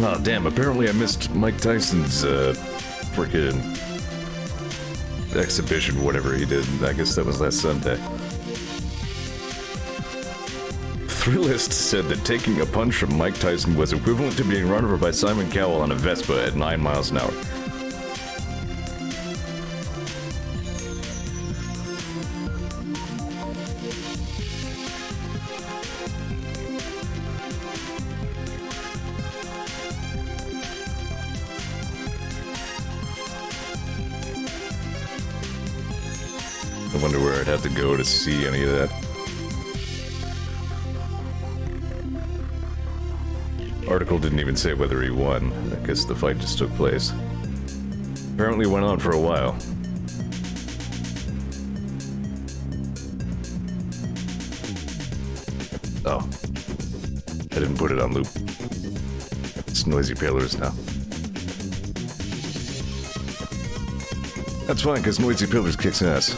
Oh, damn, apparently I missed Mike Tyson's, frickin' exhibition, whatever he did. I guess that was last Sunday. Thrillist said that taking a punch from Mike Tyson was equivalent to being run over by Simon Cowell on a Vespa at 9 miles an hour. I wonder where I'd have to go to see any of that. Article didn't even say whether he won. I guess the fight just took place. Apparently went on for a while. Oh. I didn't put it on loop. It's Noisy Pillars now. That's fine, because Noisy Pillars kicks ass.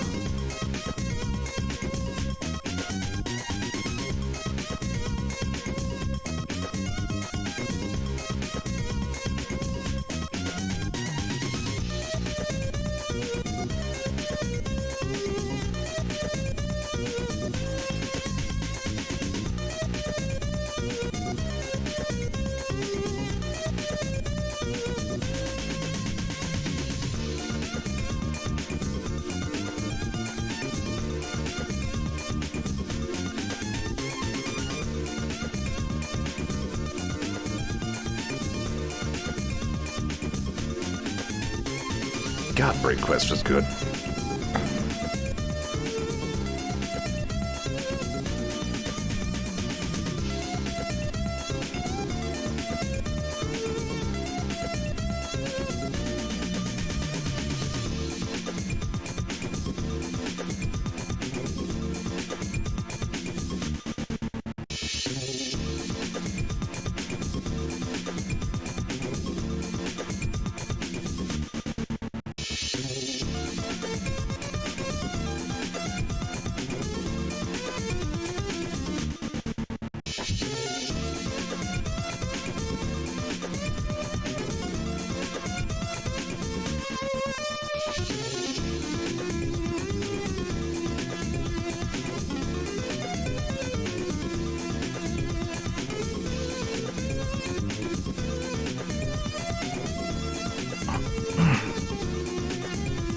God, Break Quest was good.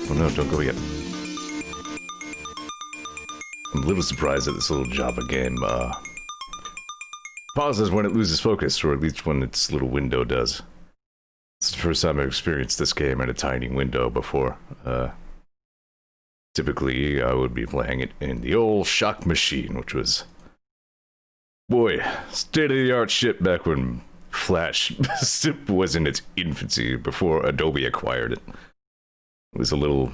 Oh no, don't go yet. I'm a little surprised that this little Java game, pauses when it loses focus, or at least when its little window does. It's the first time I've experienced this game in a tiny window before. Typically, I would be playing it in the old Shock machine, which was, boy, state-of-the-art shit back when Flash was in its infancy, before Adobe acquired it. It was a little...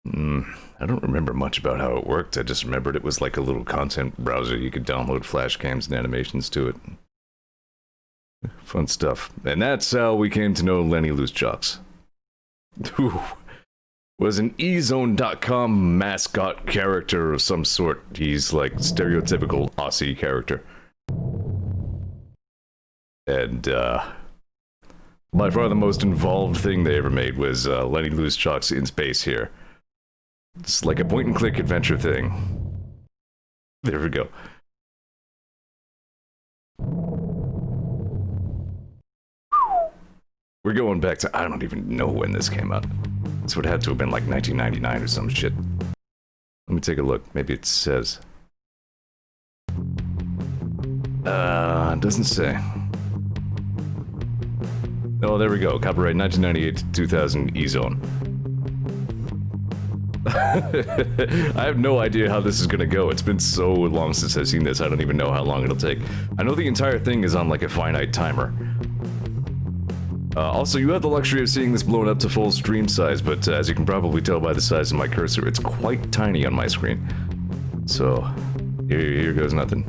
I don't remember much about how it worked. I just remembered it was like a little content browser. You could download flash cams and animations to it. Fun stuff. And that's how we came to know Lenny Loosejocks, who was an ezone.com mascot character of some sort. He's like stereotypical Aussie character. And by far the most involved thing they ever made was Lenny Loosejocks in space here. It's like a point-and-click adventure thing. There we go. We're going back to, I don't even know when this came out. This would have to have been like 1999 or some shit. Let me take a look. Maybe it says. It doesn't say. Oh, there we go. Copyright 1998 to 2000 E-Zone. I have no idea how this is gonna go. It's been so long since I've seen this, I don't even know how long it'll take. I know the entire thing is on like a finite timer. Also, you have the luxury of seeing this blown up to full stream size, but as you can probably tell by the size of my cursor, it's quite tiny on my screen. So, here goes nothing.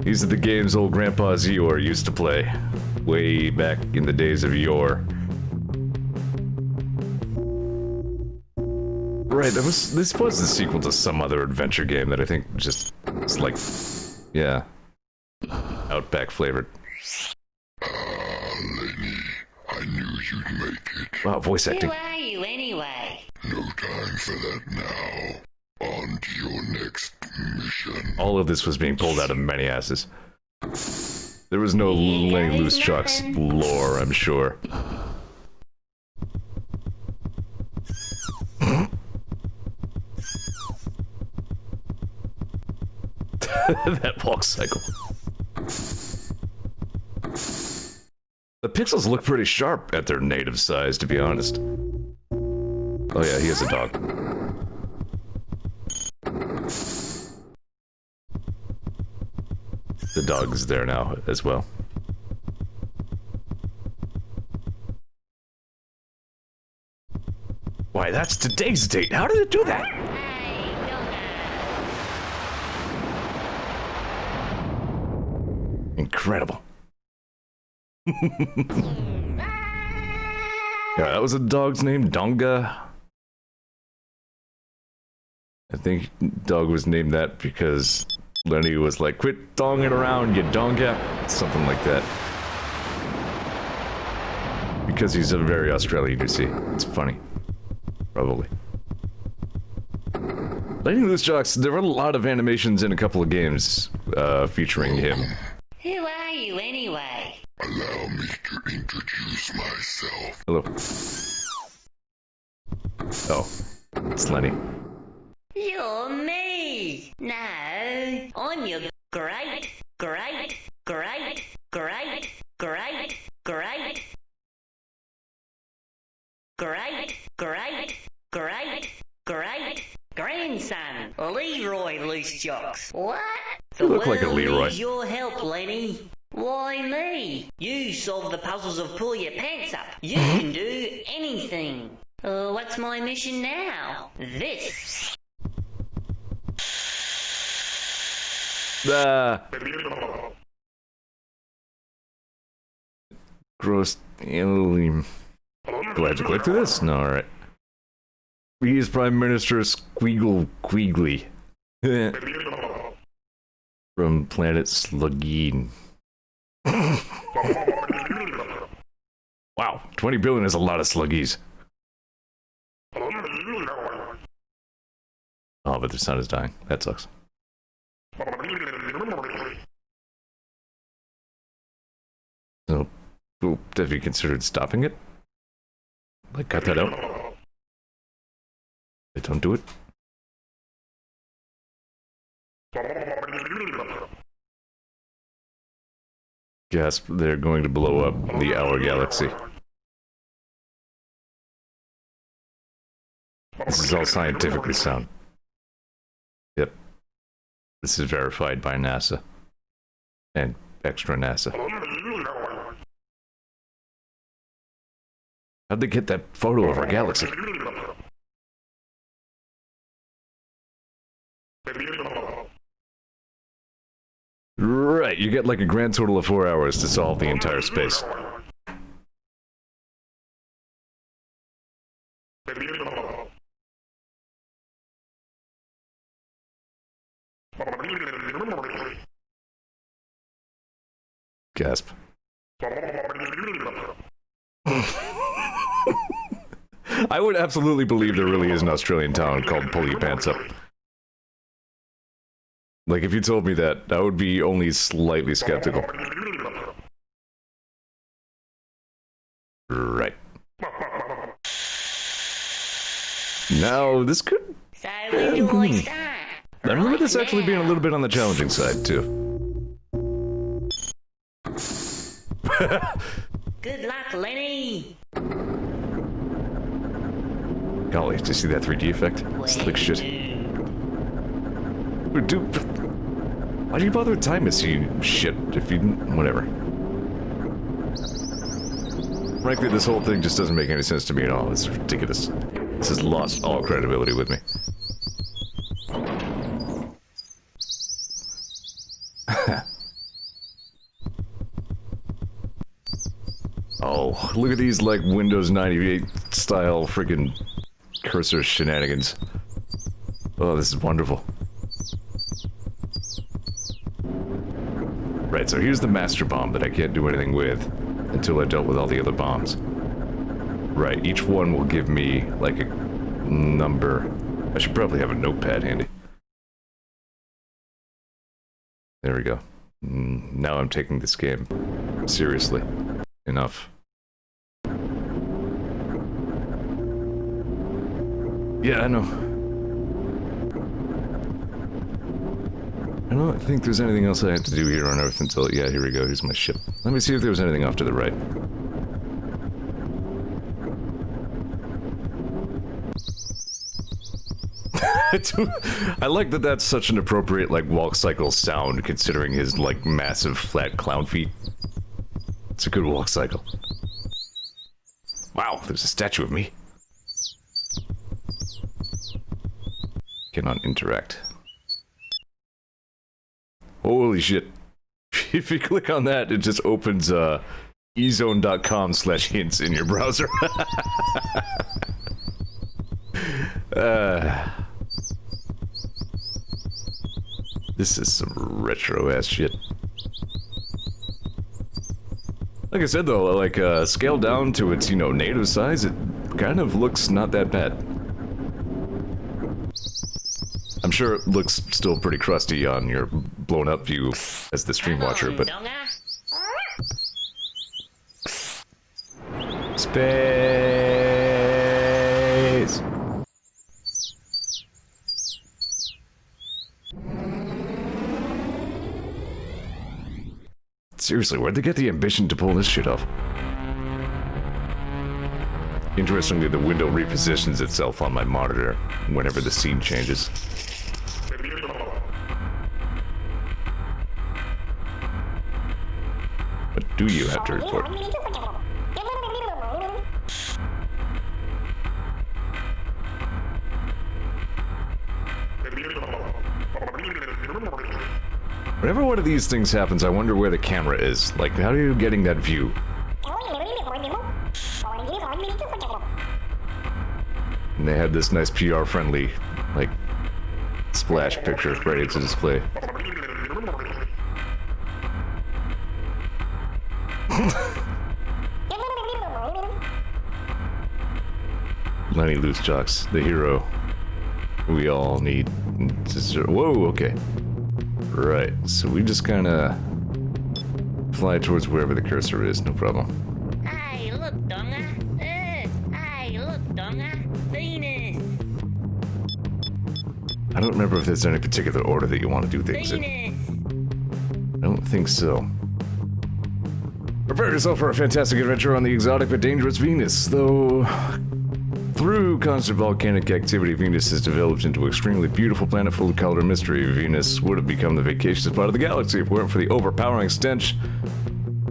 These are the games old Grandpa Zeor used to play. Way back in the days of yore. Right, this was the sequel to some other adventure game that I think just was like, yeah, Outback flavored. Lenny, I knew you'd make it. Wow, voice acting. Who are you anyway? No time for that now. On to your next mission. All of this was being pulled out of many asses. There was no Lenny Loosejocks lore, I'm sure. That walk cycle. The pixels look pretty sharp at their native size, to be honest. Oh yeah, he has a dog. The dog is there now as well. Why, that's today's date. How did it do that? Incredible. Yeah, that was a dog's name, Donga. I think dog was named that because Lenny was like, quit donging around, you donga. Something like that. Because he's a very Australian, you see. It's funny. Probably. Lenny Loosejocks, there were a lot of animations in a couple of games featuring him. Who are you anyway? Allow me to introduce myself. Hello. Oh, it's Lenny. You're me! No, I'm your great, grandson, Leroy Loosejocks. What? You look like a Leroy. Needs your help, Lenny. Why me? You solve the puzzles of pull your pants up. You can do anything. What's my mission now? This. Gross alien. Do I have to click through this? No, alright. We use Prime Minister Squeagle Queegly. From planet Slugeen. Wow, 20 billion is a lot of sluggies. Oh, but their son is dying. That sucks. So Well, have you considered stopping it? Like, cut that out? Don't do it. Gasp, they're going to blow up the Our Galaxy. This is all scientifically sound. Yep. This is verified by NASA. And extra NASA. How'd they get that photo of our galaxy? Right, you get like a grand total of 4 hours to solve the entire space. Gasp. I would absolutely believe there really is an Australian town called Pull Your Pants Up. Like, if you told me that, I would be only slightly skeptical. Right. Now, this could... So when do I start? I remember this Right actually being a now. little bit on the challenging side, too. Good luck, Lenny. Golly, did you see that 3D effect? Slick shit. Dude, why'd you bother with time machine shit if you didn't... Whatever. Frankly, this whole thing just doesn't make any sense to me at all. It's ridiculous. This has lost all credibility with me. Oh, look at these, like, Windows 98 style freaking cursor shenanigans. Oh, this is wonderful. Right, so here's the master bomb that I can't do anything with until I've dealt with all the other bombs. Right, each one will give me, like, a number. I should probably have a notepad handy. There we go. Now I'm taking this game seriously. Enough. Yeah, I know. I don't think there's anything else I have to do here on Earth until... Yeah, here we go. Here's my ship. Let me see if there was anything off to the right. I like that that's such an appropriate, like, walk cycle sound, considering his, like, massive flat clown feet. It's a good walk cycle. Wow, there's a statue of me. Cannot interact. Holy shit. If you click on that, it just opens ezone.com/hints in your browser. This is some retro ass shit. Like I said though, like scaled down to its, you know, native size, it kind of looks not that bad. I'm sure it looks still pretty crusty on your blown up view as the stream watcher, but... Space! Seriously, where'd they get the ambition to pull this shit off? Interestingly, the window repositions itself on my monitor whenever the scene changes. What do you have to report? Whenever one of these things happens, I wonder where the camera is. Like, how are you getting that view? And they had this nice PR-friendly, like, splash picture ready to display. Lenny Loosejocks, the hero we all need. Whoa, okay. Right, so we just kinda fly towards wherever the cursor is, no problem. Hey, look, Donga. Hey, look, Donga. Venus. I don't remember if there's any particular order that you want to do things in. I don't think so. Prepare yourself for a fantastic adventure on the exotic but dangerous Venus, though... Through constant volcanic activity, Venus has developed into an extremely beautiful planet full of color and mystery. Venus would have become the vacationist part of the galaxy if it weren't for the overpowering stench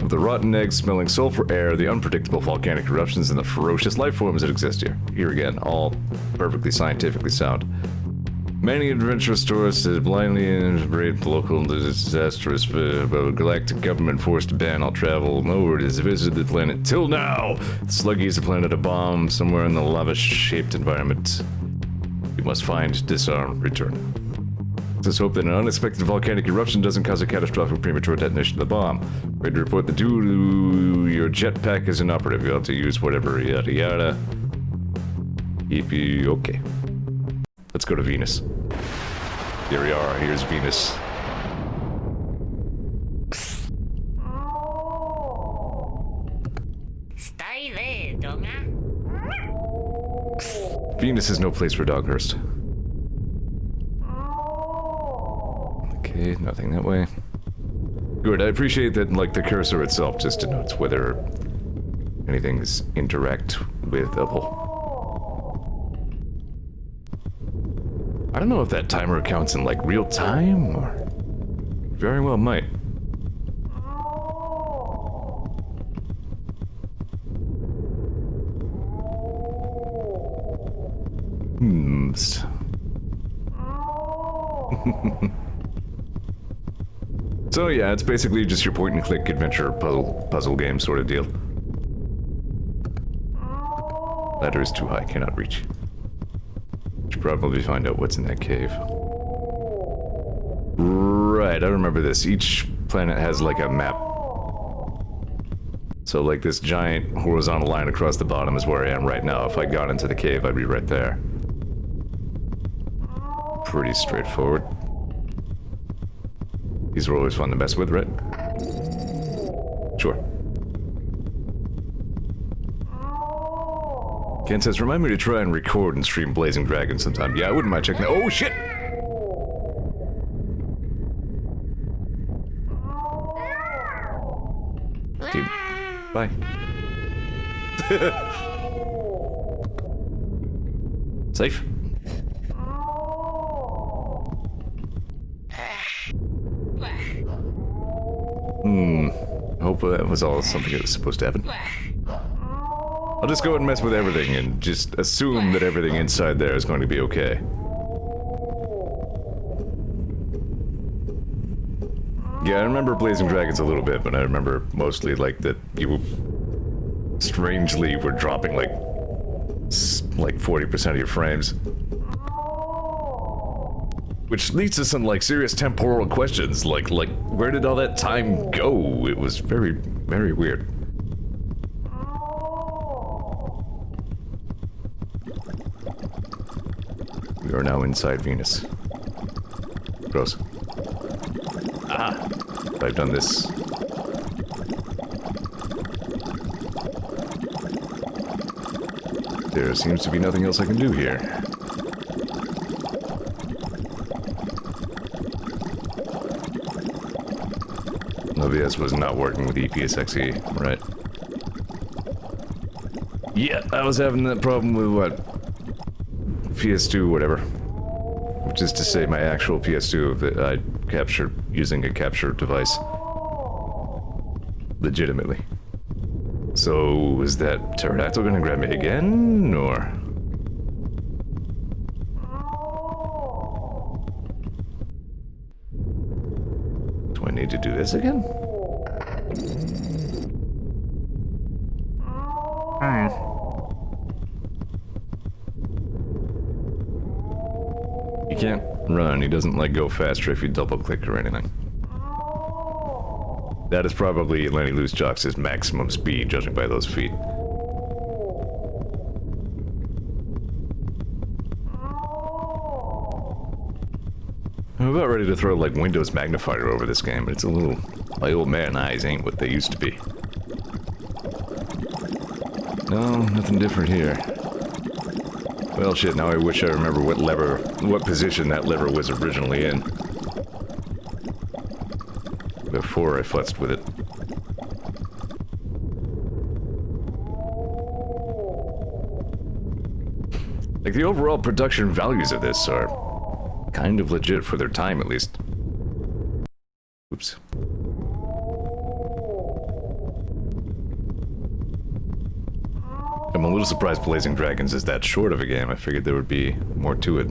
of the rotten eggs, smelling sulfur air, the unpredictable volcanic eruptions, and the ferocious life forms that exist here. Here again, all perfectly scientifically sound. Many adventurous tourists have blindly embraced local disastrous, but galactic government forced to ban all travel. No one has visited the planet till now. Sluggy is a planet of bomb somewhere in the lava-shaped environment. You must find, disarm, return. Let's hope that an unexpected volcanic eruption doesn't cause a catastrophic premature detonation of the bomb. Ready to report the due to your jetpack is inoperative. You'll have to use whatever, yada yada. Yippee, okay. Let's go to Venus. Here we are, here's Venus. Stay there, Donga. Venus is no place for Doghurst. Okay, nothing that way. Good, I appreciate that, like, the cursor itself just denotes whether anything's interact with Apple. I don't know if that timer counts in, like, real time, or... Very well might. So yeah, it's basically just your point-and-click adventure puzzle game sort of deal. Ladder is too high, cannot reach. Should probably find out what's in that cave. Right, I remember this. Each planet has like a map. So like this giant horizontal line across the bottom is where I am right now. If I got into the cave, I'd be right there. Pretty straightforward. These are always fun to mess with, right? Sure. Ken says, remind me to try and record and stream Blazing Dragon sometime. Yeah, I wouldn't mind checking that. Oh, shit! Dude, bye. Safe? Hope that was all something that was supposed to happen. I'll just go ahead and mess with everything and just assume that everything inside there is going to be okay. Yeah, I remember Blazing Dragons a little bit, but I remember mostly like that you strangely were dropping like 40% of your frames. Which leads to some like serious temporal questions, like where did all that time go? It was very, very weird. We are now inside Venus. Gross. Ah! If I've done this. There seems to be nothing else I can do here. OBS was not working with EPSXE, right? Yeah, I was having that problem with what? PS2, whatever. Which is to say my actual PS2 that I captured using a capture device. Legitimately. So, is that pterodactyl gonna grab me again, or...? Do I need to do this again? He can't run, he doesn't like go faster if you double click or anything. That is probably Lenny Loosejocks' maximum speed, judging by those feet. I'm about ready to throw like Windows Magnifier over this game, but it's a little My old man eyes ain't what they used to be. No, nothing different here. Well, shit, now I wish I remember what position that lever was originally in. Before I futzed with it. Like, the overall production values of this are kind of legit for their time, at least. Oops. I'm a little surprised Blazing Dragons is that short of a game. I figured there would be more to it.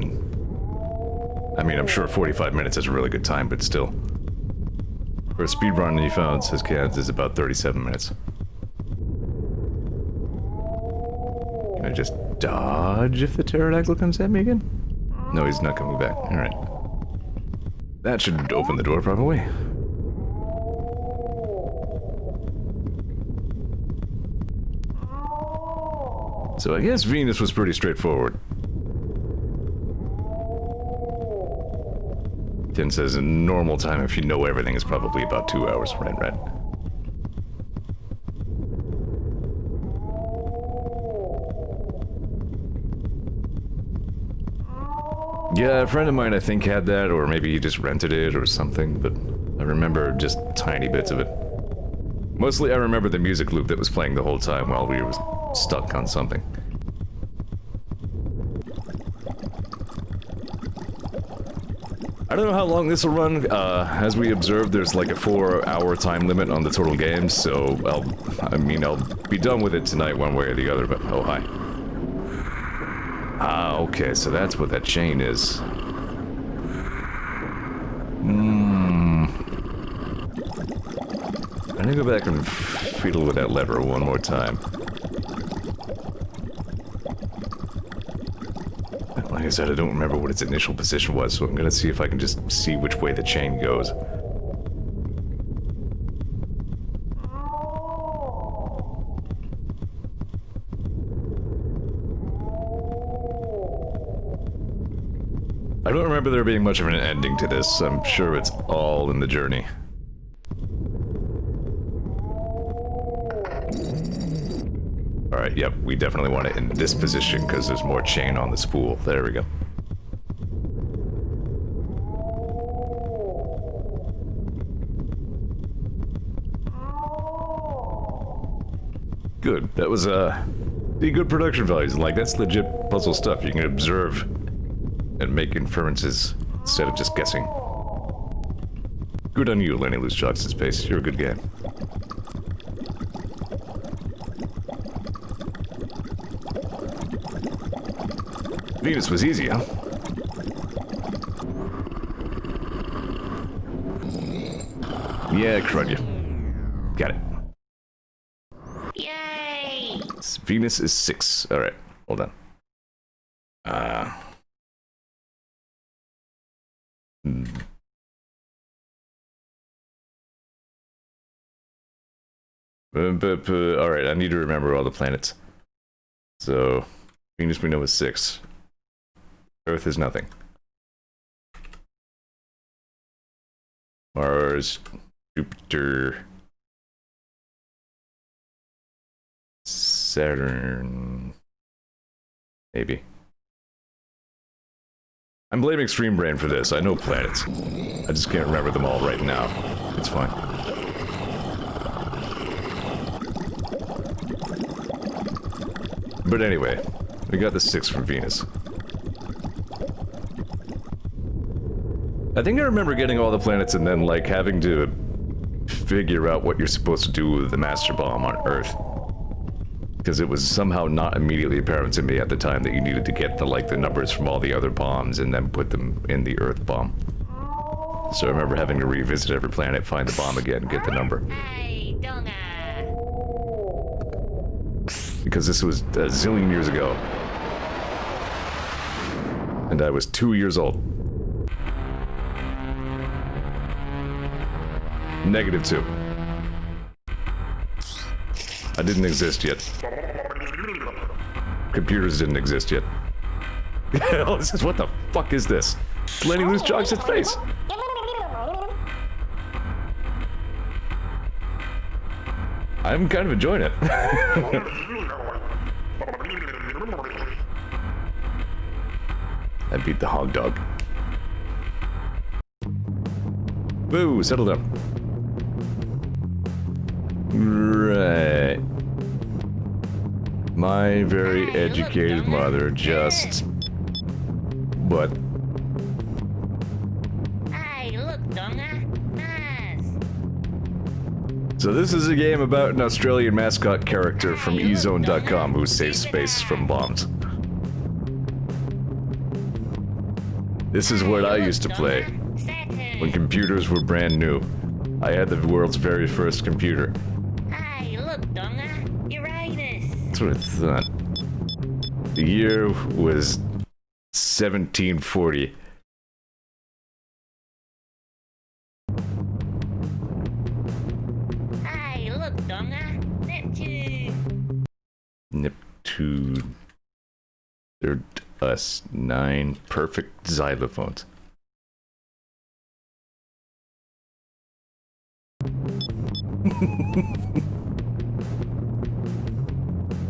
I mean, I'm sure 45 minutes is a really good time, but still. For a speedrun you found, says Cans, is about 37 minutes. Can I just dodge if the pterodactyl comes at me again? No, he's not coming back. Alright. That should open the door, probably. So I guess Venus was pretty straightforward. Tim says a normal time, if you know everything, is probably about 2 hours. Right. Yeah, a friend of mine I think had that, or maybe he just rented it or something, but I remember just tiny bits of it. Mostly I remember the music loop that was playing the whole time while we were stuck on something. I don't know how long this will run. As we observed, there's like a 4-hour time limit on the total game, so I'll be done with it tonight one way or the other, but oh hi. Ah, okay, so that's what that chain is. I'm gonna go back and fiddle with that lever one more time. Like I said, I don't remember what its initial position was, so I'm gonna see if I can just see which way the chain goes. I don't remember there being much of an ending to this. I'm sure it's all in the journey. Alright, yep, we definitely want it in this position because there's more chain on the spool. There we go. Good. That was, the good production values. Like, that's legit puzzle stuff. You can observe and make inferences instead of just guessing. Good on you, Lenny Loosejocks in Space. You're a good game. Venus was easy, huh? Yeah, crud you. Got it. Yay! Venus is 6. Alright, hold on. Alright, I need to remember all the planets. So, Venus we know is 6. Earth is nothing. Mars, Jupiter, Saturn, maybe. I'm blaming Extreme Brain for this. I know planets. I just can't remember them all right now. It's fine. But anyway, we got the 6 from Venus. I think I remember getting all the planets and then, like, having to figure out what you're supposed to do with the Master Bomb on Earth. Because it was somehow not immediately apparent to me at the time that you needed to get the numbers from all the other bombs and then put them in the Earth bomb. So I remember having to revisit every planet, find the bomb again, get the number. Hey, Donga! Because this was a zillion years ago. And I was 2 years old. -2. I didn't exist yet. Computers didn't exist yet. What the fuck is this? Lenny Loosejocks' face! I'm kind of enjoying it. I beat the hog dog. Boo, settle down. Right. My very educated mother just... What? Hey, look, Donga. Nice. So this is a game about an Australian mascot character from ezone.com who saves space from bombs. This is what I used to play when computers were brand new. I had the world's very first computer. Hey, look, Donga. Uranus. That's what I thought. The year was 1740. Hey, look, Donga. Neptune. Neptune. They're us 9 perfect xylophones.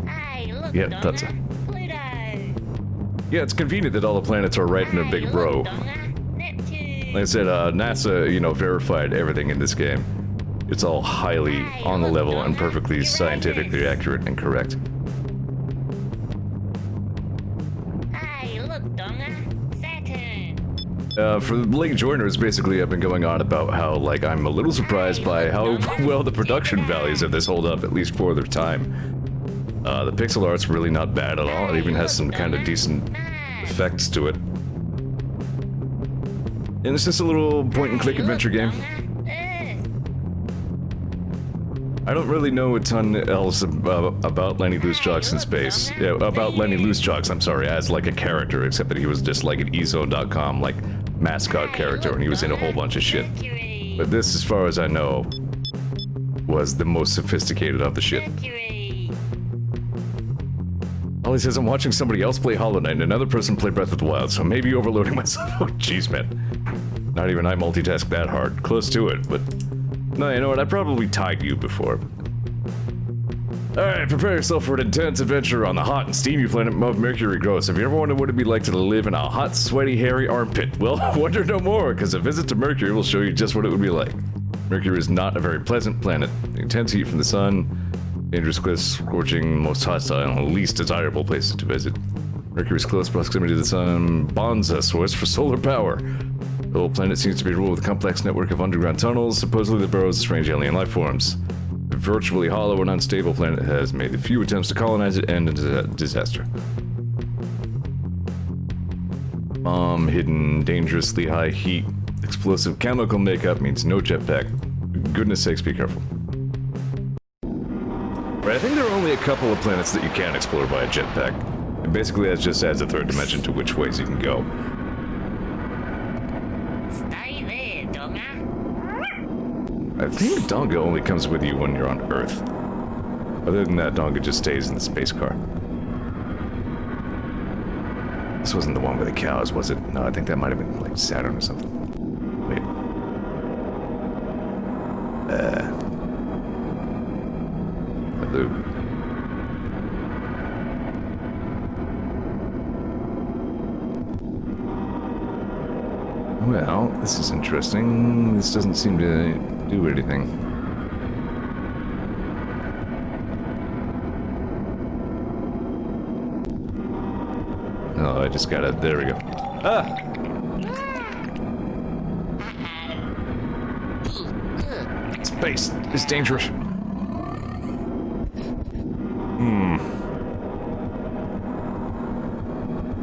Hey, look, Yeah, Donga. that's it. Pluto. Yeah, it's convenient that all the planets are right in a big row. Neptune. Like I said, NASA, verified everything in this game. It's all highly on the level and perfectly scientifically accurate and correct. Hey, look, Donga. Saturn. For the late joiners, basically, I've been going on about how, like, I'm a little surprised by how well the production values of this hold up, at least for their time. The pixel art's really not bad at all. It even has some kind of decent effects to it. And it's just a little point-and-click adventure game. I don't really know a ton else about Lenny Loosejocks in space. Yeah, about Lenny Loosejocks, I'm sorry, as like a character, except that he was just like an ezone.com, like, mascot character, and he was in a whole bunch of shit. But this, as far as I know, was the most sophisticated of the shit. All he says, I'm watching somebody else play Hollow Knight and another person play Breath of the Wild, so maybe overloading myself. Oh, jeez, man. Not even I multitask that hard. Close to it, but... No, you know what? I probably tagged you before. Alright, prepare yourself for an intense adventure on the hot and steamy planet of Mercury Gross. Have you ever wondered what it'd be like to live in a hot, sweaty, hairy armpit? Well, wonder no more, because a visit to Mercury will show you just what it would be like. Mercury is not a very pleasant planet. The intense heat from the sun, dangerous cliffs, scorching, most hostile, and least desirable places to visit. Mercury's close proximity to the sun bonds a source for solar power. The whole planet seems to be ruled with a complex network of underground tunnels, supposedly the burrows of strange alien life forms. The virtually hollow and unstable planet has made a few attempts to colonize it end in disaster. Bomb hidden, dangerously high heat, explosive chemical makeup means no jetpack. For goodness sakes, be careful. Right, I think there are only a couple of planets that you can explore via jetpack. And basically that just adds a third dimension to which ways you can go. Stay there, Donga. I think Donga only comes with you when you're on Earth. Other than that, Donga just stays in the space car. This wasn't the one with the cows, was it? No, I think that might have been like Saturn or something. Wait. Hello. Well, this is interesting. This doesn't seem to do anything. Oh, I just gotta... There we go. Ah! Space is dangerous.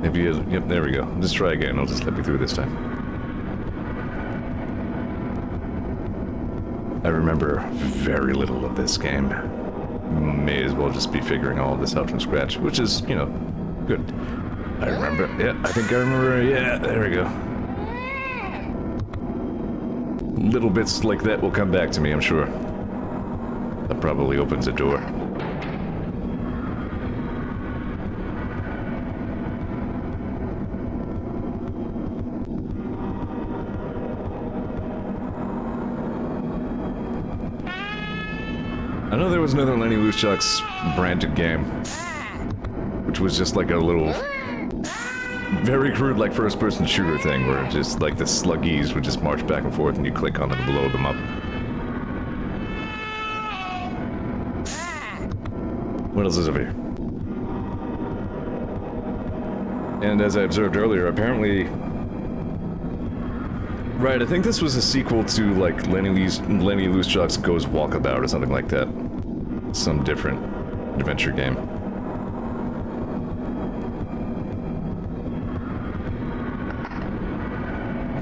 Maybe... Yep, there we go. Let's try again. I'll just let me through this time. I remember very little of this game. May as well just be figuring all of this out from scratch, which is, good. I remember, yeah, I think I remember, yeah, there we go. Little bits like that will come back to me, I'm sure. That probably opens a door. I know there was another Lenny Loosejocks branded game, which was just like a little, very crude, like first-person shooter thing, where just like the sluggies would just march back and forth, and you click on them to blow them up. What else is over here? And as I observed earlier, apparently... Right, I think this was a sequel to, like, Lenny Loosejocks Goes Walkabout or something like that. Some different adventure game.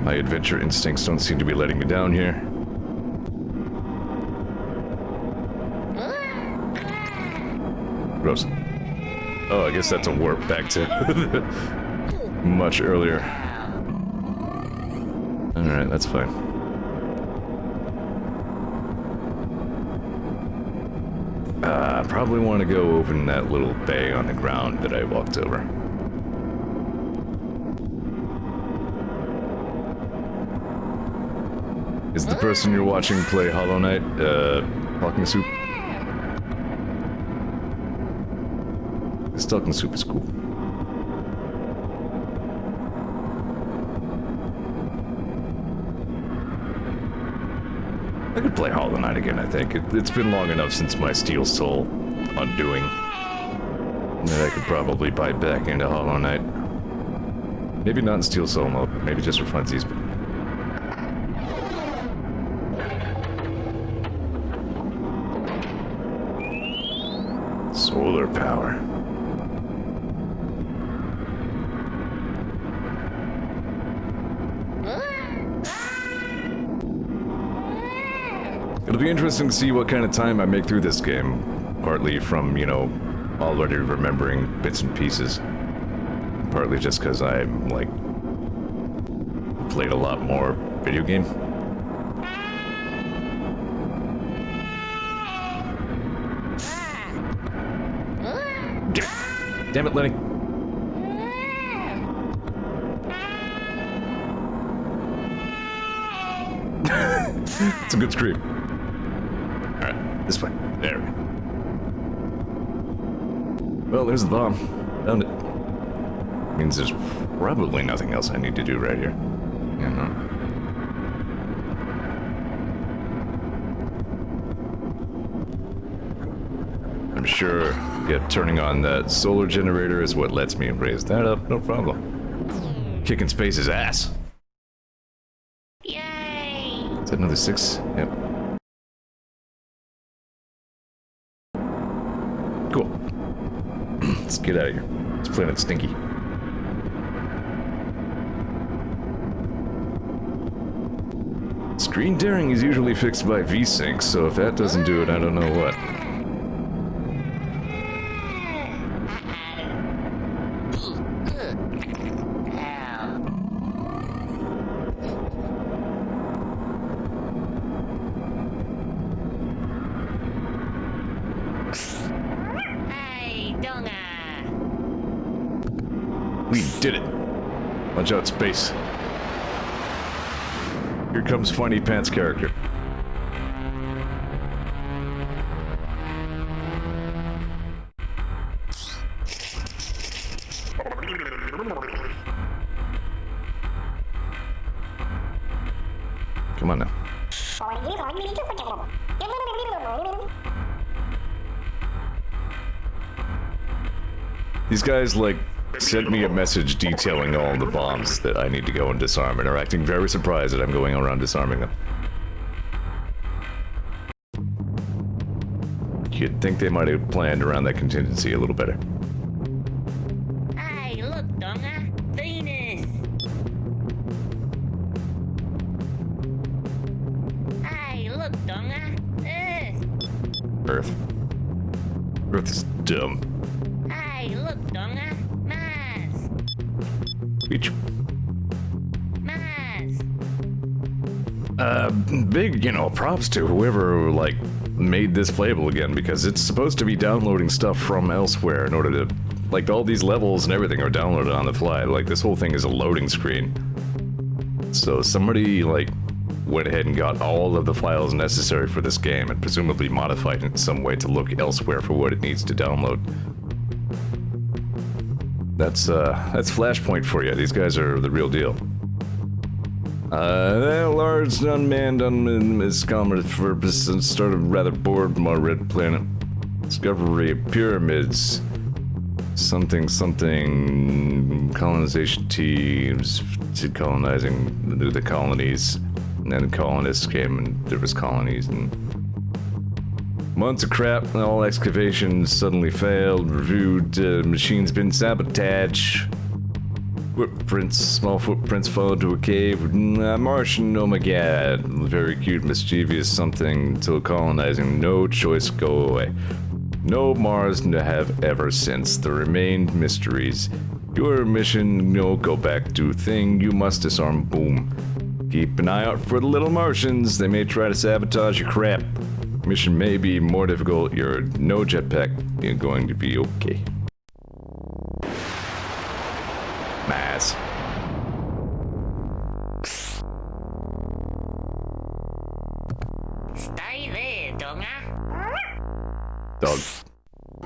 My adventure instincts don't seem to be letting me down here. Gross. Oh, I guess that's a warp back to much earlier. Alright, that's fine. Probably want to go open that little bay on the ground that I walked over. Is the person you're watching play Hollow Knight, Talking Soup? This Talking Soup is cool. I could play Hollow Knight again, I think. It's been long enough since my Steel Soul undoing that I could probably bite back into Hollow Knight. Maybe not in Steel Soul mode, maybe just for funsies, but... Solar power. It'll be interesting to see what kind of time I make through this game. Partly from, you know, already remembering bits and pieces. Partly just because I'm, like, played a lot more video game. Damn it, Lenny. It's a good scream. Alright, this way. There we go. Well, there's the bomb. Found it. Means there's probably nothing else I need to do right here. Yeah, no. I'm sure, yeah, turning on that solar generator is what lets me raise that up, no problem. Kicking Space's ass. Yay! Is that another 6? Yep. Cool. Let's get out of here. This planet's stinky. Screen tearing is usually fixed by VSync, so if that doesn't do it, I don't know what. We did it. Watch out, Space. Here comes Funny Pants character. Come on now. These guys, like, sent me a message detailing all the bombs that I need to go and disarm, and are acting very surprised that I'm going around disarming them. You'd think they might have planned around that contingency a little better. Hey, look, Donga! Venus! Hey, look, Donga! Earth. Earth is dumb. Hey, look, Donga! Mars! Beach. Mars! Big, you know, props to whoever, like, made this playable again, because it's supposed to be downloading stuff from elsewhere in order to, like, all these levels and everything are downloaded on the fly. Like, this whole thing is a loading screen. So somebody, like, went ahead and got all of the files necessary for this game and presumably modified it in some way to look elsewhere for what it needs to download. That's Flashpoint for you. These guys are the real deal. Large unmanned miscommon purpose and started rather bored from our red planet. Discovery of pyramids. Something colonization teams colonizing the colonies, and then colonists came and there was colonies and months of crap. All excavations suddenly failed. Reviewed machines been sabotaged. Footprints, small footprints fall into a cave. Martian, oh my god, very cute, mischievous something until colonizing. No choice, go away. No Mars to have ever since. The remained mysteries. Your mission, no go back to thing. You must disarm. Boom. Keep an eye out for the little Martians. They may try to sabotage your crap. Mission may be more difficult. You're no jetpack. You're going to be okay. Nice. Stay there, Donga.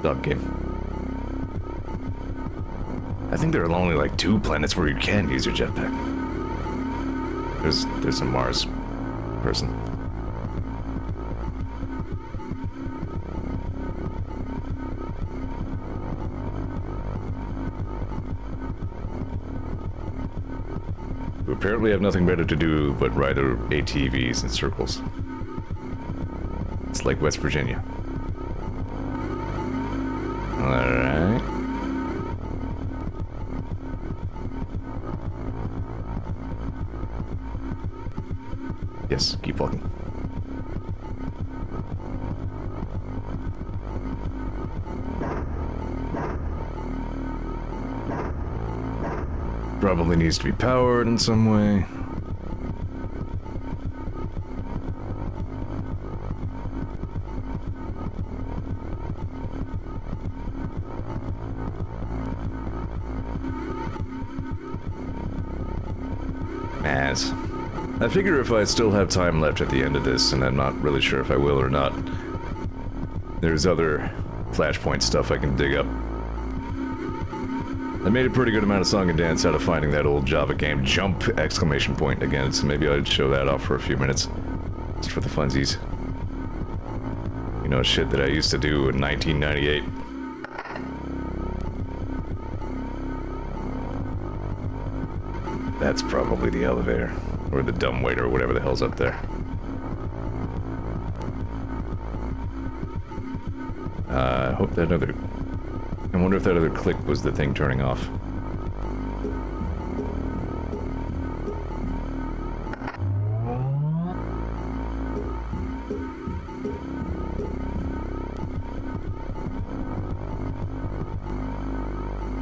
Dog game. I think there are only like 2 planets where you can use your jetpack. There's a Mars person. Who apparently have nothing better to do but ride their ATVs in circles. It's like West Virginia. Alright. Yes, keep walking. Probably needs to be powered in some way. As I figure if I still have time left at the end of this, and I'm not really sure if I will or not, there's other Flashpoint stuff I can dig up. I made a pretty good amount of song and dance out of finding that old Java game, Jump! Exclamation point again, so maybe I'd show that off for a few minutes. Just for the funsies. You know, shit that I used to do in 1998. That's probably the elevator. Or the dumbwaiter, or whatever the hell's up there. I hope that other... I wonder if that other click was the thing turning off.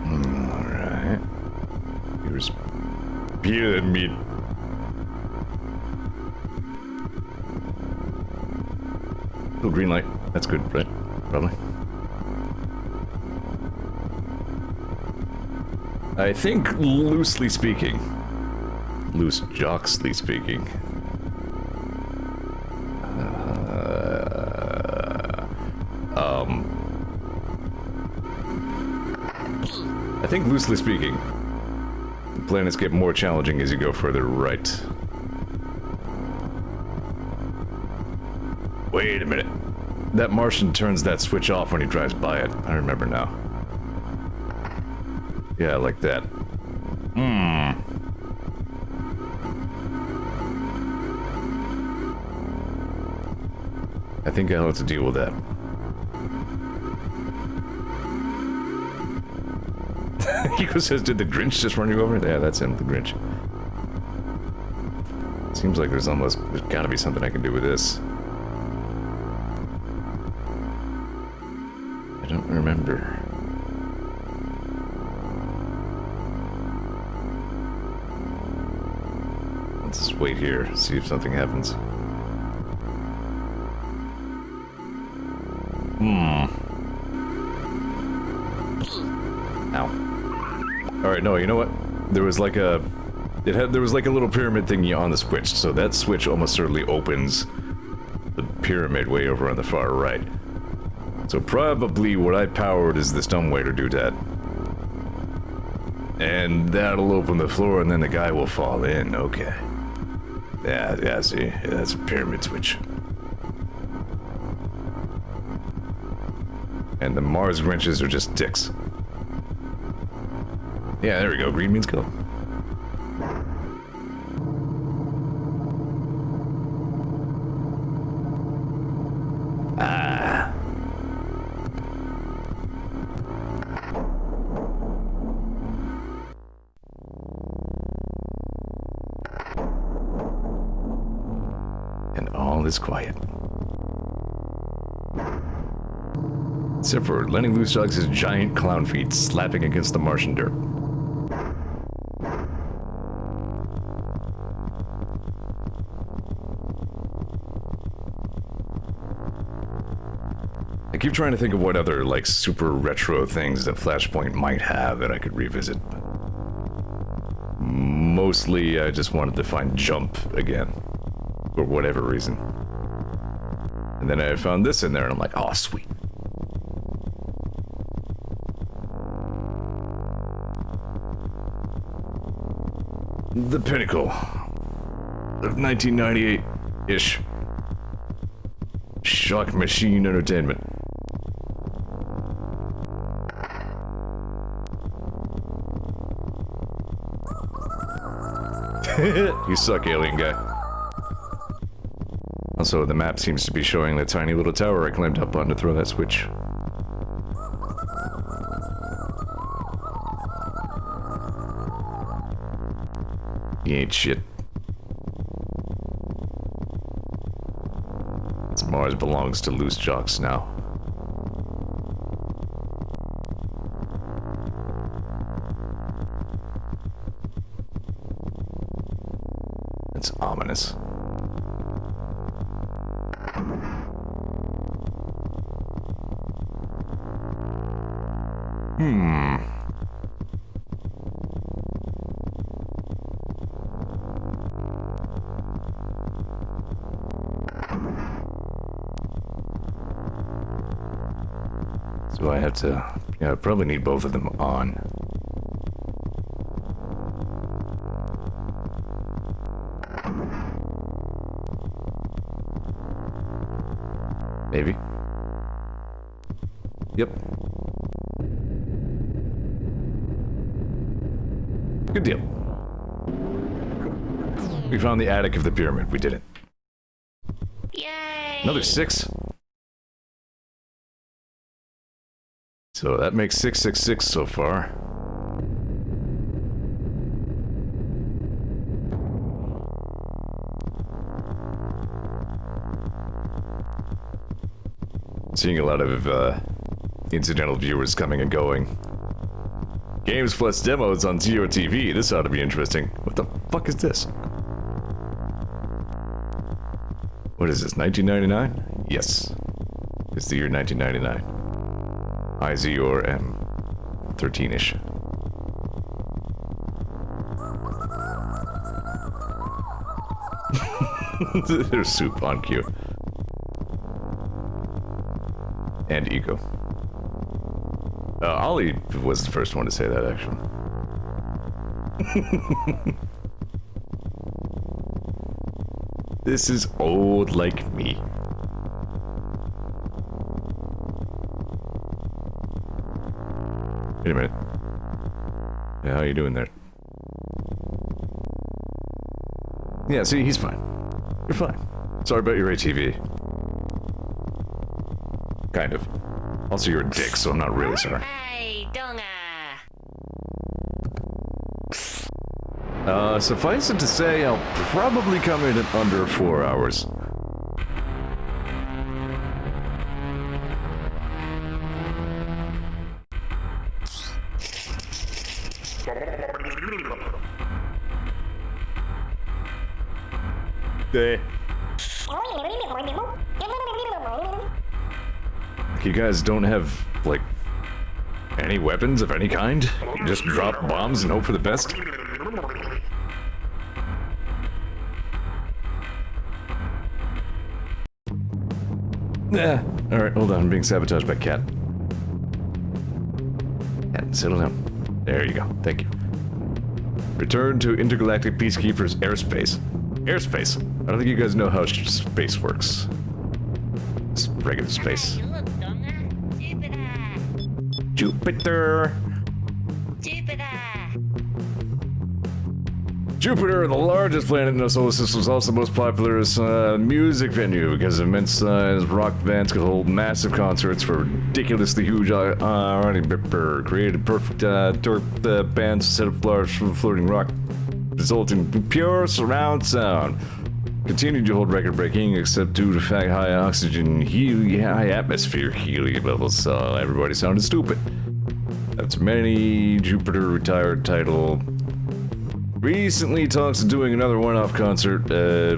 Alright. Here's beer and meat. Little green light. That's good, right? Probably. I think, loosely speaking, Loosejocks-ly speaking, I think, loosely speaking, the planets get more challenging as you go further right. Wait a minute. That Martian turns that switch off when he drives by it. I remember now. Yeah, like that. I think I'll have to deal with that. Hugo says, did the Grinch just run you over? Yeah, that's him, the Grinch. Seems like there's gotta be something I can do with this. I don't remember. Let's just wait here, see if something happens. Ow. Alright, no, you know what? There was like a There was like a little pyramid thingy on the switch, so that switch almost certainly opens the pyramid way over on the far right. So probably what I powered is this dumbwaiter doodad. And that'll open the floor and then the guy will fall in, okay. Yeah, see, yeah, that's a pyramid switch. And the Mars wrenches are just dicks. Yeah, there we go, green means go. And all is quiet. Except for Lenny Loosejocks' giant clown feet slapping against the Martian dirt. I keep trying to think of what other, like, super retro things that Flashpoint might have that I could revisit. Mostly, I just wanted to find Jump again. For whatever reason. And then I found this in there, and I'm like, oh, sweet. The pinnacle of 1998-ish shock machine entertainment. You suck, alien guy. Also, the map seems to be showing the tiny little tower I climbed up on to throw that switch. He ain't shit. This Mars belongs to Loosejocks now. It's ominous. So I have to, yeah, I probably need both of them on. Maybe. Yep. Good deal. We found the attic of the pyramid. We did it. Yay! Another 6. So that makes 666 so far. Seeing a lot of incidental viewers coming and going. Games plus demos on Zeor TV. This ought to be interesting. What the fuck is this? What is this, 1999? Yes. It's the year 1999. I, Zeor, am 13-ish. There's soup on cue. And ego. Ollie was the first one to say that, actually. This is old like me. Wait a minute. Yeah, how you doing there? Yeah, see, he's fine. You're fine. Sorry about your ATV. Kind of. Also, you're a dick, so I'm not really sorry. Hey, Donga! Suffice it to say, I'll probably come in at under 4 hours. You guys don't have, like, any weapons of any kind? You just drop bombs and hope for the best? Alright, hold on. I'm being sabotaged by Cat. Cat, settle down. There you go. Thank you. Return to Intergalactic Peacekeepers airspace. Airspace? I don't think you guys know how space works. It's regular space. Jupiter! Jupiter, the largest planet in the solar system, is also the most popular music venue because immense size rock bands can hold massive concerts for ridiculously huge created perfect bands set up large floating rock, resulting in pure surround sound. Continued to hold record-breaking, except due to high oxygen, high atmosphere helium levels, so everybody sounded stupid. That's many Jupiter retired title. Recently talks of doing another one-off concert,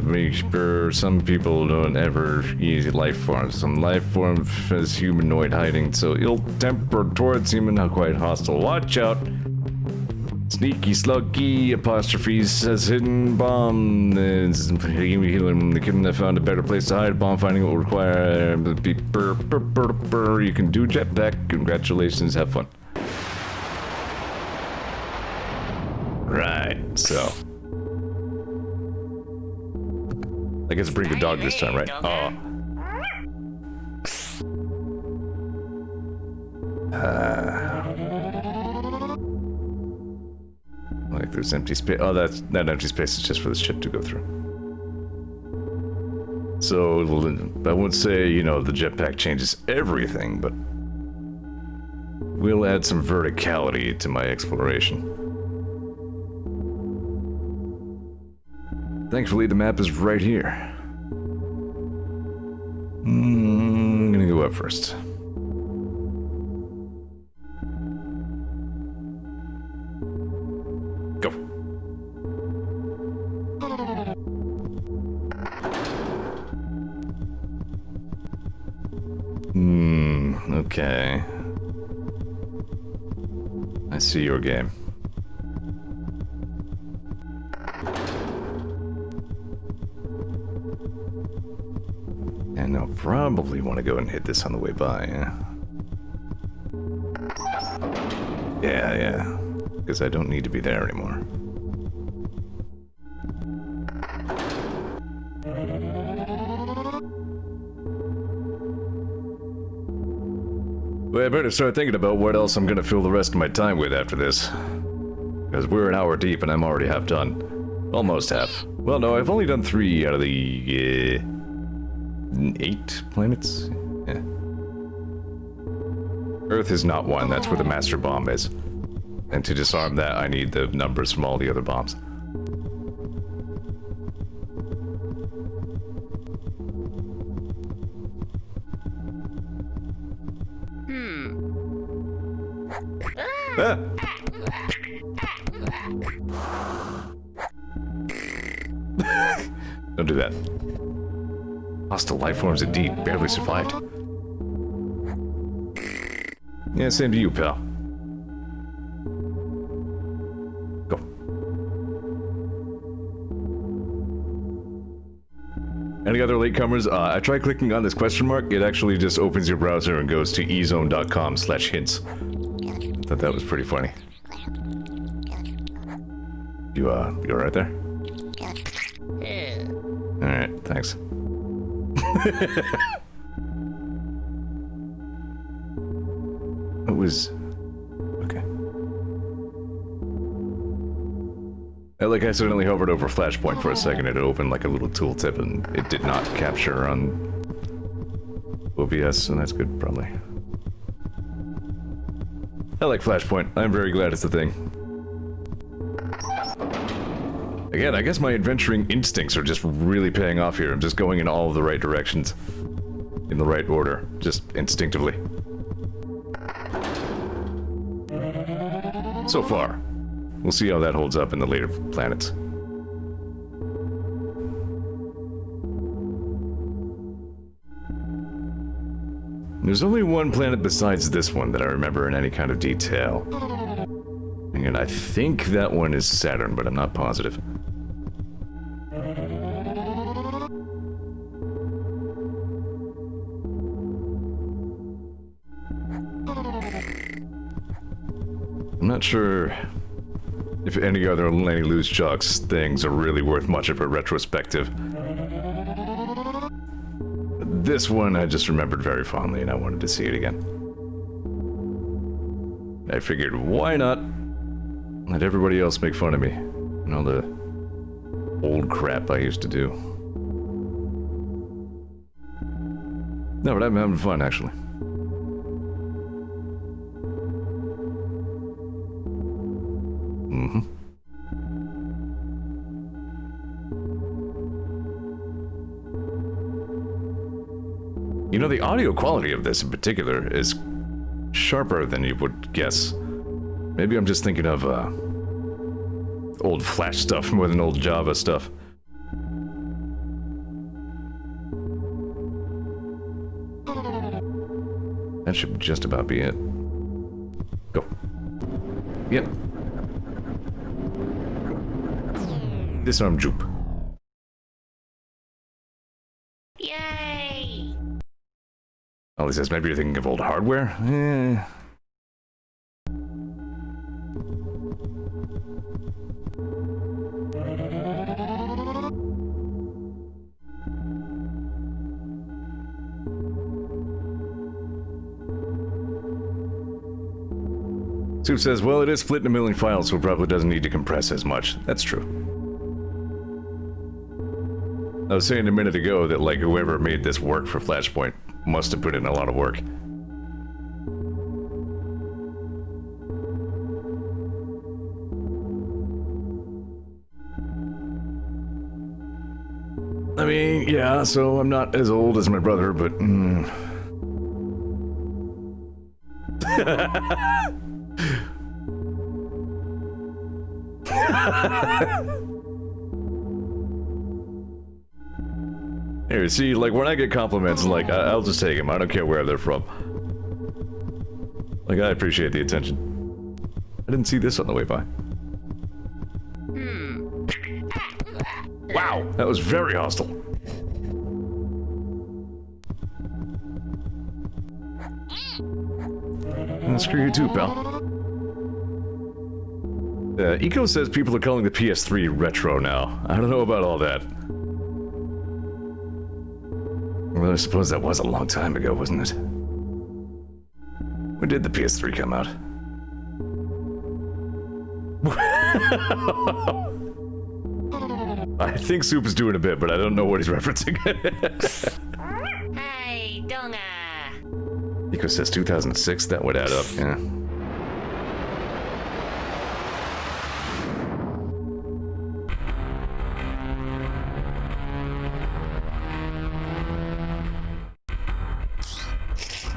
make sure some people don't ever use life forms. Some life form is humanoid hiding, so ill-tempered towards human, quite hostile. Watch out! Sneaky sluggy apostrophes says hidden bomb. They couldn't have found a better place to hide. Bomb finding will require you can do jetpack. Congratulations, have fun. Right, so I guess bring the dog this time, right? Oh. Like there's empty space. Oh, that empty space is just for the ship to go through. So I won't say, you know, the jetpack changes everything, but we'll add some verticality to my exploration. Thankfully, the map is right here. I'm gonna go up first. Go. Okay. I see your game. And I'll probably want to go and hit this on the way by, yeah? Yeah. Because I don't need to be there anymore. Well, I better start thinking about what else I'm gonna fill the rest of my time with after this. Because we're an hour deep and I'm already half done. Almost half. Well, no, I've only done 3 out of the 8 planets? Yeah. Earth is not one, that's where the master bomb is. And to disarm that, I need the numbers from all the other bombs. Ah! Don't do that. Hostile life forms indeed, barely survived. Yeah, same to you, pal. Go. Any other latecomers? I tried clicking on this question mark, it actually just opens your browser and goes to ezone.com/hints. Thought that was pretty funny. You alright there? Alright, thanks. It was... okay. Like, I suddenly hovered over Flashpoint for a second, it opened like a little tooltip and it did not capture on OBS, so that's good, probably. I like Flashpoint. I'm very glad it's a thing. Again, I guess my adventuring instincts are just really paying off here. I'm just going in all of the right directions. In the right order. Just instinctively. So far. We'll see how that holds up in the later planets. There's only one planet besides this one that I remember in any kind of detail. And I think that one is Saturn, but I'm not positive. I'm not sure if any other Lenny Loosejocks things are really worth much of a retrospective. This one I just remembered very fondly and I wanted to see it again. I figured, why not let everybody else make fun of me and all the old crap I used to do. No, but I'm having fun, actually. Mm-hmm. You know, the audio quality of this in particular is sharper than you would guess. Maybe I'm just thinking of old Flash stuff more than old Java stuff. That should just about be it. Go. Yep. Disarm jupe. Yay! Oh, he says maybe you're thinking of old hardware? Eh. Soup says, well, it is split in a million files, so it probably doesn't need to compress as much. That's true. I was saying a minute ago that, like, whoever made this work for Flashpoint must have put in a lot of work. I mean, yeah, so I'm not as old as my brother, but... Here, see, like, when I get compliments, like, I'll just take them. I don't care where they're from. Like, I appreciate the attention. I didn't see this on the way by. Wow, that was very hostile. Screw you too, pal. Eco says people are calling the PS3 retro now. I don't know about all that. Well, I suppose that was a long time ago, wasn't it? When did the PS3 come out? I think Soup is doing a bit, but I don't know what he's referencing. Hey, Donga! Eco says 2006, that would add up, yeah.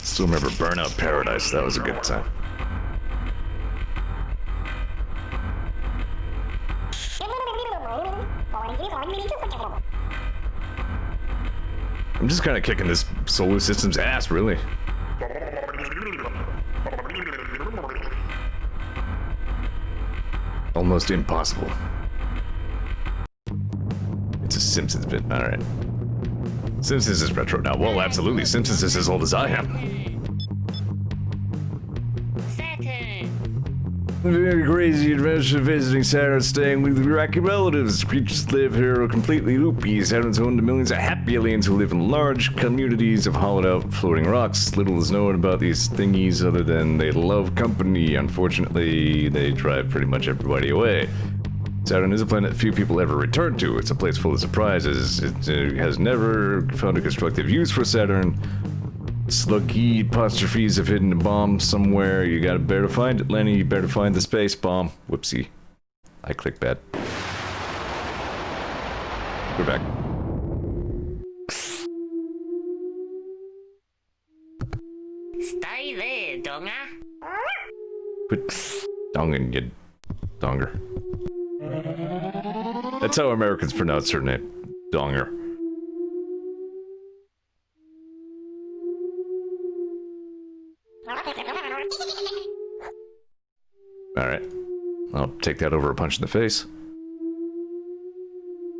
Still remember Burnout Paradise, that was a good time. I'm just kind of kicking this solar system's ass, really. Almost impossible. It's a Simpsons bit, alright. Simpsons is retro now. Well, absolutely. Simpsons is as old as I am. Very crazy adventure visiting Saturn, staying with Iraqi relatives. Creatures live here are completely loopy. Saturn's home to millions of happy aliens who live in large communities of hollowed out floating rocks. Little is known about these thingies other than they love company. Unfortunately, they drive pretty much everybody away. Saturn is a planet few people ever return to. It's a place full of surprises. It has never found a constructive use for Saturn. Sluggy apostrophes have hidden a bomb somewhere. You gotta better find it, Lenny. You better find the space bomb. Whoopsie. I clicked bad. We're back. Stay there, Donga. Put dong in, you donger. That's how Americans pronounce her name. Donger. Alright. I'll take that over a punch in the face.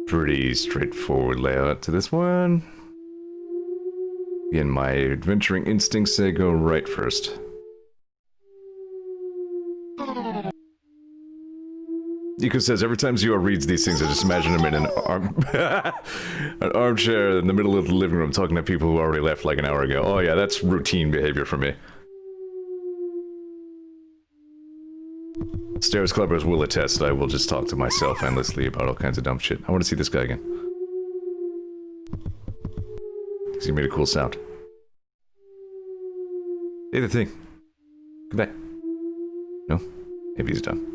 Pretty straightforward layout to this one. Again, my adventuring instincts say go right first. Nico says, every time Zeor reads these things, I just imagine him in an an armchair in the middle of the living room talking to people who already left like an hour ago. Oh yeah, that's routine behavior for me. Stairs Clubbers will attest that I will just talk to myself endlessly about all kinds of dumb shit. I want to see this guy again. Because he made a cool sound. Say the thing. Come back. No? Maybe he's done.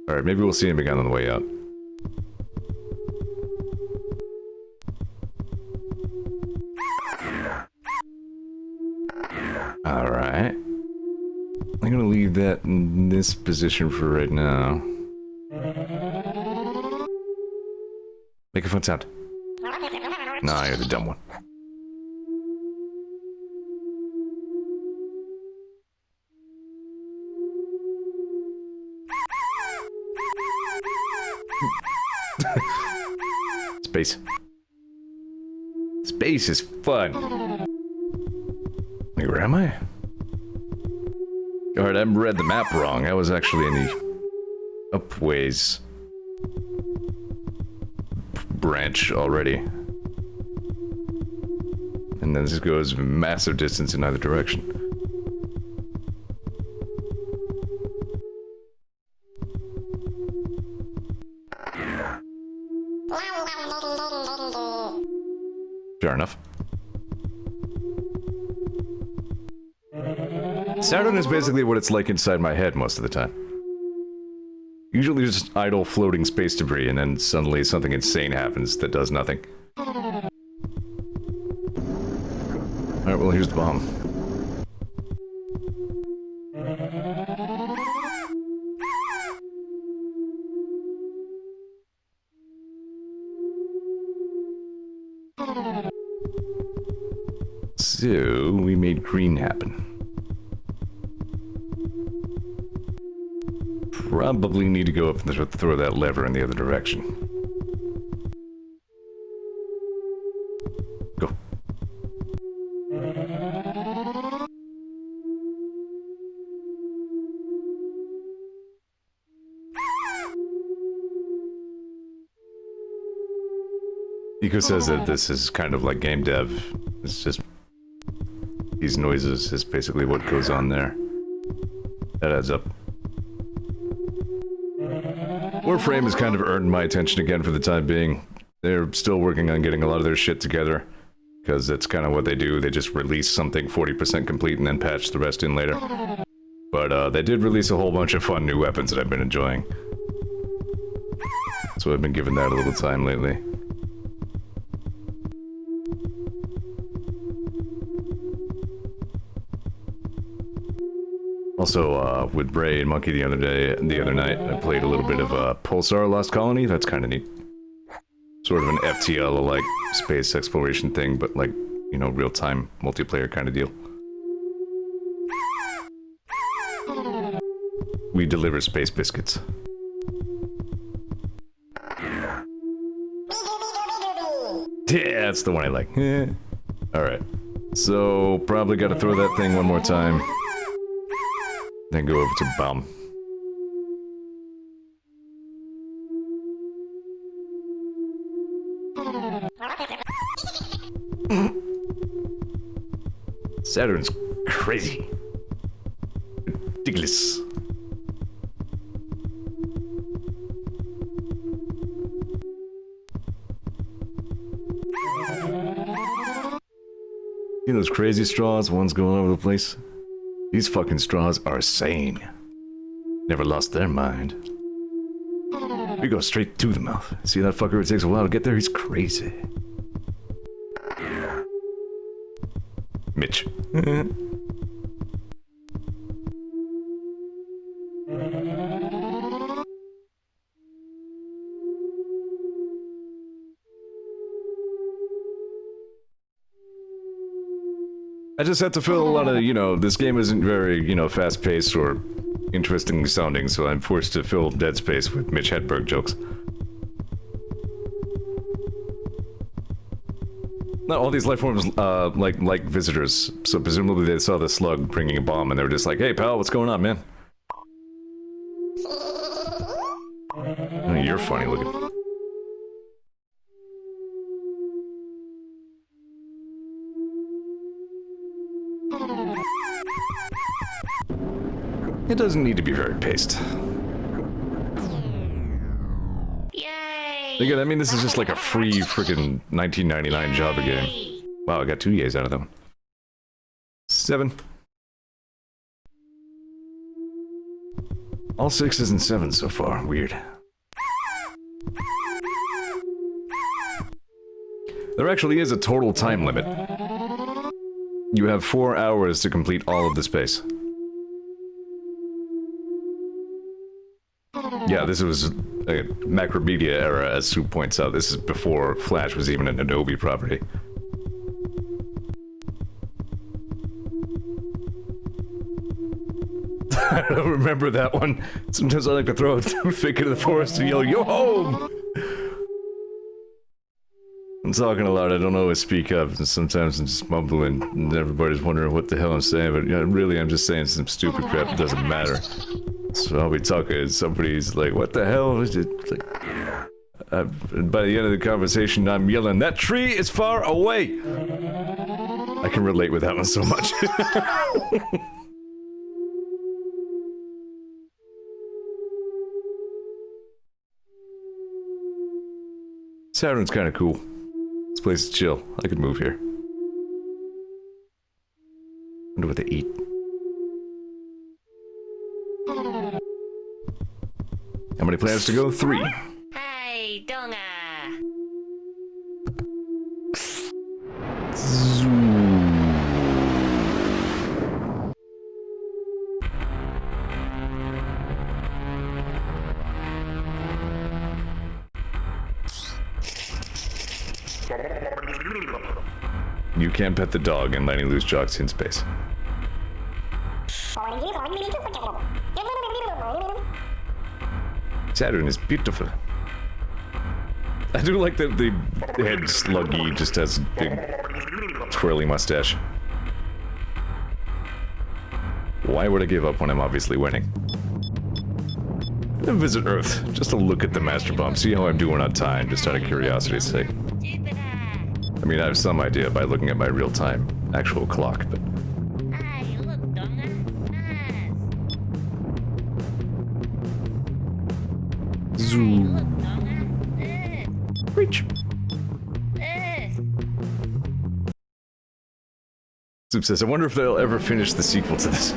Alright, maybe we'll see him again on the way out. Alright. I'm gonna leave that in this position for right now. Make a fun sound. Nah, you're the dumb one. Space. Space is fun. Wait, where am I? Alright, I read the map wrong. I was actually in the upways branch already. And then this goes massive distance in either direction. Fair enough. Saturn is basically what it's like inside my head most of the time. Usually just idle floating space debris, and then suddenly something insane happens that does nothing. Alright, well here's the bomb. So, we made green happen. Probably need to go up and throw that lever in the other direction. Go. Nico says that this is kind of like game dev. It's just... these noises is basically what goes on there. That adds up. Warframe has kind of earned my attention again for the time being. They're still working on getting a lot of their shit together, because that's kind of what they do. They just release something 40% complete and then patch the rest in later. But they did release a whole bunch of fun new weapons that I've been enjoying. So I've been giving that a little time lately. Also, with Bray and Monkey the other night, I played a little bit of Pulsar Lost Colony. That's kind of neat. Sort of an FTL-like space exploration thing, but like, you know, real-time multiplayer kind of deal. We deliver space biscuits. Yeah, that's the one I like. Alright. So, probably gotta throw that thing one more time. Then go over to bomb. Saturn's crazy. Ridiculous. See those crazy straws, one's going all over the place? These fucking straws are sane. Never lost their mind. We go straight to the mouth. See that fucker? It takes a while to get there. He's crazy. Mitch. I just had to fill a lot of, you know, this game isn't very, you know, fast-paced or interesting sounding, so I'm forced to fill dead space with Mitch Hedberg jokes. Not all these life forms, like visitors, so presumably they saw the slug bringing a bomb and they were just like, hey pal, what's going on, man? Oh, you're funny looking. It doesn't need to be very paced. Yay! Again, I mean, this is just like a free freaking 1999 Java game. Wow, I got 2 yays out of them. 7. All 6s and 7s so far. Weird. There actually is a total time limit. You have 4 hours to complete all of the space. Yeah, this was a Macromedia era, as Sue points out. This is before Flash was even an Adobe property. I don't remember that one. Sometimes I like to throw a toothpick into the forest and yell, "Yo home!" I'm talking a lot, I don't always speak up, and sometimes I'm just mumbling, and everybody's wondering what the hell I'm saying, but really I'm just saying some stupid crap that doesn't matter. So I'll be talking, and somebody's like, "What the hell is it?" Like, and by the end of the conversation, I'm yelling, "That tree is far away!" I can relate with that one so much. Saturn's kind of cool. This place is chill. I could move here. Wonder what they eat. How many planets to go? 3. Hey, Donga! You can't pet the dog in Lenny Loosejocks in space. Saturn is beautiful. I do like that the head sluggy just has a big twirly mustache. Why would I give up when I'm obviously winning? Then visit Earth, just to look at the master bomb, see how I'm doing on time, just out of curiosity's sake. I mean, I have some idea by looking at my real-time actual clock, but... Hey, look, Donga. Nice. Zoom. Look, Donga. Reach. Soup says, I wonder if they'll ever finish the sequel to this.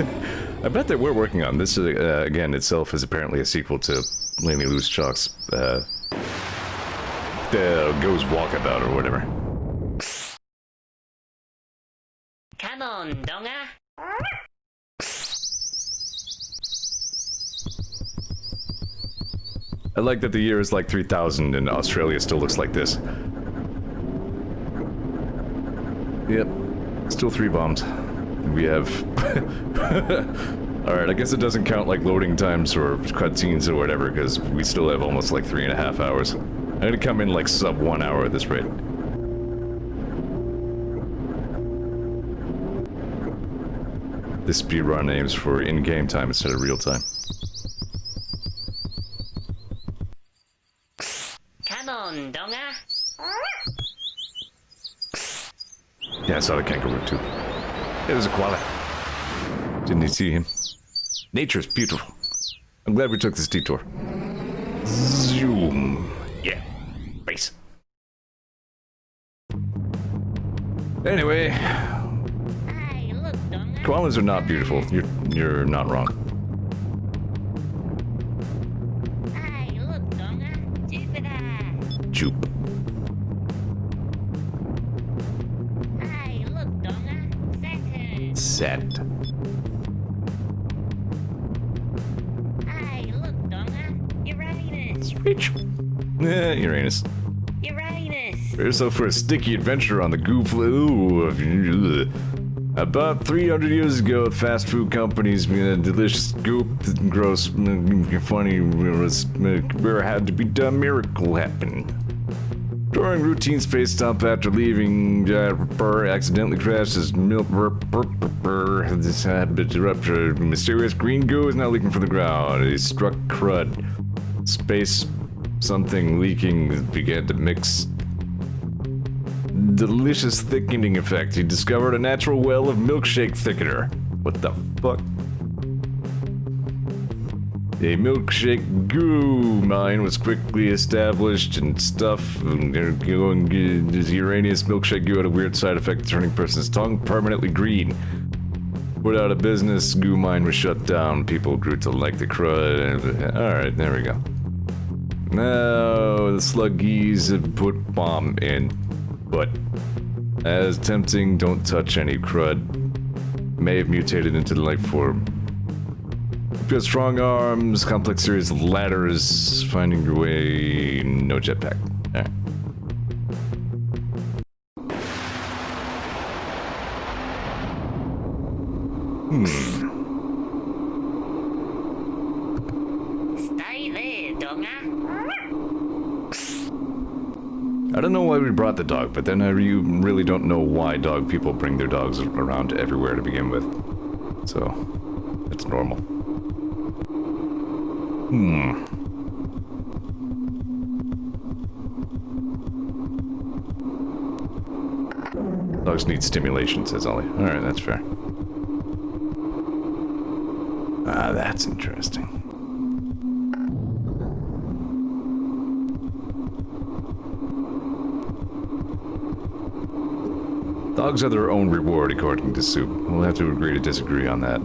I bet they were working on this. Again, itself is apparently a sequel to Lenny Loosejocks, Goes Walkabout or whatever. Come on, Donga. I like that the year is like 3000 and Australia still looks like this. Yep. Still 3 bombs. We have... Alright, I guess it doesn't count like loading times or cutscenes or whatever, because we still have almost like 3.5 hours. I'm gonna come in like sub 1 hour at this rate. This speedrun aims for in-game time instead of real time. Come on, Donga. Yeah, I saw the kangaroo too. It was a koala. Didn't you see him? Nature's beautiful. I'm glad we took this detour. Zoom. Yeah. Base. Anyway, Hey, look, Donga. koalas are not beautiful. You're not wrong. Hey, look, Donga. Jupiter. Jupe. Hey, look, Donga. Saturn. Sat. Hey, look, Donga. Uranus. Reach. Uranus. Uranus. Prepare yourself for a sticky adventure on the goop. Ooh. About 300 years ago, fast food companies made a delicious goop that gross, funny, where had to be done, miracle happen. During routine space stop after leaving, accidentally crashed his milk. This had been ruptured. Mysterious green goo is now leaking from the ground. He struck crud. Space something leaking began to mix. Delicious thickening effect. He discovered a natural well of milkshake thickener. What the fuck? A milkshake goo mine was quickly established and stuff. This Uranus milkshake goo had a weird side effect, turning a person's tongue permanently green. Put out of business, goo mine was shut down. People grew to like the crud. Alright, there we go. Now, the sluggies had put bomb in. But, as tempting, don't touch any crud. May have mutated into the life form. Got strong arms, complex series of ladders, finding your way, no jetpack. Alright. Stay there, dogger. I don't know why we brought the dog, but then you really don't know why dog people bring their dogs around everywhere to begin with. So, it's normal. Dogs need stimulation, says Ollie. Alright, that's fair. Ah, that's interesting. Dogs are their own reward, according to Soup. We'll have to agree to disagree on that.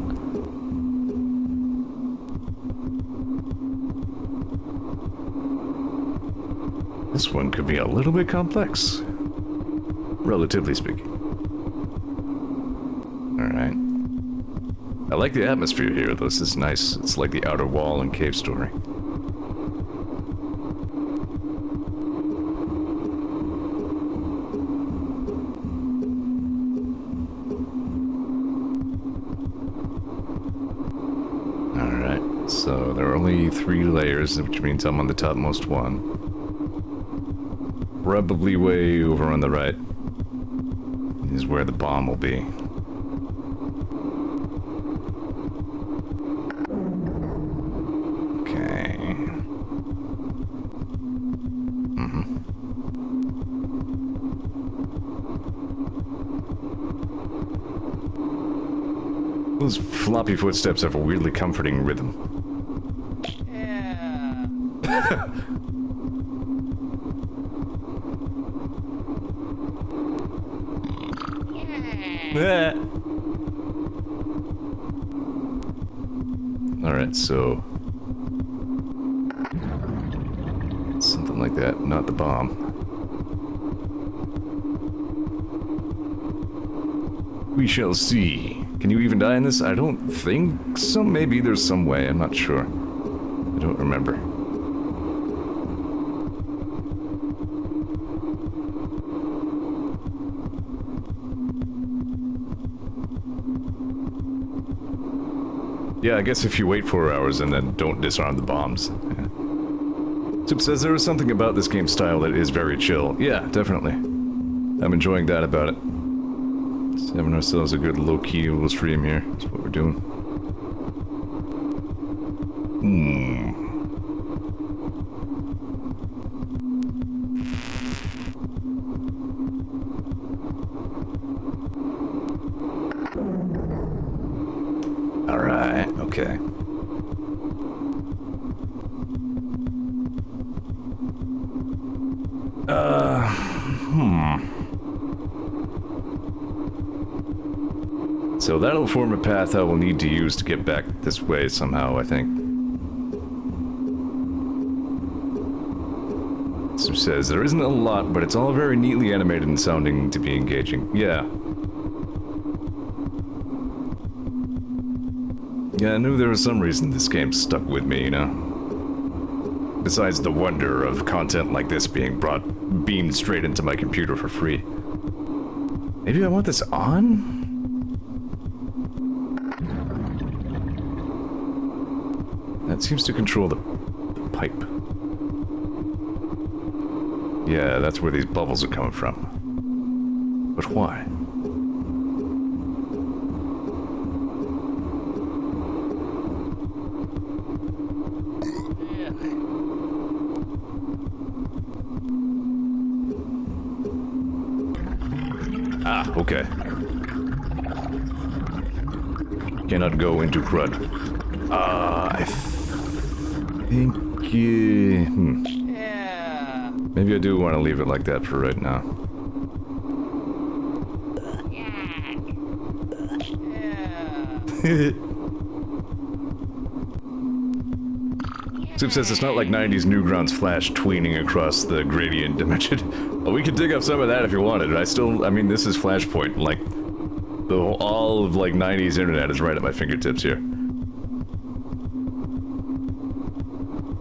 This one could be a little bit complex. Relatively speaking. Alright. I like the atmosphere here, though. This is nice. It's like the Outer Wall and Cave Story. Alright, so there are only 3 layers, which means I'm on the topmost one. Probably way over on the right is where the bomb will be. Okay. Those floppy footsteps have a weirdly comforting rhythm. Alright, so... something like that, not the bomb. We shall see. Can you even die in this? I don't think so. Maybe there's some way, I'm not sure. I don't remember. Yeah, I guess if you wait 4 hours and then don't disarm the bombs. Yeah. Soup says there is something about this game style that is very chill. Yeah, definitely. I'm enjoying that about it. Just having ourselves a good low-key little stream here. That's what we're doing. Alright, okay. So that'll form a path I will need to use to get back this way somehow, I think. So says, there isn't a lot, but it's all very neatly animated and sounding to be engaging. Yeah. Yeah, I knew there was some reason this game stuck with me, you know? Besides the wonder of content like this being beamed straight into my computer for free. Maybe I want this on? That seems to control the pipe. Yeah, that's where these bubbles are coming from. But why? okay. Cannot go into crud. I think... Yeah. Maybe I do want to leave it like that for right now. Soup says it's not like 90s Newgrounds Flash tweening across the gradient dimension. Well, we could dig up some of that if you wanted. I mean, this is Flashpoint. Like, all of, like, 90s internet is right at my fingertips here.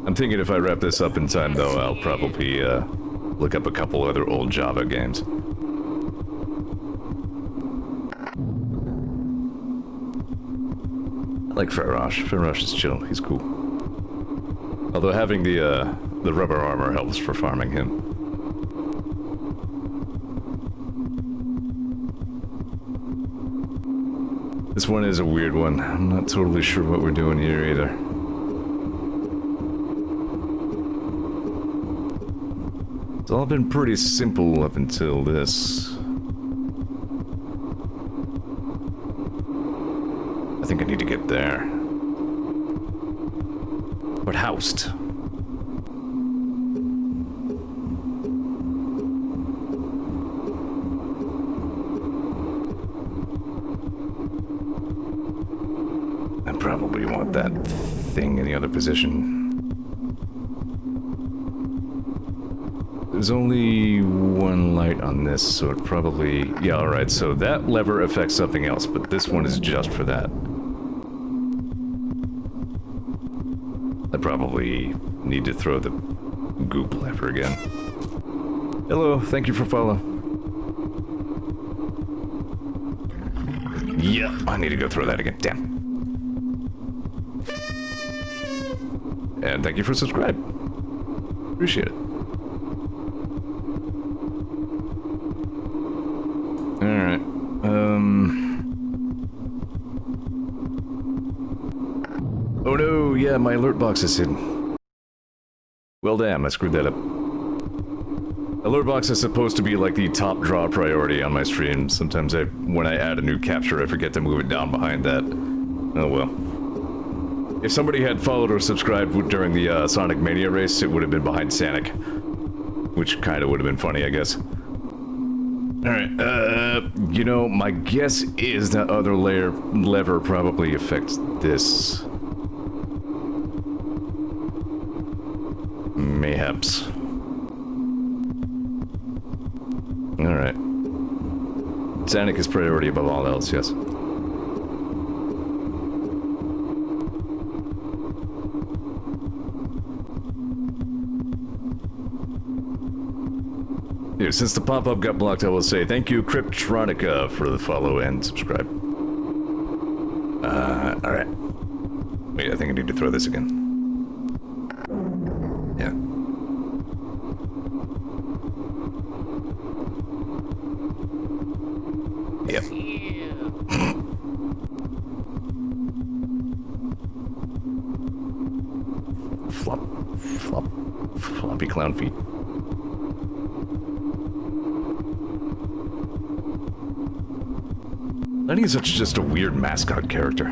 I'm thinking if I wrap this up in time, though, I'll probably, look up a couple other old Java games. I like Farosh. Farosh is chill. He's cool. Although having the rubber armor helps for farming him. This one is a weird one. I'm not totally sure what we're doing here either. It's all been pretty simple up until this. I think I need to get there. But housed. I probably want that thing in the other position. There's only one light on this, so it probably... Yeah, alright, so that lever affects something else, but this one is just for that. I probably need to throw the goop lever again. Hello, thank you for follow. Yeah, I need to go throw that again, damn. And thank you for subscribe. Appreciate it. Alright, oh no, yeah, my alert box is hidden. Well damn, I screwed that up. Alert box is supposed to be like the top draw priority on my stream. Sometimes when I add a new capture, I forget to move it down behind that. Oh well. If somebody had followed or subscribed during the Sonic Mania race, it would have been behind Sanic. Which kinda would have been funny, I guess. Alright, you know, my guess is that other lever probably affects this. Mayhaps. Alright. Sanic is priority above all else, yes. Here, since the pop-up got blocked, I will say thank you, Cryptronica, for the follow and subscribe. Alright. Wait, I think I need to throw this again. Yeah. Yep. Floppy clown feet. Lenny is such just a weird mascot character.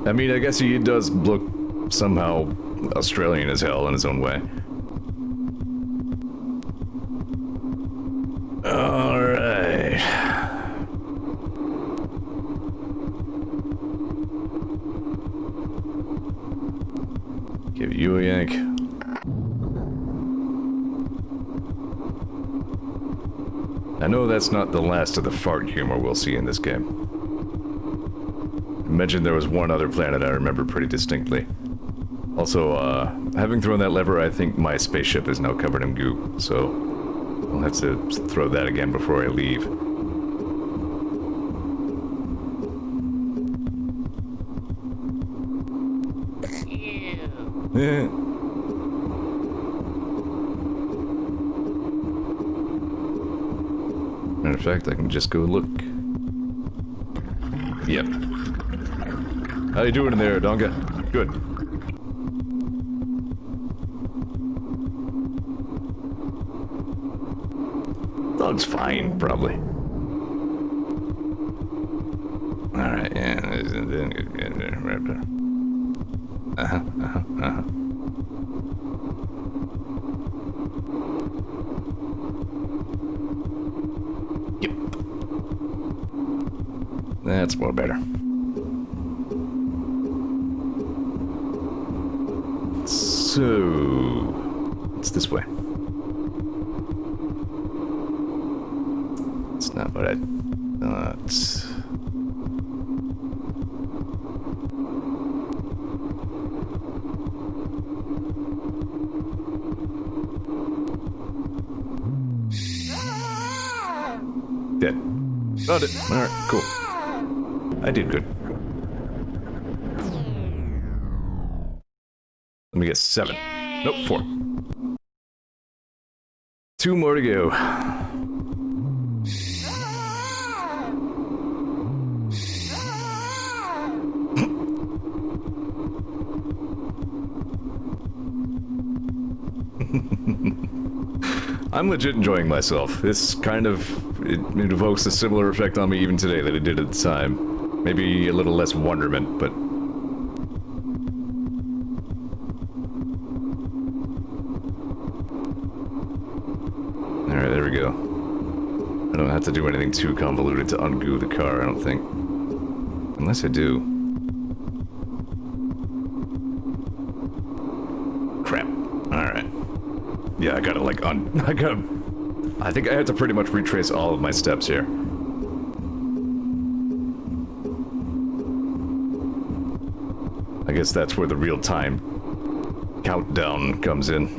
I mean, I guess he does look somehow Australian as hell in his own way. Alright. Give you a yank. I know that's not the last of the fart humor we'll see in this game. I mentioned there was one other planet I remember pretty distinctly. Also, having thrown that lever, I think my spaceship is now covered in goo, so I'll have to throw that again before I leave. Yeah. Matter of fact, I can just go look. Yep. How you doing in there, Donga? Good. dog's fine, probably. Alright, yeah. Yep. That's more better. So, it's this way. It's not what I thought. Dead. Found it. Alright, cool. I did good. Let me get 7. Nope, 4. 2 more to go. I'm legit enjoying myself. This kind of, it evokes a similar effect on me even today that it did at the time. Maybe a little less wonderment, but... Alright, there we go. I don't have to do anything too convoluted to ungoo the car, I don't think. Unless I do. Crap. Alright. Yeah, I gotta like I think I have to pretty much retrace all of my steps here. I guess that's where the real-time countdown comes in.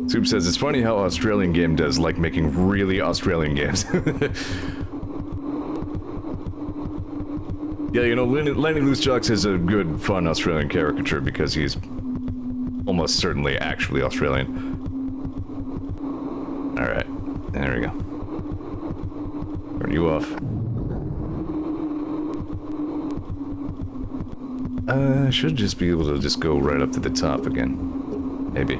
Soup says, it's funny how Australian Game does like making really Australian games. Yeah, you know, Lenny Loosejocks is a good, fun Australian caricature because he's almost certainly actually Australian. Alright, there we go. Turn you off. I should just be able to just go right up to the top again. Maybe.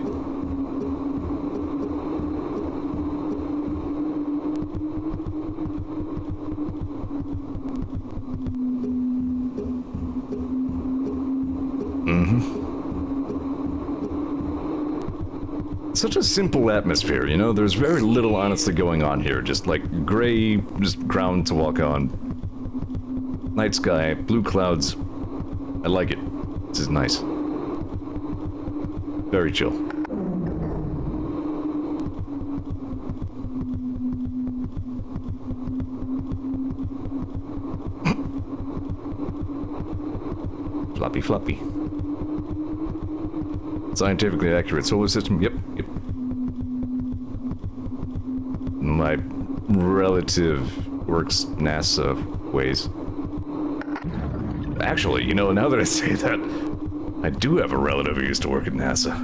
Such a simple atmosphere, you know? There's very little honestly going on here. Just like gray, just ground to walk on. Night sky, blue clouds. I like it. This is nice. Very chill. Floppy floppy. Scientifically accurate solar system, yep. My relative works NASA ways. Actually, you know, now that I say that, I do have a relative who used to work at NASA.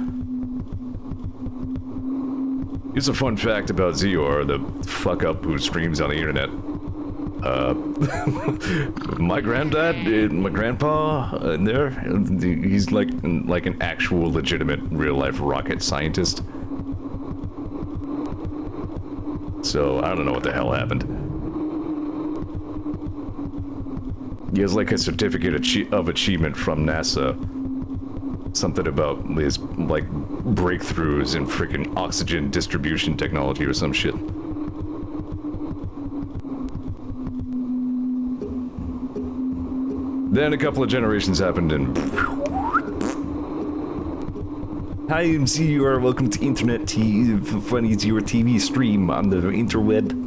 Here's a fun fact about Zeor, the fuck-up who streams on the internet. My granddad, my grandpa, there, he's like an actual legitimate real-life rocket scientist. So, I don't know what the hell happened. He has like a certificate of achievement from NASA. Something about his, like, breakthroughs in freaking oxygen distribution technology or some shit. Then a couple of generations happened and... Hi, I'm Zeor. Welcome to Internet Funny Zeor TV stream on the interweb.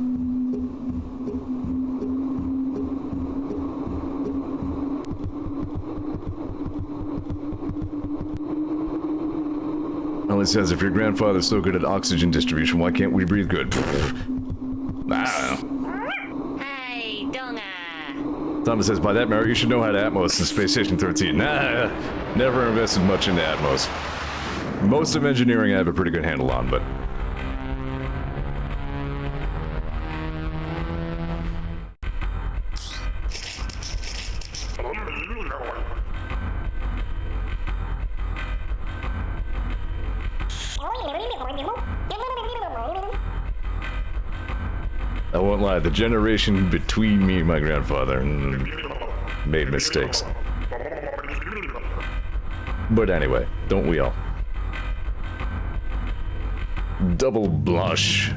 Well, it says, if your grandfather's so good at oxygen distribution, why can't we breathe good? I don't know. Hey, Donga! Thomas says, by that merit, you should know how to Atmos in Space Station 13. Nah, never invested much into Atmos. Most of engineering I have a pretty good handle on, but... I won't lie, the generation between me and my grandfather made mistakes. But anyway, don't we all? Double blush.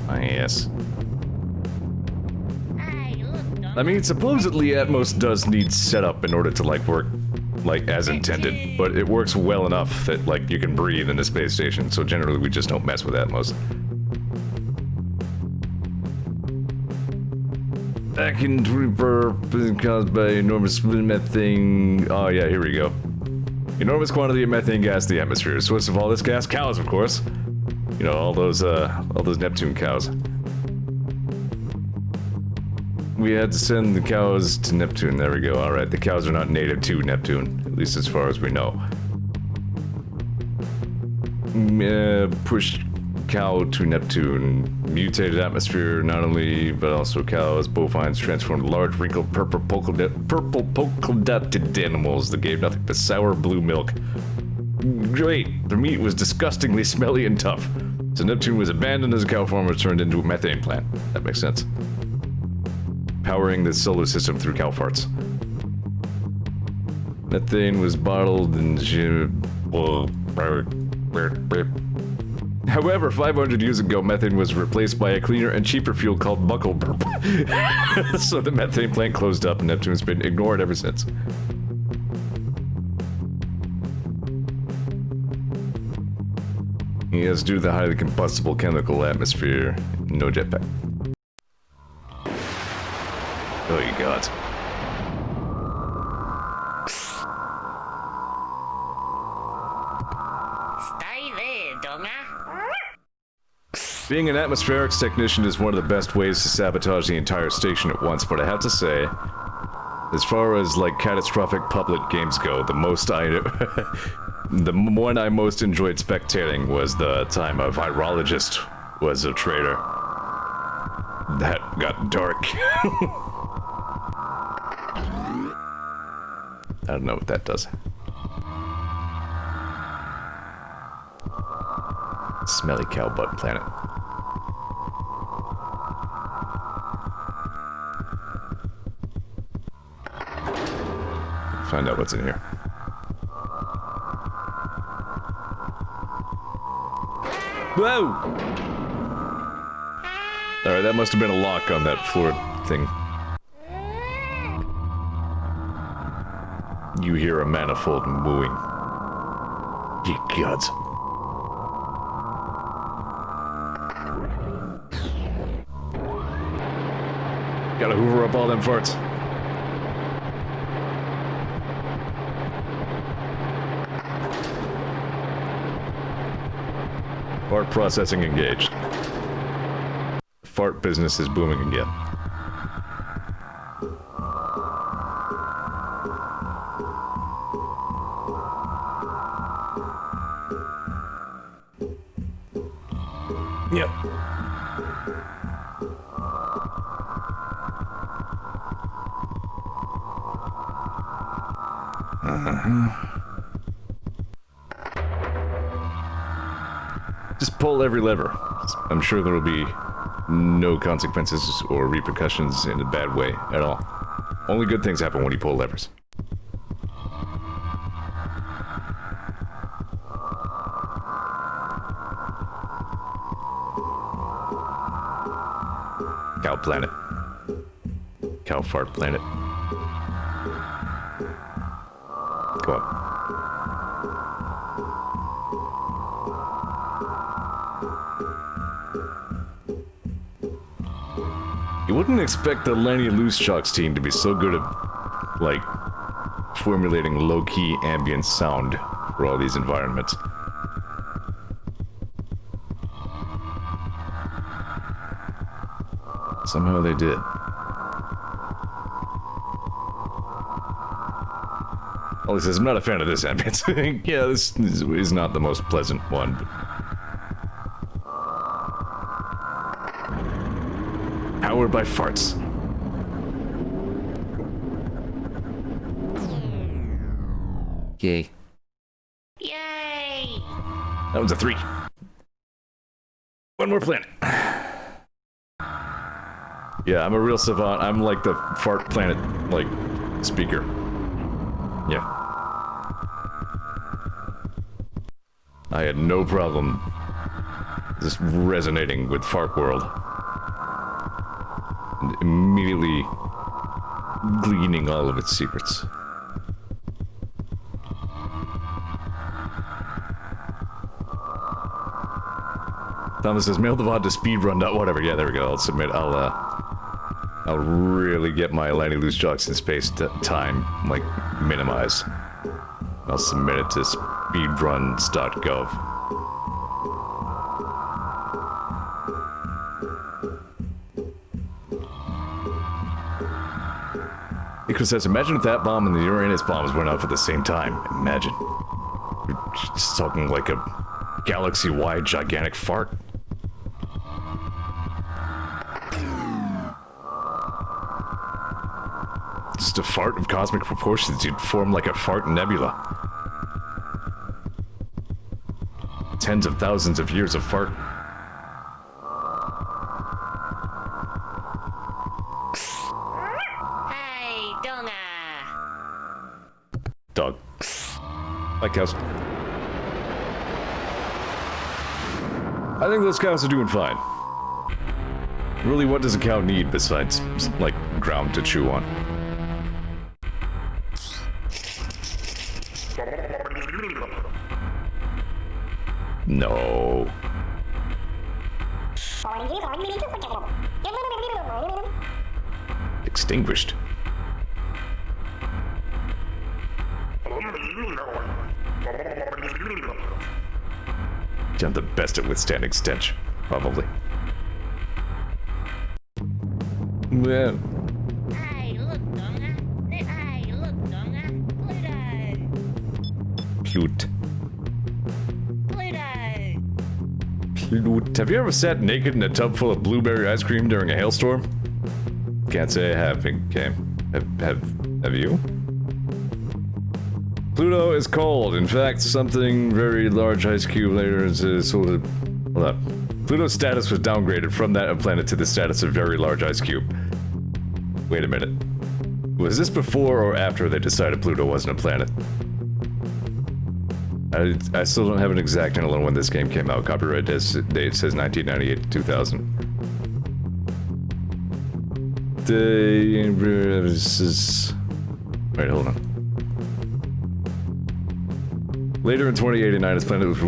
Ah, yes. Hey, look, I mean, supposedly Atmos does need setup in order to, like, work, like, as intended, but it works well enough that, like, you can breathe in the space station, so generally we just don't mess with Atmos. Vacuum trooper caused by enormous methane. Oh yeah, here we go. Enormous quantity of methane gas in the atmosphere. Source of all this gas? Cows, of course. You know, all those Neptune cows. We had to send the cows to Neptune. There we go. All right, the cows are not native to Neptune, at least as far as we know. Push cow to Neptune. Mutated atmosphere, not only, but also cows, bovines transformed large, wrinkled, purple polka-dotted animals that gave nothing but sour blue milk. Great, the meat was disgustingly smelly and tough. So Neptune was abandoned as a cow farm was turned into a methane plant. That makes sense. Powering the solar system through cow farts. Methane was bottled and... However, 500 years ago, methane was replaced by a cleaner and cheaper fuel called buckle burp. So the methane plant closed up and Neptune's been ignored ever since. Yes, due to the highly combustible chemical atmosphere, no jetpack. Oh, you gods. Stay there, Donga. Being an atmospherics technician is one of the best ways to sabotage the entire station at once, but I have to say, as far as like catastrophic public games go, the one I most enjoyed spectating was the time a virologist was a traitor. That got dark. I don't know what that does. Smelly cow butt planet. Find out what's in here. Whoa! Alright, that must have been a lock on that floor thing. You hear a manifold mooing. Ye gods. Gotta hoover up all them farts. Fart processing engaged. Fart business is booming again. Yep. Just pull every lever. I'm sure there will be no consequences or repercussions in a bad way at all. Only good things happen when you pull levers. Cow planet. Cow fart planet. Go on. You wouldn't expect the Lenny Loosejocks team to be so good at, like, formulating low-key ambient sound for all these environments. Somehow they did. Well, he says, I'm not a fan of this ambience. Yeah, this is not the most pleasant one, but... Powered by farts. Yay. Yay! That one's a 3. One more planet. Yeah, I'm a real savant. I'm like the fart planet, like, speaker. Yeah. I had no problem just resonating with Fart World. And immediately gleaning all of its secrets. Thomas says, mail the VOD to speedrun. Whatever, yeah, there we go. I'll submit. I'll really get my Lenny Loosejocks in space time, like, minimized. I'll submit it to speedruns.gov. Because says, imagine if that bomb and the Uranus bombs went off at the same time. Imagine. You're just talking like a galaxy-wide gigantic fart. Just a fart of cosmic proportions. You'd form like a fart nebula. Tens of thousands of years of fart. Hey, Donga! Dog. Like cows. I think those cows are doing fine. Really, what does a cow need besides, like, ground to chew on? No. Extinguished. I'm the best at withstanding stench, probably. Yeah. Hey, look, Donga! Hey, look, Donga! Pluto! Cute. Pluto! Cute. Have you ever sat naked in a tub full of blueberry ice cream during a hailstorm? Can't say I have, game. Have you? Pluto is cold. In fact, something very large ice cube later is sort of... Hold up. Pluto's status was downgraded from that of planet to the status of very large ice cube. Wait a minute. Was this before or after they decided Pluto wasn't a planet? I still don't have an exact handle on when this game came out. Copyright date says 1998 to 2000. This is... Wait, hold on. Later in 2089,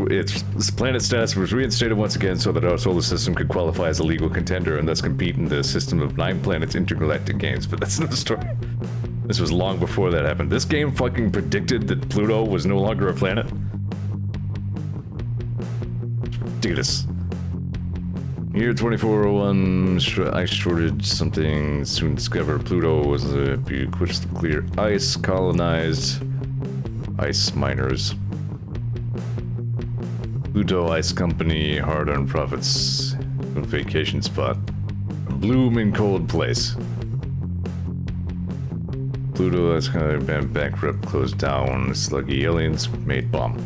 its planet status was reinstated once again so that our solar system could qualify as a legal contender and thus compete in the system of 9 planets intergalactic games. But that's another story. This was long before that happened. This game fucking predicted that Pluto was no longer a planet. Ridiculous. Year 2401, ice shortage, something soon discovered. Pluto was crystal clear ice, colonized ice miners. Pluto Ice Company, hard-earned profits, a vacation spot, a blooming cold place. Pluto has kind of been bankrupt, closed down, sluggy aliens made bomb.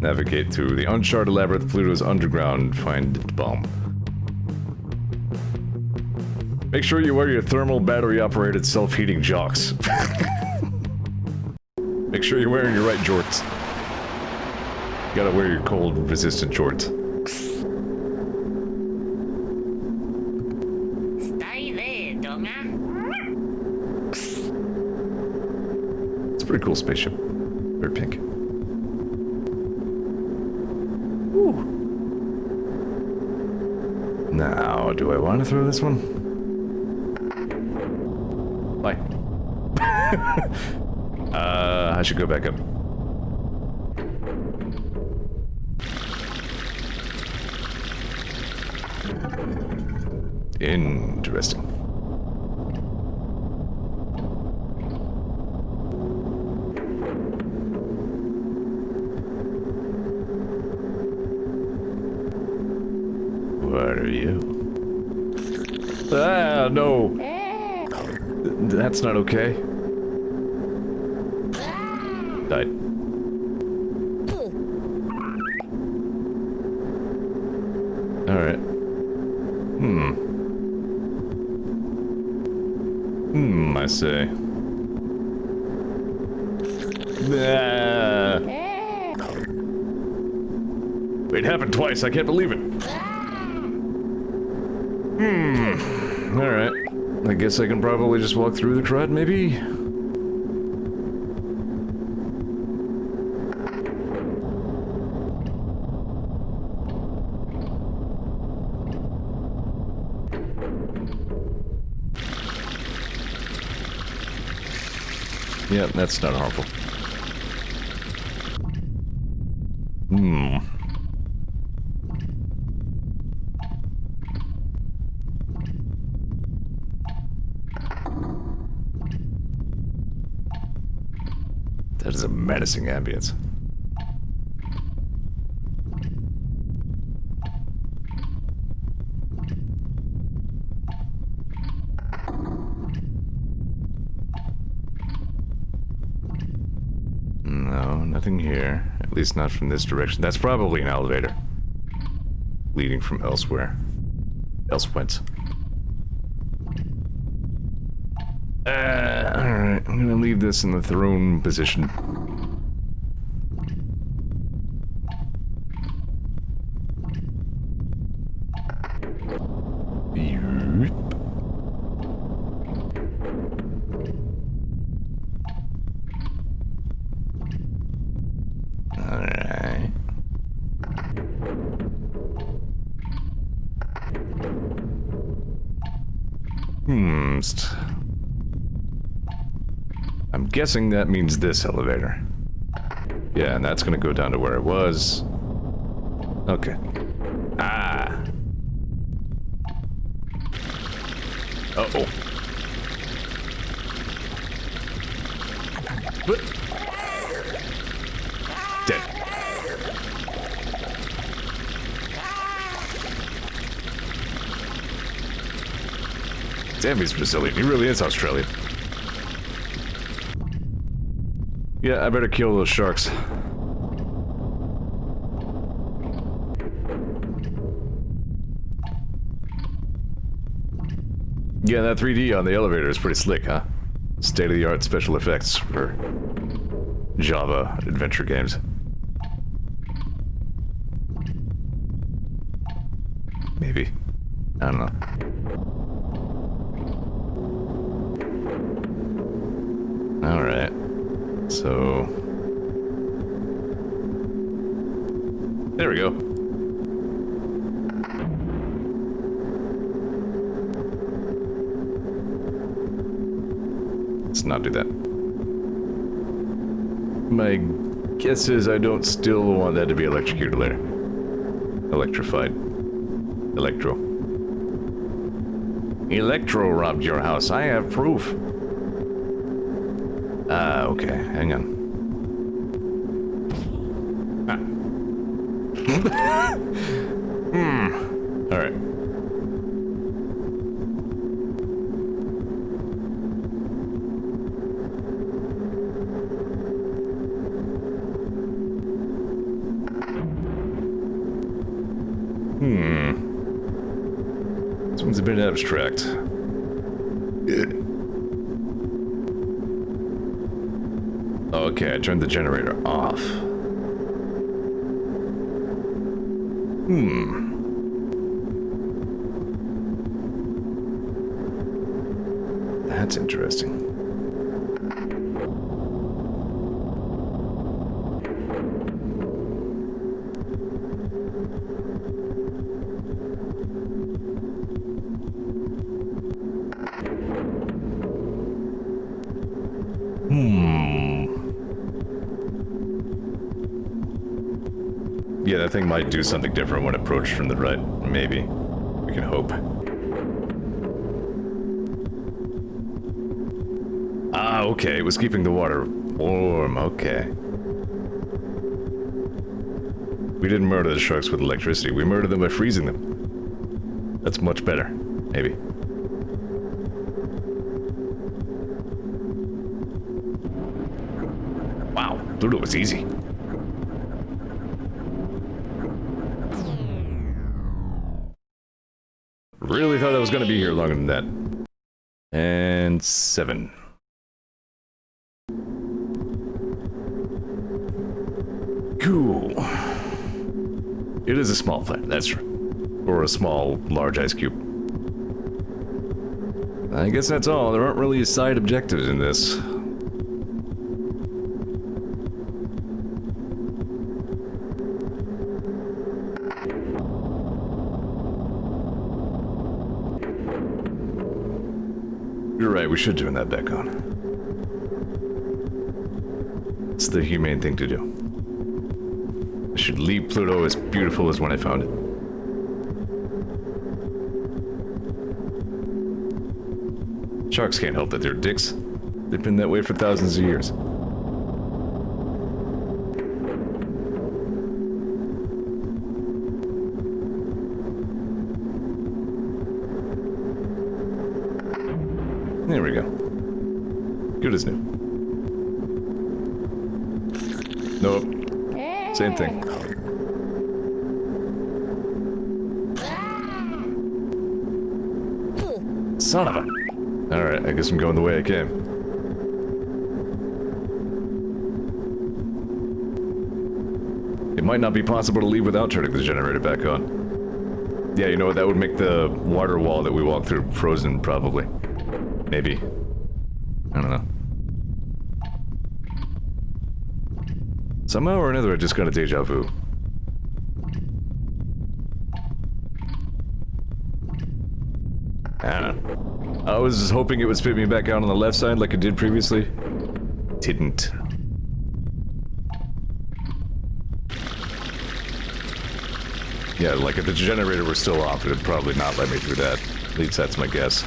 Navigate through the uncharted labyrinth, Pluto's underground, find the bomb. Make sure you wear your thermal battery-operated self-heating jocks. Make sure you're wearing your right jorts. You gotta wear your cold-resistant jorts. Stay there, Donga! It's a pretty cool spaceship. Very pink. Ooh. Now, do I want to throw this one? Bye. I should go back up. Interesting. What are you? Ah, no. That's not okay. Died. Alright. say? Ah. It happened twice, I can't believe it. Alright. I guess I can probably just walk through the crowd, maybe? Yeah, that's not harmful. That is a menacing ambience. No, nothing here. At least not from this direction. That's probably an elevator. Leading from elsewhere. Elsewhence. Alright, I'm gonna leave this in the throne position. Yoop. Alright. I'm guessing that means this elevator. Yeah, and that's gonna go down to where it was. Okay. Ah. Uh-oh. What? Dead. Damn, he's Brazilian. He really is Australian. Yeah, I better kill those sharks. Yeah, that 3D on the elevator is pretty slick, huh? State-of-the-art special effects for Java adventure games. Maybe. I don't know. Alright. So... there we go. Let's not do that. My guess is I don't still want that to be electrocuted later. Electrified. Electro. Electro robbed your house. I have proof. Okay, hang on. Alright. This one's a bit abstract. Okay, I turned the generator off. That's interesting. Yeah, that thing might do something different when approached from the right. Maybe. We can hope. Ah, okay. It was keeping the water warm. Okay. We didn't murder the sharks with electricity. We murdered them by freezing them. That's much better. Maybe. Wow. Thought it was easy. Really thought I was gonna be here longer than that. And 7. Cool. It is a small planet, that's true. Or a small, large ice cube. I guess that's all. There aren't really side objectives in this. You're right, we should turn that back on. It's the humane thing to do. I should leave Pluto as beautiful as when I found it. Sharks can't help that they're dicks. They've been that way for thousands of years. There we go. Good as new. Nope. Same thing. Son of a... Alright, I guess I'm going the way I came. It might not be possible to leave without turning the generator back on. Yeah, you know what, that would make the water wall that we walked through frozen, probably. Maybe. I don't know. Somehow or another, I just got a deja vu. I don't know. I was just hoping it would spit me back out on the left side like it did previously. Didn't. Yeah, like if the generator were still off, it would probably not let me through that. At least that's my guess.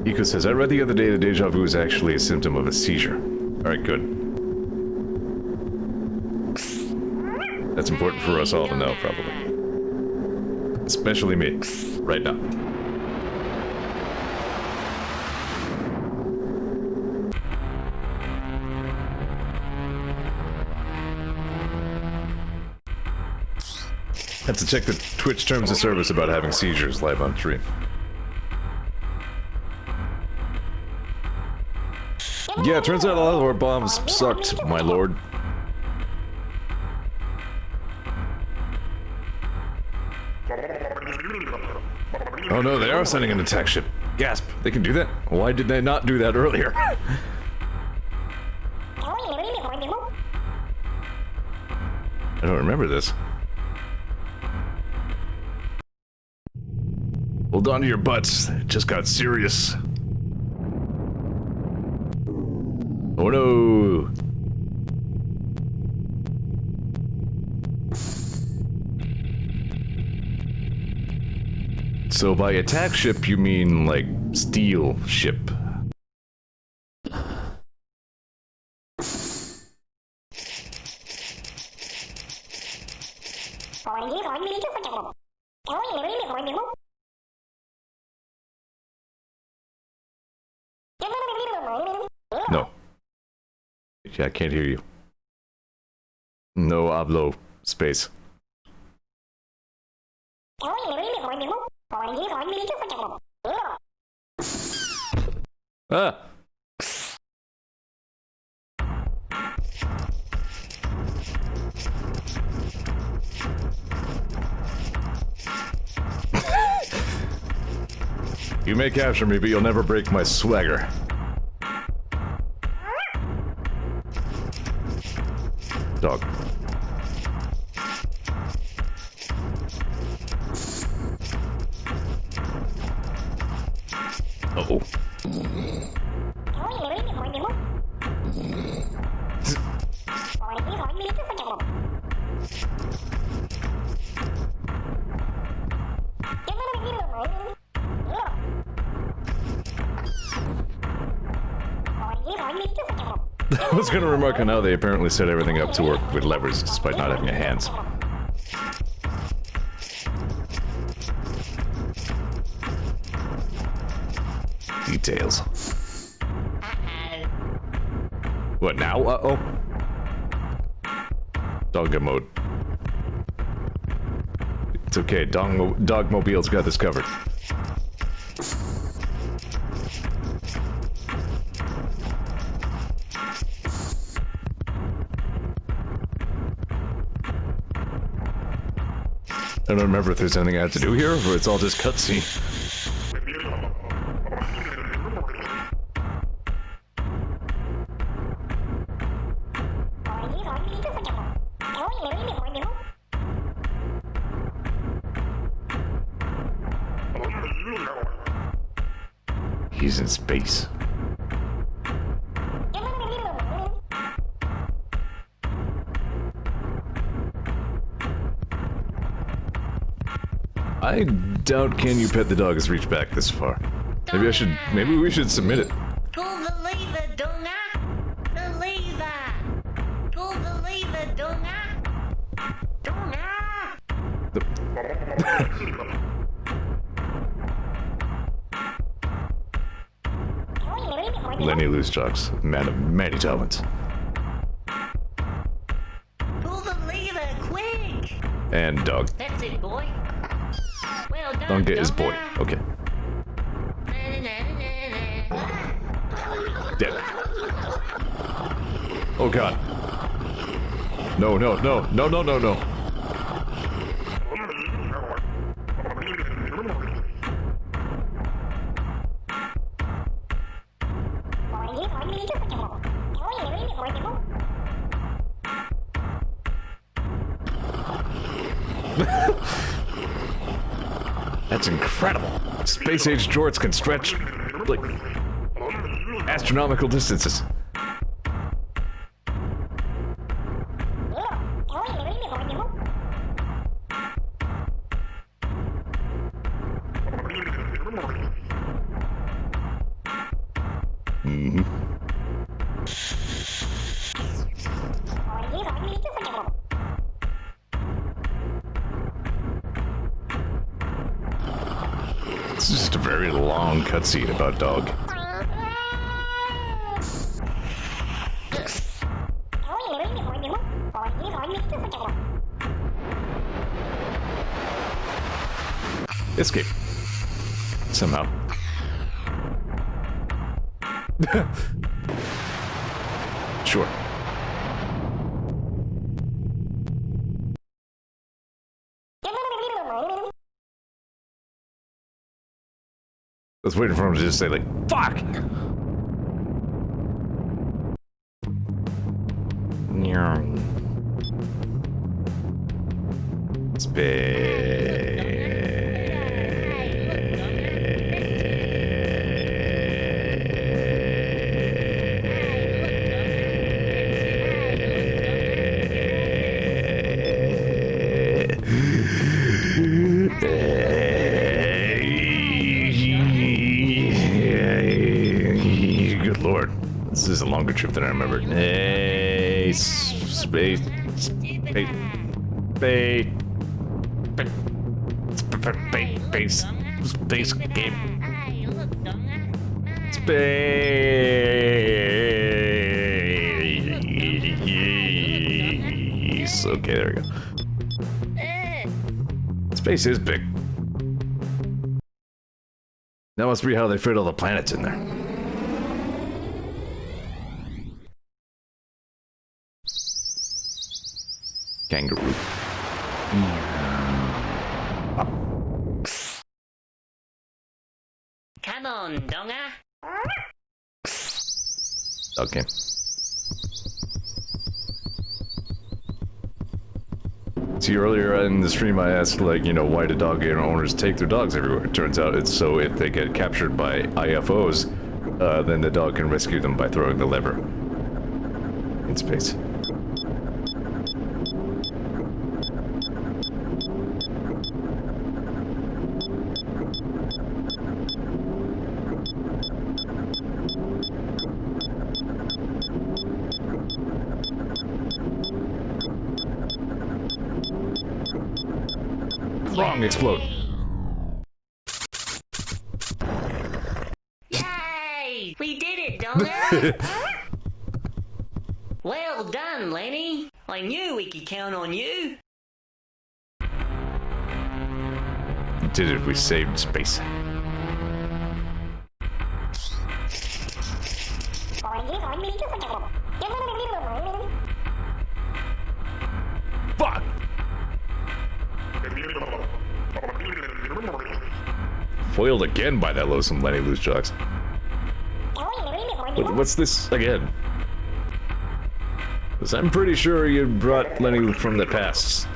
Iko says, I read the other day the deja vu is actually a symptom of a seizure. Alright, good. That's important for us all to know, probably. Especially me, right now. Have to check the Twitch terms of service about having seizures live on stream. Yeah, turns out a lot of our bombs sucked, my lord. Oh no, they are sending an attack ship. Gasp, they can do that? Why did they not do that earlier? I don't remember this. Hold on to your butts, it just got serious. Oh no! So by attack ship you mean like steel ship? No. Yeah, I can't hear you. No hablo space. Ah! You may capture me, but you'll never break my swagger. Dog. Uh-oh. I was gonna remark on how they apparently set everything up to work with levers despite not having hands. Details. What now? Uh-oh. Doggo mode. It's okay, Dogmobile's got this covered. I don't remember if there's anything I have to do here, or it's all just cutscene. He's in space. I doubt Can You Pet the Dog has reached back this far. Maybe we should submit it. Pull the lever, Dunga! The lever! Pull the lever, Dunga! Dunga! Lenny Loosejocks, man of many talents. Pull the lever, quick! And dog. That's it, boy. Well done, Don't get his boy. Dunga. Okay. Dead. Oh god. No, no, no, no, no, no, no. That's incredible. Space-age jorts can stretch, like, astronomical distances. Mm-hmm. This is just a very long cutscene about dog. Escape. Somehow. Sure. I was waiting for him to just say, like, fuck! Good lord. This is a longer trip than I remembered. Hey, space game. Space. Okay, there we go. Space is big. That must be how they fit all the planets in there. Kangaroo. Come on, Donga. Okay. See, earlier in the stream I asked, like, you know, why do dog owners take their dogs everywhere? It turns out it's so if they get captured by IFOs, then the dog can rescue them by throwing the lever in space. Wrong, explode. Yay! We did it, Donga! Well done, Lenny. I knew we could count on you. Did it, we saved space. Fuck! Foiled again by that loathsome Lenny Loosejocks. What's this again? 'Cause I'm pretty sure you brought Lenny from the past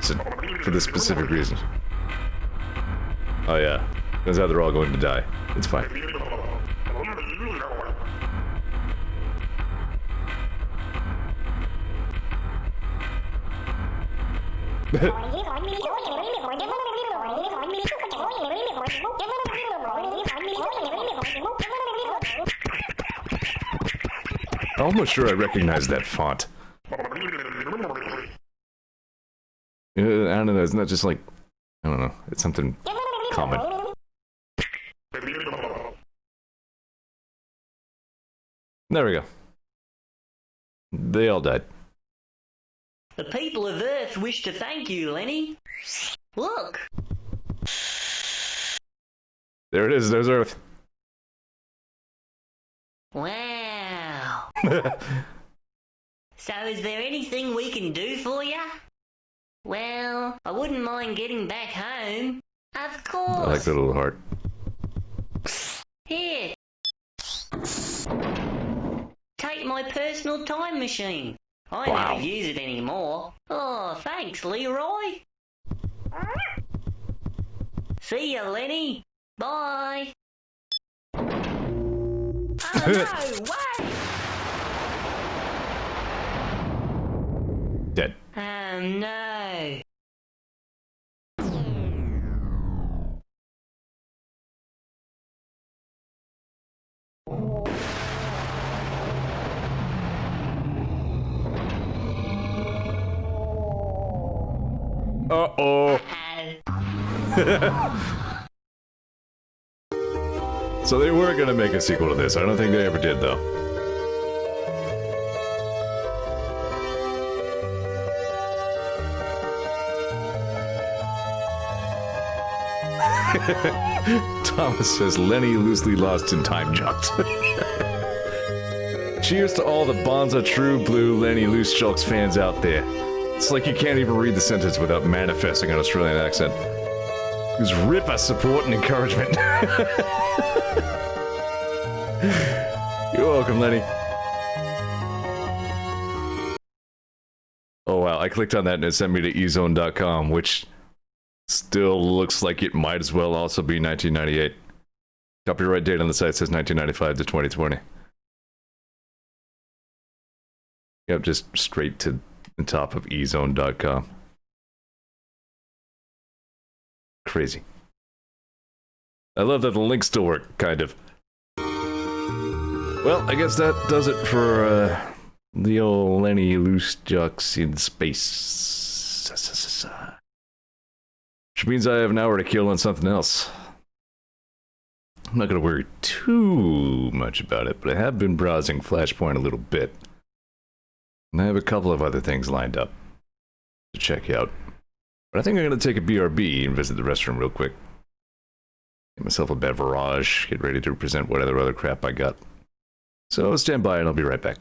for this specific reason. Oh yeah, turns out they're all going to die. It's fine. I'm almost sure I recognize that font. I don't know, it's not just like, I don't know, it's something common. There we go. They all died. The people of Earth wish to thank you, Lenny. Look. There it is, there's Earth. Wow. So is there anything we can do for ya? Well, I wouldn't mind getting back home. Of course. I like that little heart. Here. Take my personal time machine. I Wow. never use it anymore. Oh, thanks, Leroy. See ya, Lenny. Bye. Oh no, wait! Dead. Oh no. Uh-oh. So they were gonna make a sequel to this. I don't think they ever did, though. Thomas says Lenny loosely lost in time jocks. Cheers to all the Bonza True Blue Lenny Loosejocks fans out there. It's like you can't even read the sentence without manifesting an Australian accent. Whose ripper support and encouragement. You're welcome, Lenny. Oh wow, I clicked on that and it sent me to ezone.com, which still looks like it might as well also be 1998. Copyright date on the site says 1995 to 2020. Yep, just straight to the top of ezone.com. Crazy. I love that the links still work, kind of. Well, I guess that does it for the old Lenny Loosejocks in space. Which means I have an hour to kill on something else. I'm not going to worry too much about it, but I have been browsing Flashpoint a little bit. And I have a couple of other things lined up to check out. But I think I'm going to take a BRB and visit the restroom real quick. Get myself a beverage, get ready to present whatever other crap I got. So stand by and I'll be right back.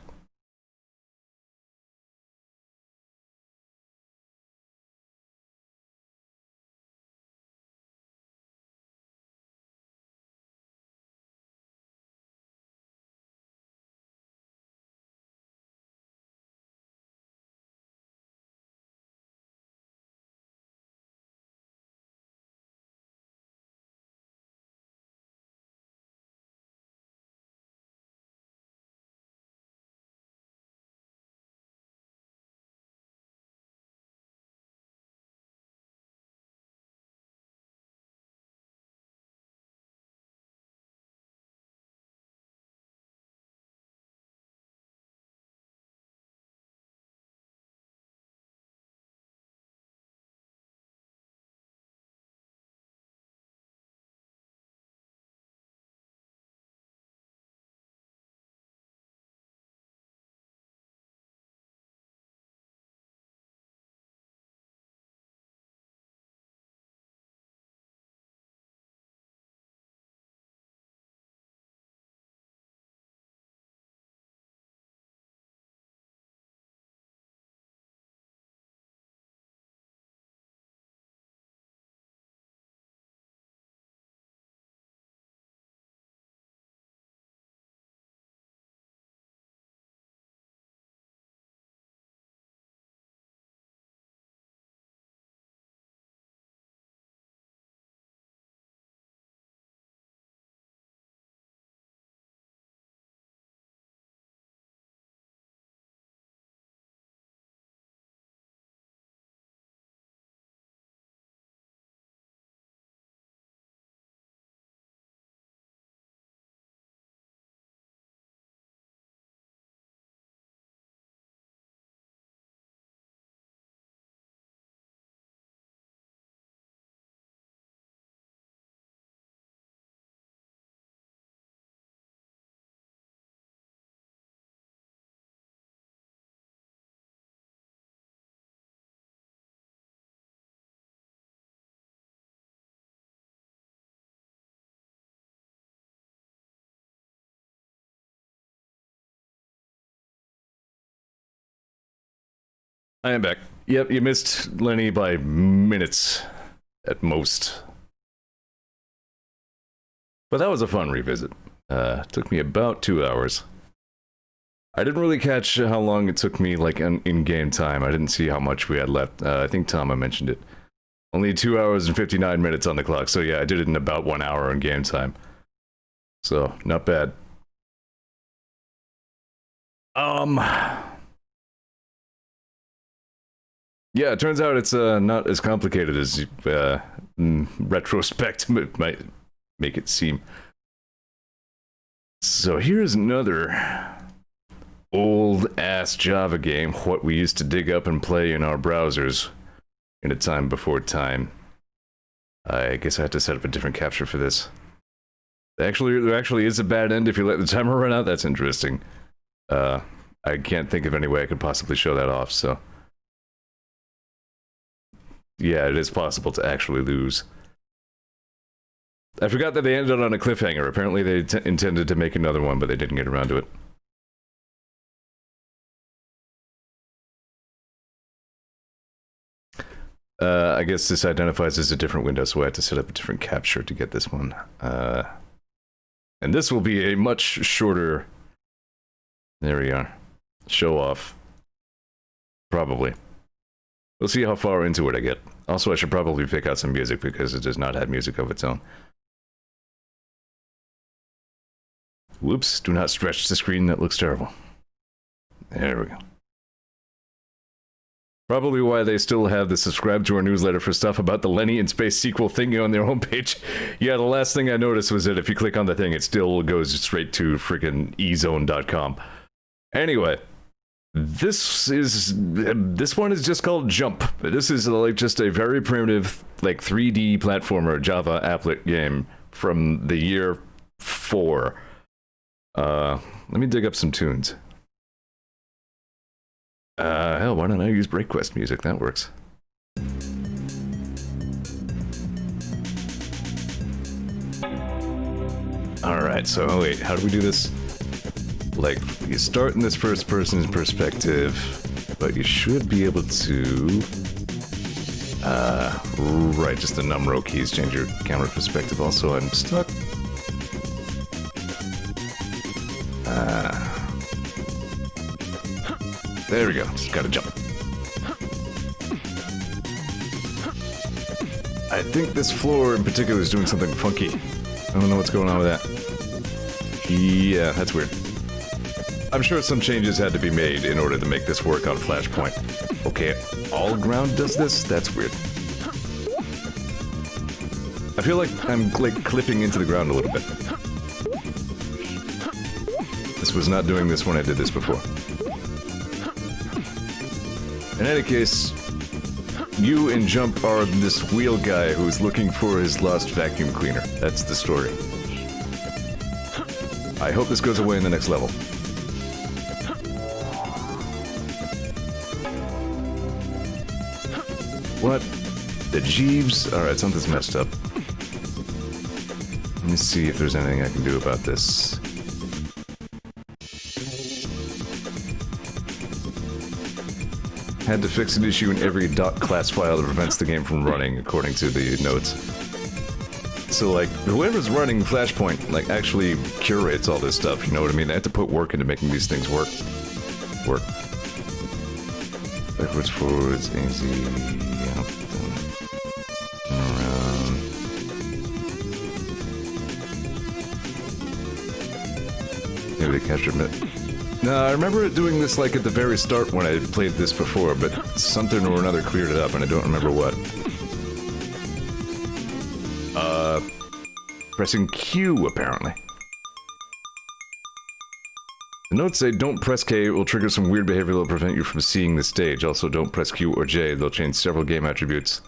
I am back. Yep, you missed Lenny by minutes at most. But that was a fun revisit. Took me about 2 hours. I didn't really catch how long it took me, like, in game time. I didn't see how much we had left. I think Tama mentioned it. Only 2 hours and 59 minutes on the clock, so yeah, I did it in about 1 hour in game time. So, not bad. Yeah, it turns out it's not as complicated as retrospect might make it seem. So here's another old-ass Java game, what we used to dig up and play in our browsers in a time before time. I guess I have to set up a different capture for this. There actually is a bad end if you let the timer run out. That's interesting. I can't think of any way I could possibly show that off, so... Yeah, it is possible to actually lose. I forgot that they ended on a cliffhanger. Apparently they intended to make another one, but they didn't get around to it. I guess this identifies as a different window, so I have to set up a different capture to get this one. And this will be a much shorter... There we are. Show off. Probably. We'll see how far into it I get. Also, I should probably pick out some music because it does not have music of its own. Whoops, do not stretch the screen, that looks terrible. There we go. Probably why they still have the subscribe to our newsletter for stuff about the Lenny in Space sequel thingy on their homepage. Yeah, the last thing I noticed was that if you click on the thing, it still goes straight to freaking ezone.com. Anyway. This one is just called Jump. This is like just a very primitive, like 3D platformer Java applet game from the year 4. Let me dig up some tunes. Hell, why don't I use BreakQuest music? That works. Alright, so wait, how do we do this? Like, you start in this first person's perspective, but you should be able to... right, just the numero keys change your camera perspective. Also, I'm stuck. There we go, just gotta jump. I think this floor in particular is doing something funky. I don't know what's going on with that. Yeah, that's weird. I'm sure some changes had to be made in order to make this work on Flashpoint. Okay, all ground does this? That's weird. I feel like I'm like clipping into the ground a little bit. This was not doing this when I did this before. In any case, you and Jump are this wheel guy who's looking for his lost vacuum cleaner. That's the story. I hope this goes away in the next level. What? The Jeeves? Alright, something's messed up. Let me see if there's anything I can do about this. Had to fix an issue in every .class file that prevents the game from running, according to the notes. So, like, whoever's running Flashpoint, like, actually curates all this stuff, you know what I mean? They have to put work into making these things work. Backwards, forwards, easy, up, around. Maybe they captured it. No, I remember it doing this like at the very start when I played this before, but something or another cleared it up and I don't remember what. Pressing Q, apparently. The notes say don't press K, it will trigger some weird behavior that will prevent you from seeing the stage. Also, don't press Q or J, they'll change several game attributes.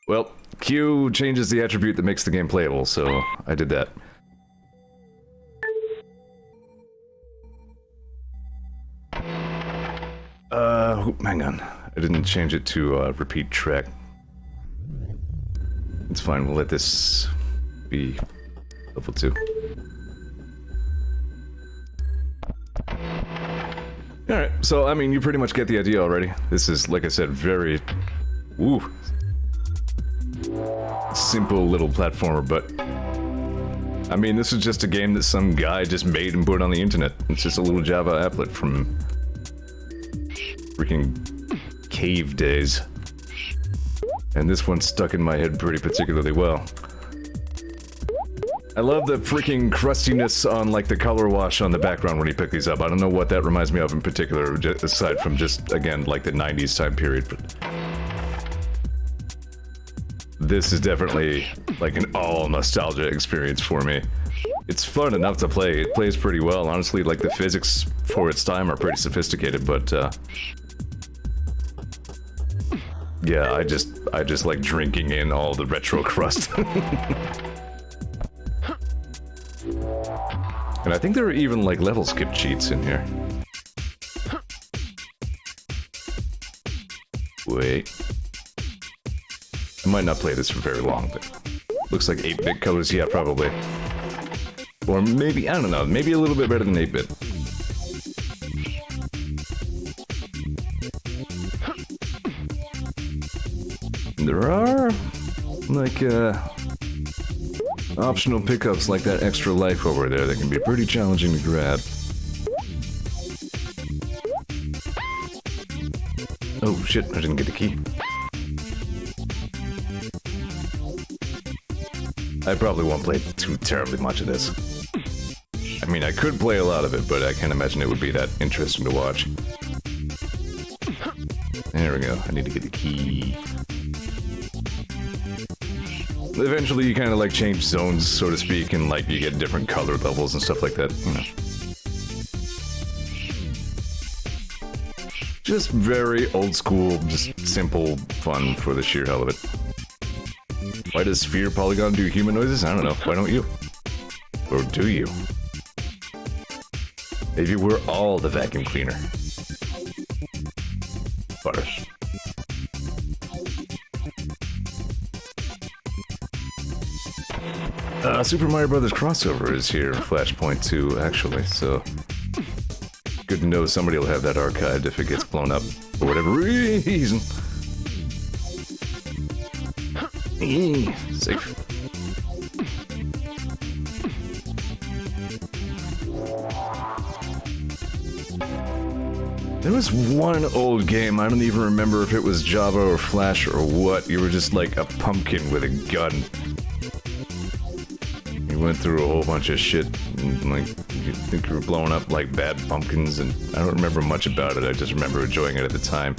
Well, Q changes the attribute that makes the game playable, so I did that. Hang on. I didn't change it to repeat track. It's fine, we'll let this be level 2. Alright. So, I mean, you pretty much get the idea already. This is, like I said, very... Ooh. Simple little platformer, but... I mean, this is just a game that some guy just made and put on the internet. It's just a little Java applet from... freaking... cave days. And this one stuck in my head pretty particularly well. I love the freaking crustiness on, like, the color wash on the background when you pick these up. I don't know what that reminds me of in particular, aside from just, again, like the 90s time period, but... This is definitely, like, an all-nostalgia experience for me. It's fun enough to play. It plays pretty well. Honestly, like, the physics for its time are pretty sophisticated, but, yeah, I just like drinking in all the retro crust. And I think there are even, like, level skip cheats in here. Wait. I might not play this for very long, but... Looks like 8-bit colors, yeah, probably. Or maybe, I don't know, maybe a little bit better than 8-bit. There are... like, optional pickups like that extra life over there that can be pretty challenging to grab. Oh shit, I didn't get the key. I probably won't play too terribly much of this. I mean, I could play a lot of it, but I can't imagine it would be that interesting to watch. There we go, I need to get the key. Eventually you kind of like change zones, so to speak, and like you get different color levels and stuff like that, you know. Just very old school, just simple fun for the sheer hell of it. Why does Sphere Polygon do human noises? I don't know. Why don't you? Or do you? Maybe we're all the vacuum cleaner. Butter. Super Mario Brothers crossover is here in Flashpoint 2, actually, so... Good to know somebody will have that archived if it gets blown up, for whatever reason. Safe. There was one old game, I don't even remember if it was Java or Flash or what, you were just like a pumpkin with a gun. You went through a whole bunch of shit, and like, you think you were blowing up like bad pumpkins, and I don't remember much about it, I just remember enjoying it at the time.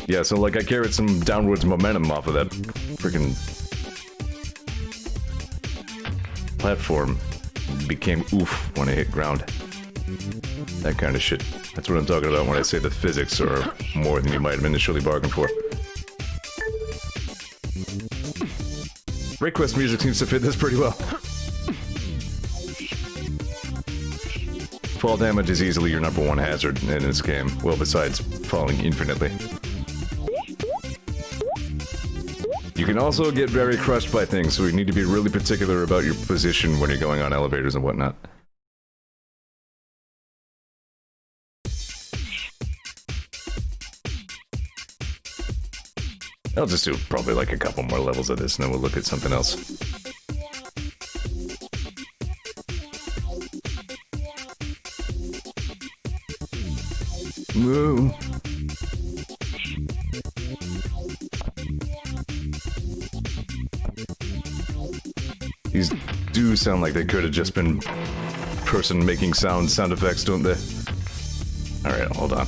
Yeah, so like I carried some downwards momentum off of that freaking platform. Became oof when I hit ground. That kind of shit. That's what I'm talking about when I say the physics are more than you might have initially bargained for. Request music seems to fit this pretty well. Fall damage is easily your #1 hazard in this game, well besides falling infinitely. You can also get very crushed by things, so you need to be really particular about your position when you're going on elevators and whatnot. I'll just do probably like a couple more levels of this and then we'll look at something else. Woo. These do sound like they could have just been person making sound effects, don't they? Alright, hold on.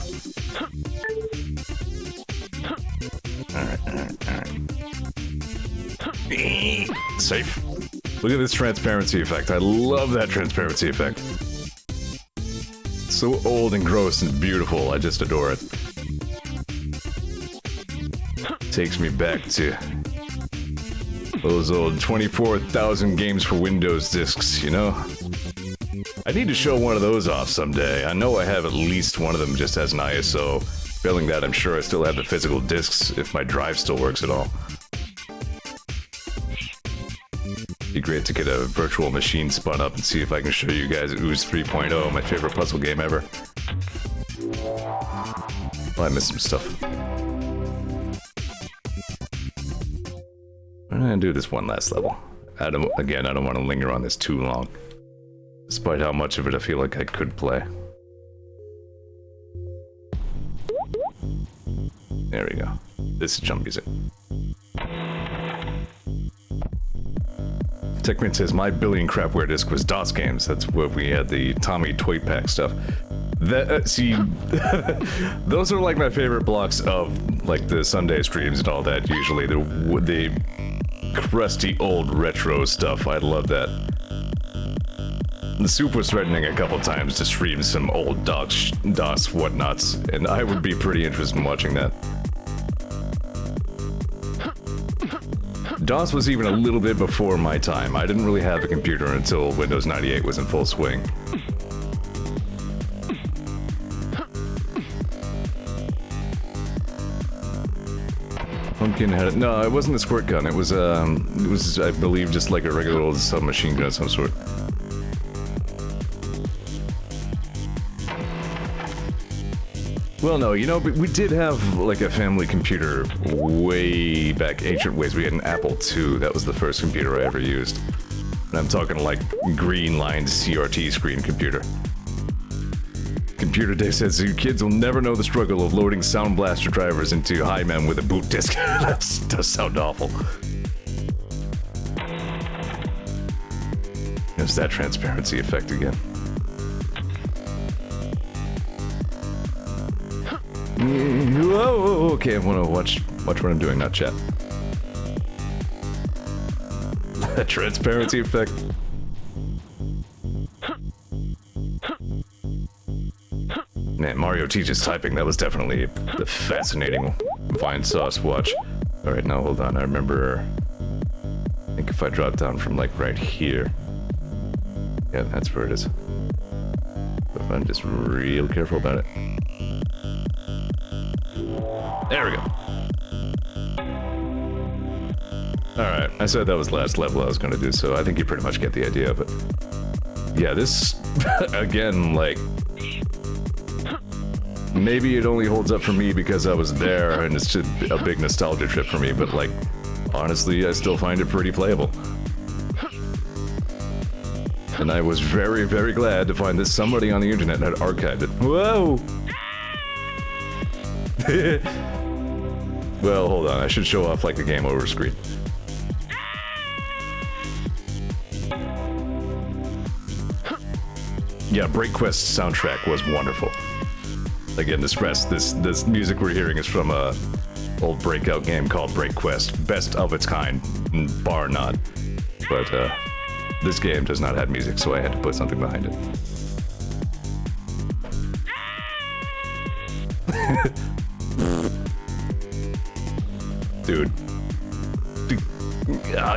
Alright. Safe. Look at this transparency effect. I love that transparency effect. So old and gross and beautiful, I just adore it. Takes me back to those old 24,000 games for Windows discs, you know? I need to show one of those off someday. I know I have at least one of them just as an ISO, Failing that, I'm sure I still have the physical discs if my drive still works at all. Be great to get a virtual machine spun up and see if I can show you guys Ooze 3.0, my favorite puzzle game ever. Well, I missed some stuff. I'm gonna do this one last level. I don't want to linger on this too long. Despite how much of it I feel like I could play. There we go. This is jump music. Techman says, my billion crapware disc was DOS games. That's where we had the Tommy Toy Pack stuff. That, see, those are like my favorite blocks of like the Sunday streams and all that. Usually the crusty old retro stuff. I love that. The Soup was threatening a couple times to stream some old DOS whatnots, and I would be pretty interested in watching that. DOS was even a little bit before my time. I didn't really have a computer until Windows 98 was in full swing. Pumpkin had it. No, it wasn't a squirt gun. It was I believe just like a regular old submachine gun of some sort. Well, no, you know, we did have like a family computer way back ancient ways. We had an Apple II. That was the first computer I ever used. And I'm talking like green-lined CRT screen computer. Computer Day says you kids will never know the struggle of loading Sound Blaster drivers into Hi-Man with a boot disc. That does sound awful. There's that transparency effect again. Whoa, okay, I want to watch what I'm doing, not chat. That transparency effect. Man, Mario teaches typing. That was definitely a fascinating Vine Sauce watch. Alright, now hold on. I remember... I think if I drop down from like right here... Yeah, that's where it is. But if I'm just real careful about it. There we go. Alright, I said that was the last level I was going to do, so I think you pretty much get the idea of it. Yeah, this, again, like... Maybe it only holds up for me because I was there, and it's just a big nostalgia trip for me, but like, honestly, I still find it pretty playable. And I was very, very glad to find that somebody on the internet had archived it. Whoa! Well, hold on, I should show off like the game over screen. Yeah, BreakQuest soundtrack was wonderful. Again, to stress, this music we're hearing is from a old breakout game called BreakQuest. Best of its kind, bar none. But this game does not have music, so I had to put something behind it. Dude.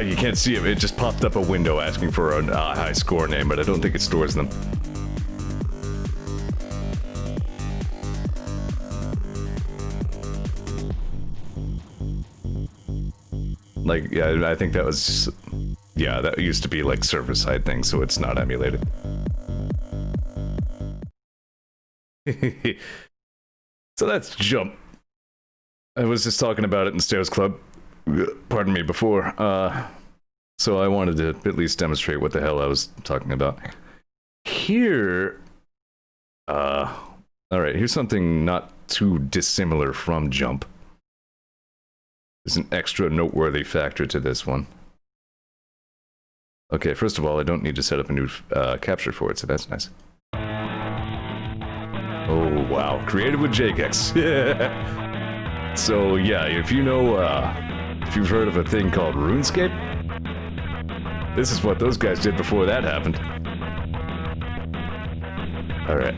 You can't see it. It just popped up a window asking for a high score name, but I don't think it stores them. Like, yeah, I think that was... Yeah, that used to be like server-side thing, so it's not emulated. So that's Jump. I was just talking about it in Stairs Club. Pardon me, before. So I wanted to at least demonstrate what the hell I was talking about. Here... Alright, here's something not too dissimilar from Jump. There's an extra noteworthy factor to this one. Okay, first of all, I don't need to set up a new capture for it, so that's nice. Oh, wow. Created with JGEX. So, yeah, if you know, if you've heard of a thing called RuneScape, this is what those guys did before that happened. Alright,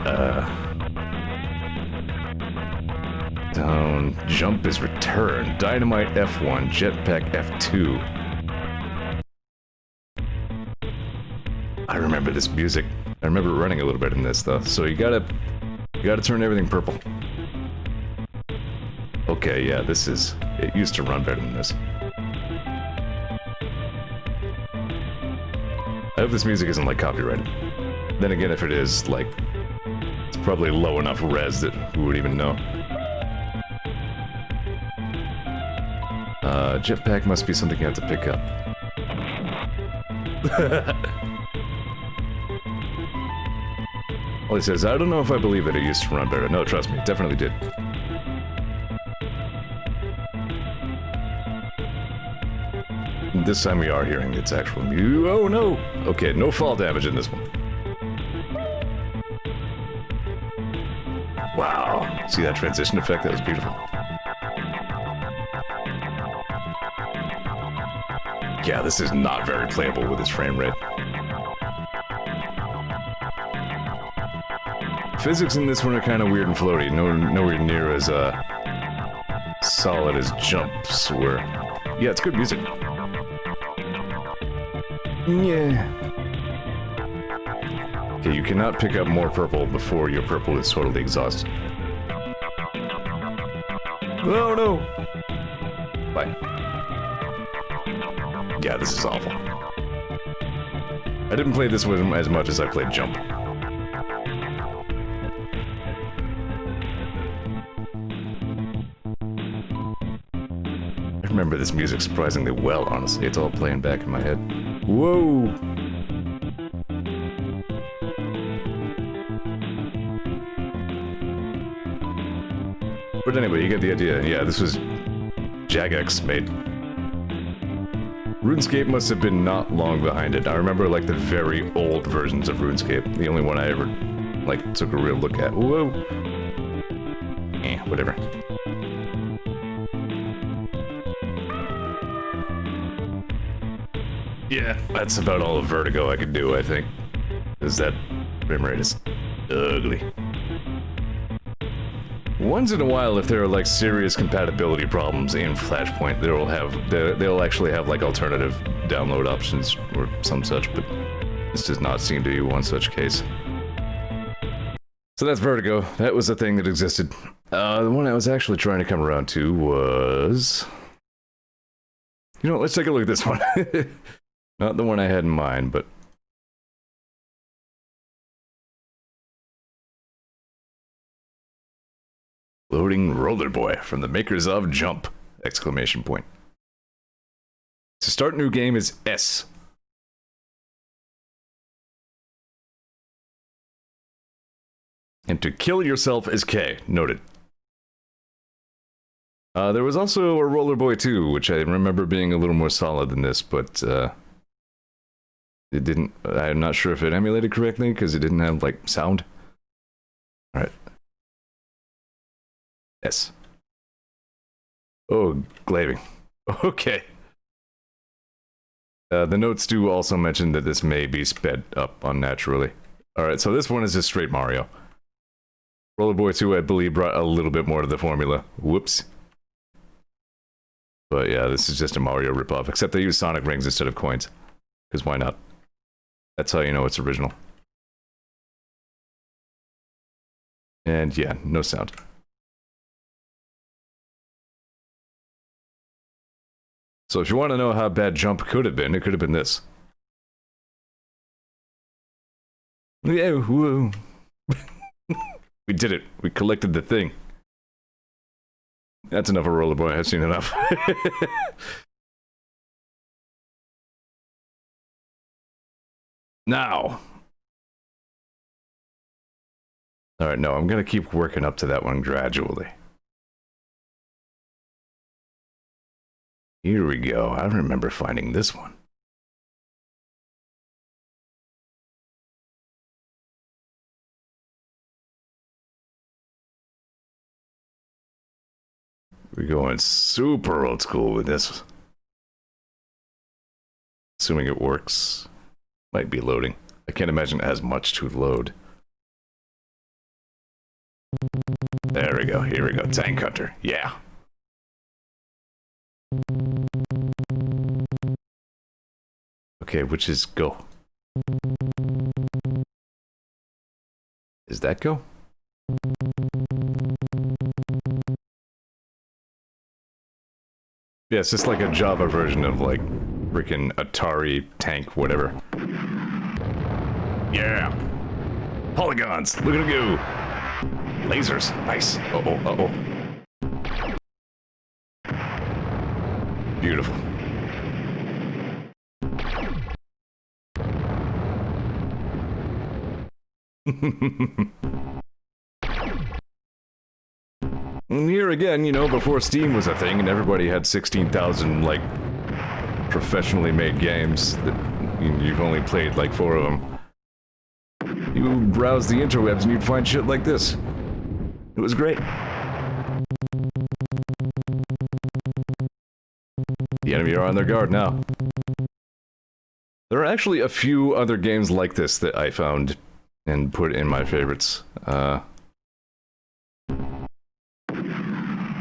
down, Jump is returned. Dynamite F1, Jetpack F2. I remember this music. I remember running a little bit in this though. So you gotta turn everything purple. Okay, yeah, this is... It used to run better than this. I hope this music isn't, like, copyrighted. Then again, if it is, like... It's probably low enough res that who would even know. Jetpack must be something you have to pick up. Well, he says, I don't know if I believe that it used to run better. No, trust me, it definitely did. This time we are hearing its actual oh no! Okay, no fall damage in this one. Wow, see that transition effect? That was beautiful. Yeah, this is not very playable with its frame rate. Physics in this one are kind of weird and floaty. Nowhere near as solid as jumps were. Yeah, it's good music. Yeah. Okay, you cannot pick up more purple before your purple is totally exhausted. Oh no! Bye. Yeah, this is awful. I didn't play this one as much as I played Jump. I remember this music surprisingly well, honestly. It's all playing back in my head. Whoa! But anyway, you get the idea. Yeah, this was Jagex made. RuneScape must have been not long behind it. I remember, like, the very old versions of RuneScape. The only one I ever, like, took a real look at. Whoa! Whatever. Yeah, that's about all of Vertigo I could do, I think. Because that frame rate is ugly. Once in a while, if there are like serious compatibility problems in Flashpoint, they'll actually have like alternative download options or some such, but this does not seem to be one such case. So that's Vertigo. That was a thing that existed. The one I was actually trying to come around to was... You know what, let's take a look at this one. Not the one I had in mind, but... Loading Roller Boy from the makers of Jump! Exclamation point. To start new game is S. And to kill yourself is K. Noted. There was also a Roller Boy 2, which I remember being a little more solid than this, but it didn't... I'm not sure if it emulated correctly, because it didn't have, like, sound. Alright. S. Oh, glaving. Okay. The notes do also mention that this may be sped up unnaturally. Alright, so this one is just straight Mario. Roller Boy 2, I believe, brought a little bit more to the formula. Whoops. But yeah, this is just a Mario ripoff, except they use Sonic rings instead of coins. Because why not? That's how you know it's original. And yeah, no sound. So if you want to know how bad Jump could have been, it could have been this. Yeah, whoa. We did it. We collected the thing. That's enough of Roller Boy. I've seen enough. Now. Alright, no, I'm gonna keep working up to that one gradually. Here we go. I remember finding this one. We're going super old school with this. Assuming it works. Might be loading. I can't imagine it has much to load. There we go. Here we go. Tank Hunter. Yeah. Okay, which is go? Is that go? Yeah, it's just like a Java version of like freaking Atari tank, whatever. Yeah! Polygons! Look at them go! Lasers! Nice! Uh-oh, uh-oh. Beautiful. And here again, you know, before Steam was a thing and everybody had 16,000, like, professionally made games that you've only played like 4 of them. You browse the interwebs and you'd find shit like this. It was great. The enemy are on their guard now. There are actually a few other games like this that I found and put in my favorites.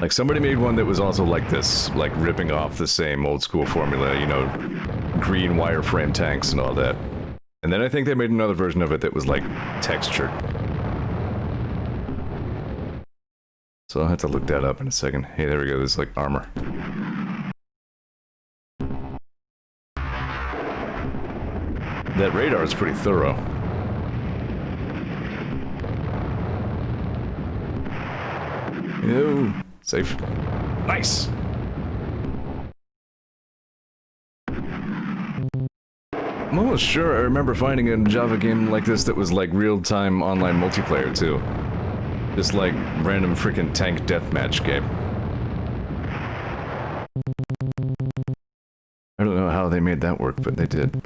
Like, somebody made one that was also like this, like ripping off the same old school formula, you know, green wireframe tanks and all that. And then I think they made another version of it that was like textured. So I'll have to look that up in a second. Hey, there we go, there's like armor. That radar is pretty thorough. Ew. Safe. Nice! I'm almost sure I remember finding a Java game like this that was like real-time online multiplayer too. Just like random freaking tank deathmatch game. I don't know how they made that work, but they did.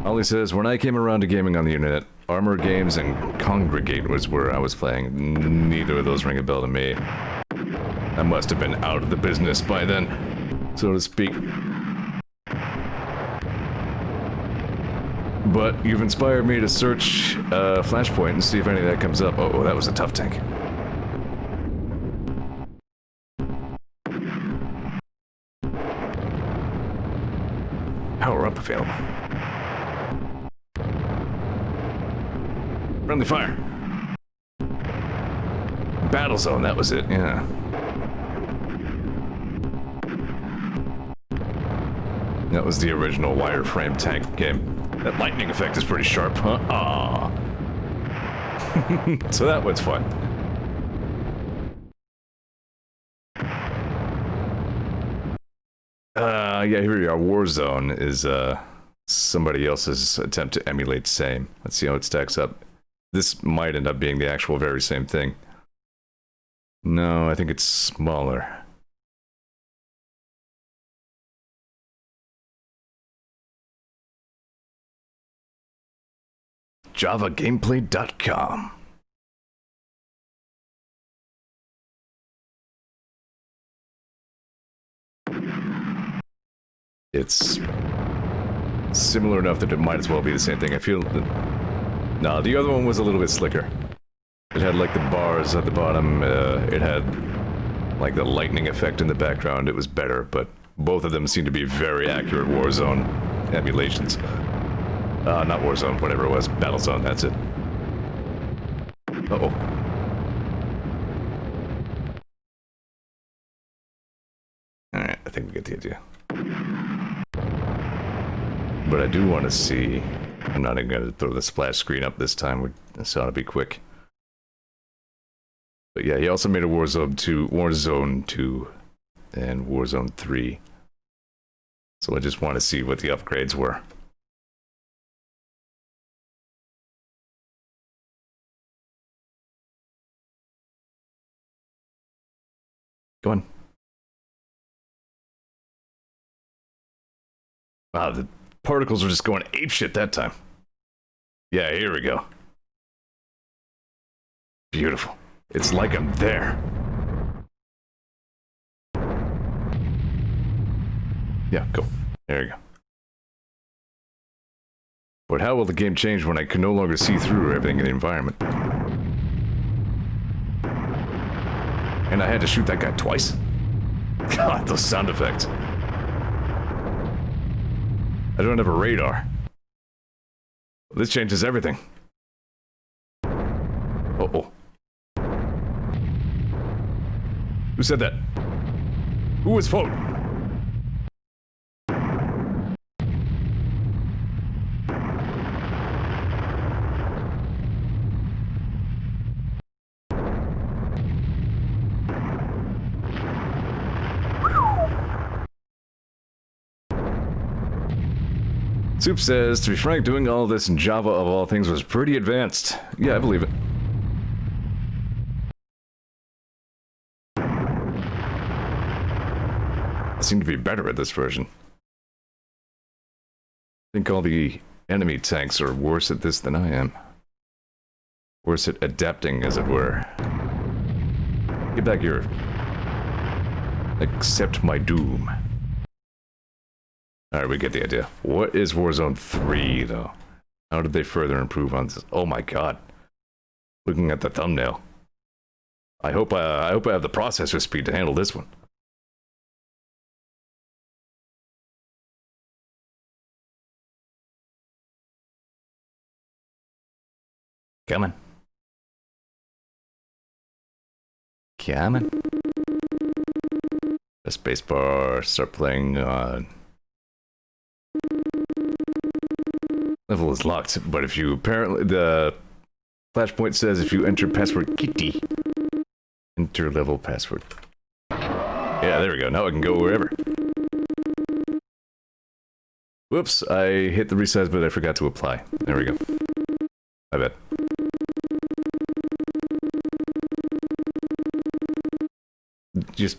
Ollie says, when I came around to gaming on the internet, Armor Games and Congregate was where I was playing. Neither of those ring a bell to me. I must have been out of the business by then, so to speak. But you've inspired me to search Flashpoint and see if any of that comes up. Oh, that was a tough tank. Power up available. Friendly fire. Battle zone, that was it, yeah. That was the original wireframe tank game. That lightning effect is pretty sharp, huh? Aww. So that was fun. Yeah, here we are. Warzone is, somebody else's attempt to emulate same. Let's see how it stacks up. This might end up being the actual very same thing. No, I think it's smaller. JavaGameplay.com. It's similar enough that it might as well be the same thing. I feel that... No, the other one was a little bit slicker. It had like the bars at the bottom, it had like the lightning effect in the background. It was better, but both of them seem to be very accurate Warzone emulations. Not Warzone, whatever it was. Battlezone, that's it. Uh-oh. Alright, I think we get the idea. But I do want to see... I'm not even going to throw the splash screen up this time. This ought to be quick. But yeah, he also made a Warzone 2, and Warzone 3. So I just want to see what the upgrades were. Go on. Wow, the particles are just going apeshit that time. Yeah, here we go. Beautiful. It's like I'm there. Yeah, go. There you go. But how will the game change when I can no longer see through everything in the environment? And I had to shoot that guy twice. God, those sound effects. I don't have a radar. This changes everything. Uh-oh. Who said that? Who was phone? Soup says, to be frank, doing all this in Java of all things was pretty advanced. Yeah, I believe it. I seem to be better at this version. I think all the enemy tanks are worse at this than I am. Worse at adapting, as it were. Get back here. Accept my doom. Alright, we get the idea. What is Warzone 3, though? How did they further improve on this? Oh my god. Looking at the thumbnail. I hope I have the processor speed to handle this one. Come on. Come on. The spacebar, start playing level is locked, but if you apparently the Flashpoint says if you enter password kitty, enter level password. Yeah, there we go. Now I can go wherever. Whoops, I hit the resize, but I forgot to apply. There we go. My bad. Just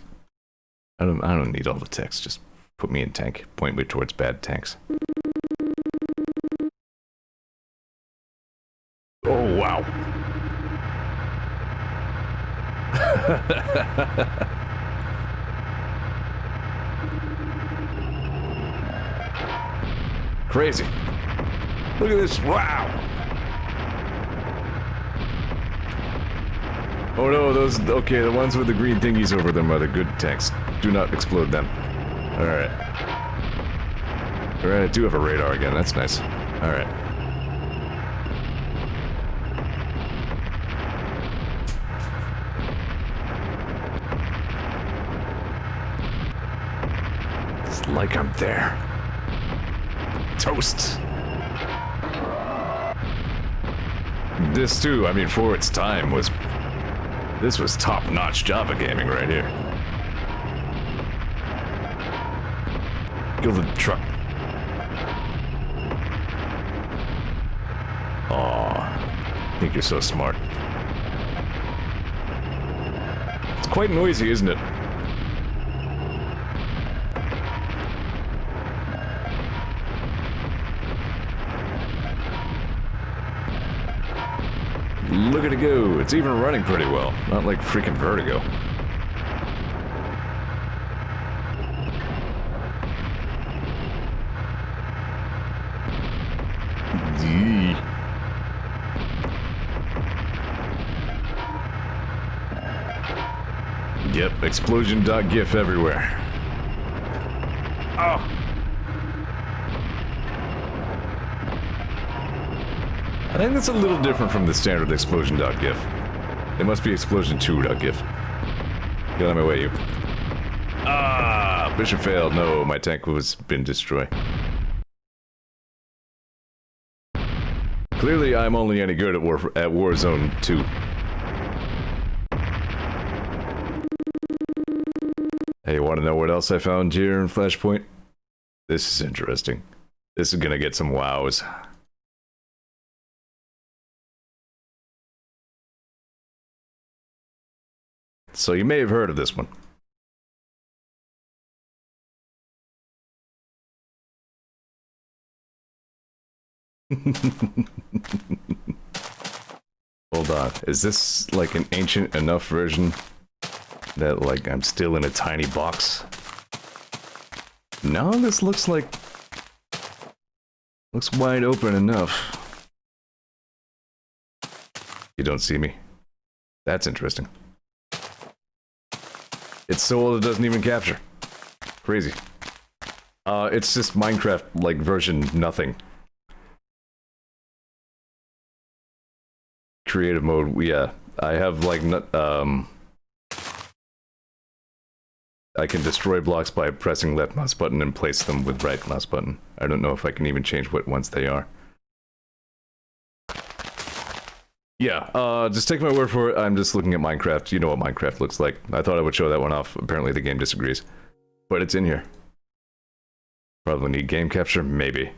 I don't need all the text. Just put me in tank. Point me towards bad tanks. Oh wow. Crazy. Look at this. Wow. Oh no, those, okay, the ones with the green thingies over them are the good tanks. Do not explode them. Alright. Alright, I do have a radar again, that's nice. Alright. It's like I'm there. Toast. This too, I mean, for its time was... This was top-notch Java gaming right here. Kill the truck. Aw, I think you're so smart. It's quite noisy, isn't it? Look at it go. It's even running pretty well. Not like freaking Vertigo. Yee. Yep, explosion.gif everywhere. Oh. I think that's a little different from the standard explosion.gif. It must be explosion2.gif. Get out of my way, you. Ah! Mission failed. No, my tank was been destroyed. Clearly, I'm only any good at Warzone 2. Hey, you want to know what else I found here in Flashpoint? This is interesting. This is gonna get some wows. So you may have heard of this one. Hold on. Is this like an ancient enough version that like I'm still in a tiny box? No, this looks like... Looks wide open enough. You don't see me. That's interesting. It's so old it doesn't even capture. Crazy. It's just Minecraft, like, version nothing. creative mode, yeah. I have like I can destroy blocks by pressing left mouse button and place them with right mouse button. I don't know if I can even change what ones they are. Yeah, just take my word for it. I'm just looking at Minecraft. You know what Minecraft looks like. I thought I would show that one off. Apparently the game disagrees. But it's in here. Probably need game capture, maybe.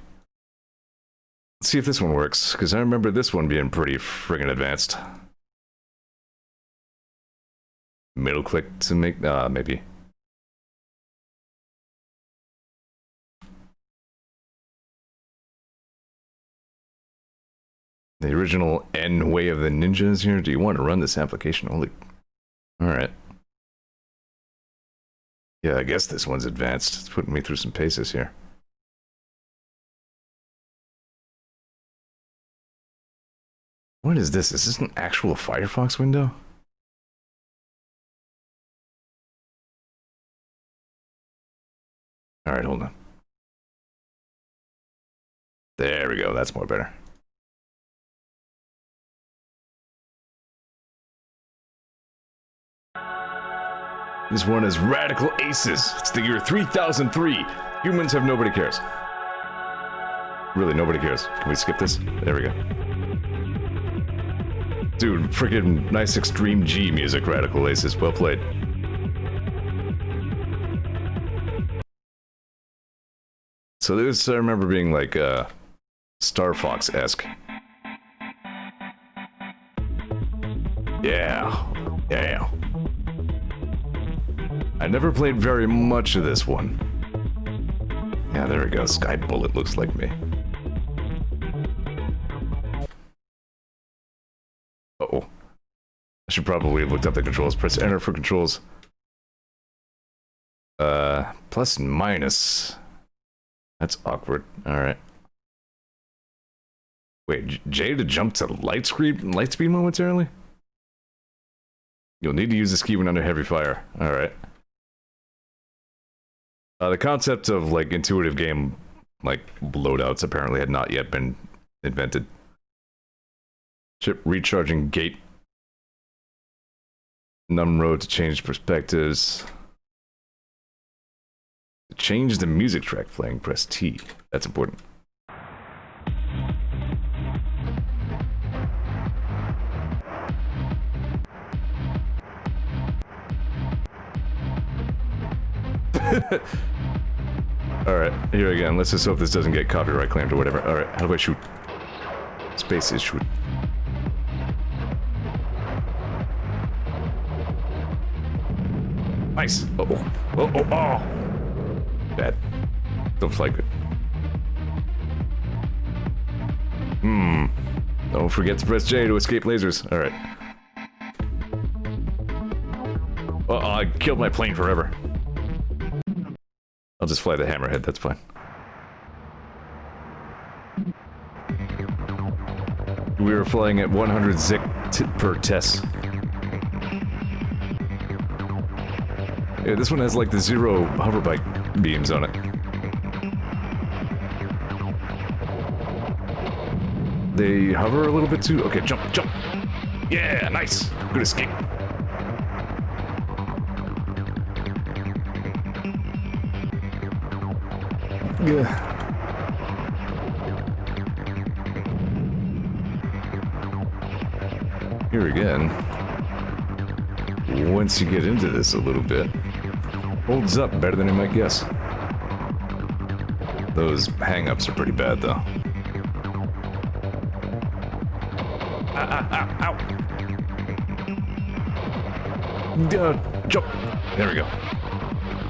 Let's see if this one works, because I remember this one being pretty friggin' advanced. Middle click to make, maybe. The original N way of the ninjas here. Do you want to run this application? Holy. Alright. Yeah, I guess this one's advanced. It's putting me through some paces here. What is this? Is this an actual Firefox window? Alright, hold on. There we go, that's more better. This one is Radical Aces. It's the year 3003. Humans have nobody cares. Really, nobody cares. Can we skip this? There we go. Dude, freaking nice extreme G music, Radical Aces. Well played. So this, I remember being like, Star Fox-esque. Yeah. Yeah. I never played very much of this one. Yeah, there we go. Sky Bullet looks like me. Uh-oh. I should probably have looked up the controls. Press enter for controls. Plus and minus. That's awkward. Alright. Wait, J to jump to light speed momentarily? You'll need to use this key when under heavy fire. Alright. The concept of, like, intuitive game, like, loadouts apparently had not yet been invented. Chip recharging gate. Numro to change perspectives. To change the music track playing, press T. That's important. Alright, here again. Let's just hope this doesn't get copyright claimed or whatever. Alright, how do I shoot? Space is shoot. Nice! Uh-oh. Oh. Bad. Don't fly good. Don't forget to press J to escape lasers. Alright. Uh-oh, I killed my plane forever. I'll just fly the hammerhead, that's fine. We were flying at 100 zik per test. Yeah, this one has like the Zero hoverbike beams on it. They hover a little bit too? Okay, jump. Yeah, nice. Good escape. Yeah. Here again. Once you get into this a little bit, holds up better than you might guess. Those hang-ups are pretty bad, though. Ow! Jump! There we go.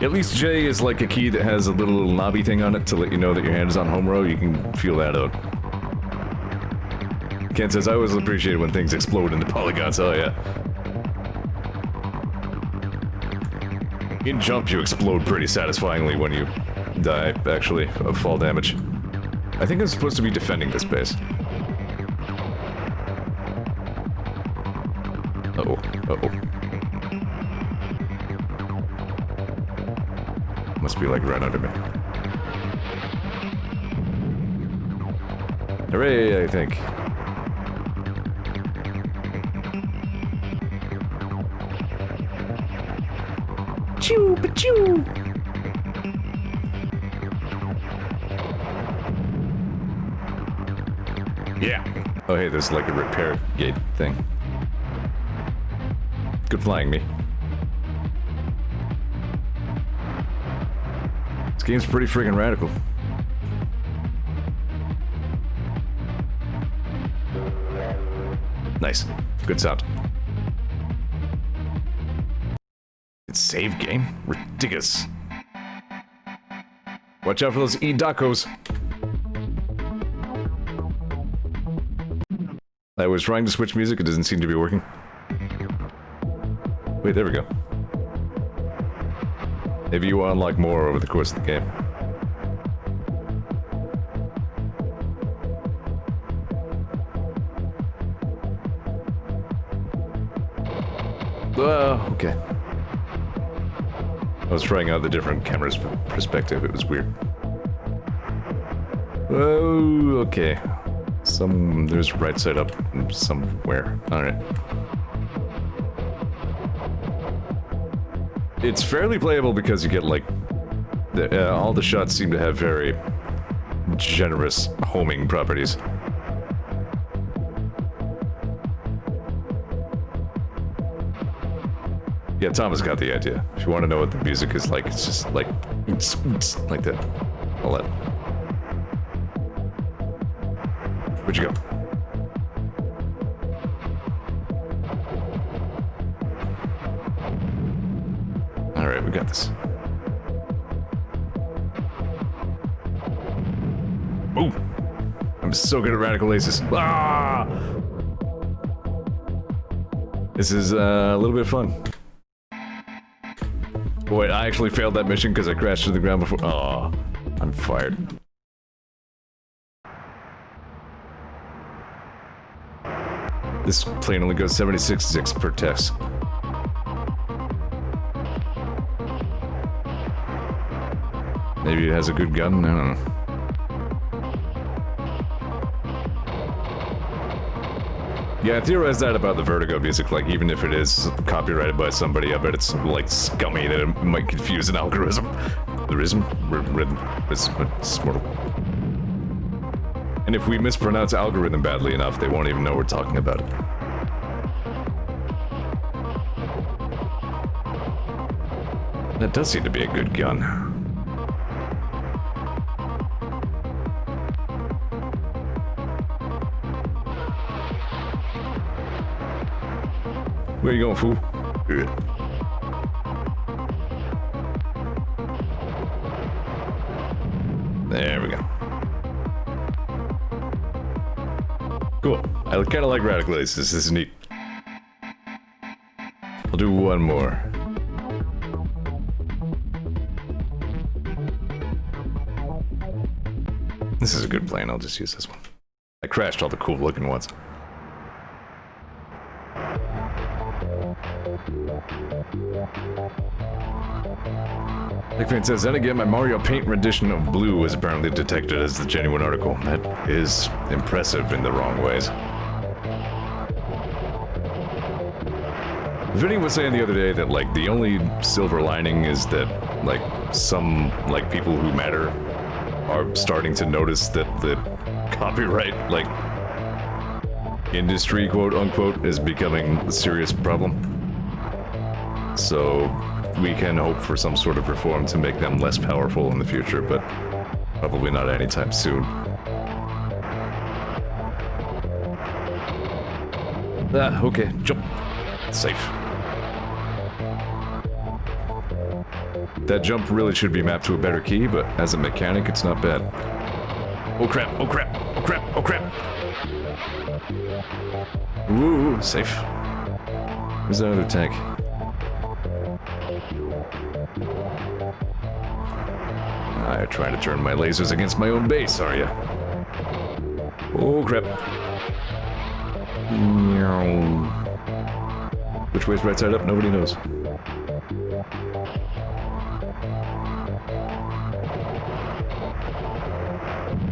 At least J is like a key that has a little knobby thing on it to let you know that your hand is on home row. You can feel that out. Ken says, I always appreciate it when things explode into polygons. Oh, yeah. In Jump, you explode pretty satisfyingly when you die, actually, of fall damage. I think I'm supposed to be defending this base. Uh-oh. Must be like right under me. Hooray, I think. Pachoo, pachoo. Yeah. Oh, hey, there's like a repair gate thing. Good flying, me. This game's pretty freaking radical. Nice. Good sound. It's save game? Ridiculous. Watch out for those E-Dacos. I was trying to switch music, it doesn't seem to be working. Wait, there we go. Maybe you unlock more over the course of the game. Okay. I was trying out the different camera's perspective, it was weird. Oh, okay. There's right side up somewhere. Alright. It's fairly playable because you get like, all the shots seem to have very generous homing properties. Yeah, Thomas got the idea. If you want to know what the music is like, it's just like that. All that. Where'd you go? Alright, we got this. Ooh! I'm so good at radical aces. Ah! This is a little bit of fun. Boy, I actually failed that mission because I crashed to the ground before. Oh, I'm fired. This plane only goes 76 per test. Maybe it has a good gun? I don't know. Yeah, I theorized that about the Vertigo music, like even if it is copyrighted by somebody, I bet it's like scummy that it might confuse an algorithm. The rhythm? It's mortal. And if we mispronounce algorithm badly enough, they won't even know we're talking about it. That does seem to be a good gun. Where you going, fool? Good. There we go. Cool. I kind of like radical aces. This is neat. I'll do one more. This is a good plane. I'll just use this one. I crashed all the cool looking ones. Nickfan says, then again, my Mario Paint rendition of Blue was apparently detected as the genuine article. That is impressive in the wrong ways. Vinny was saying the other day that, like, the only silver lining is that, like, some, like, people who matter are starting to notice that the copyright, like, industry, quote unquote, is becoming a serious problem. So we can hope for some sort of reform to make them less powerful in the future, but probably not anytime soon. Okay, jump. Safe. That jump really should be mapped to a better key, but as a mechanic, it's not bad. Oh crap, oh crap, oh crap, oh crap! Ooh, safe. Where's that other tank? You're trying to turn my lasers against my own base, are you? Oh crap. Which way's right side up? Nobody knows.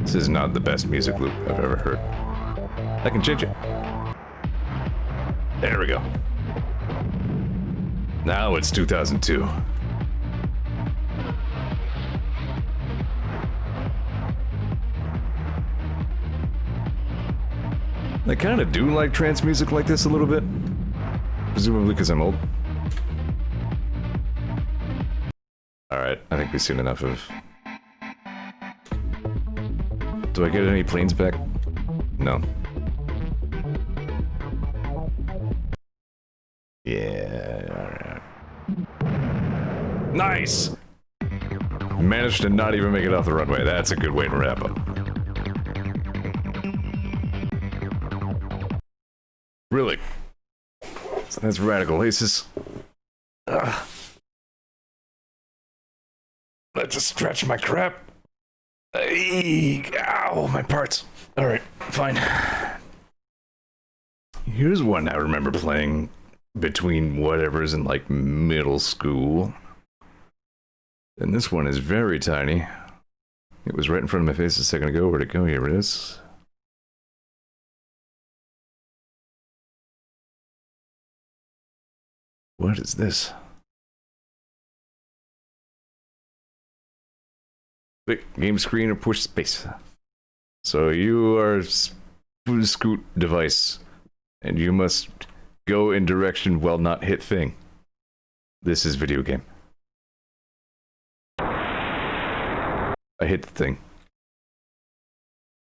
This is not the best music loop I've ever heard. I can change it. There we go. Now it's 2002. I kind of do like trance music like this a little bit. Presumably because I'm old. Alright, I think we've seen enough of... Do I get any planes back? No. Yeah, alright. Nice! Managed to not even make it off the runway. That's a good way to wrap up. Really? So that's radical aces. Ugh. Let's just stretch my crap. Ow, my parts. Alright, fine. Here's one I remember playing between whatever's in like middle school. And this one is very tiny. It was right in front of my face a second ago. Where'd it go? Here it is. What is this? Click game screen or push space. So you are scoot device, and you must go in direction while not hit thing. This is video game. I hit the thing.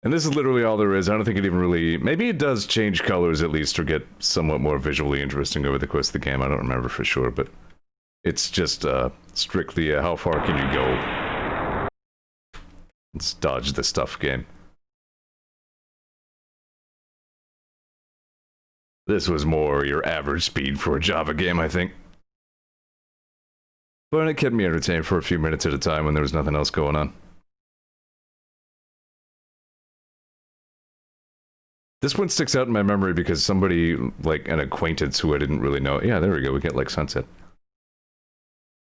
And this is literally all there is. I don't think it even really... Maybe it does change colors at least, or get somewhat more visually interesting over the course of the game. I don't remember for sure, but... It's just, strictly how far can you go? Let's dodge the stuff game. This was more your average speed for a Java game, I think. But it kept me entertained for a few minutes at a time when there was nothing else going on. This one sticks out in my memory because somebody, like an acquaintance who I didn't really know, yeah, there we go, we get like Sunset.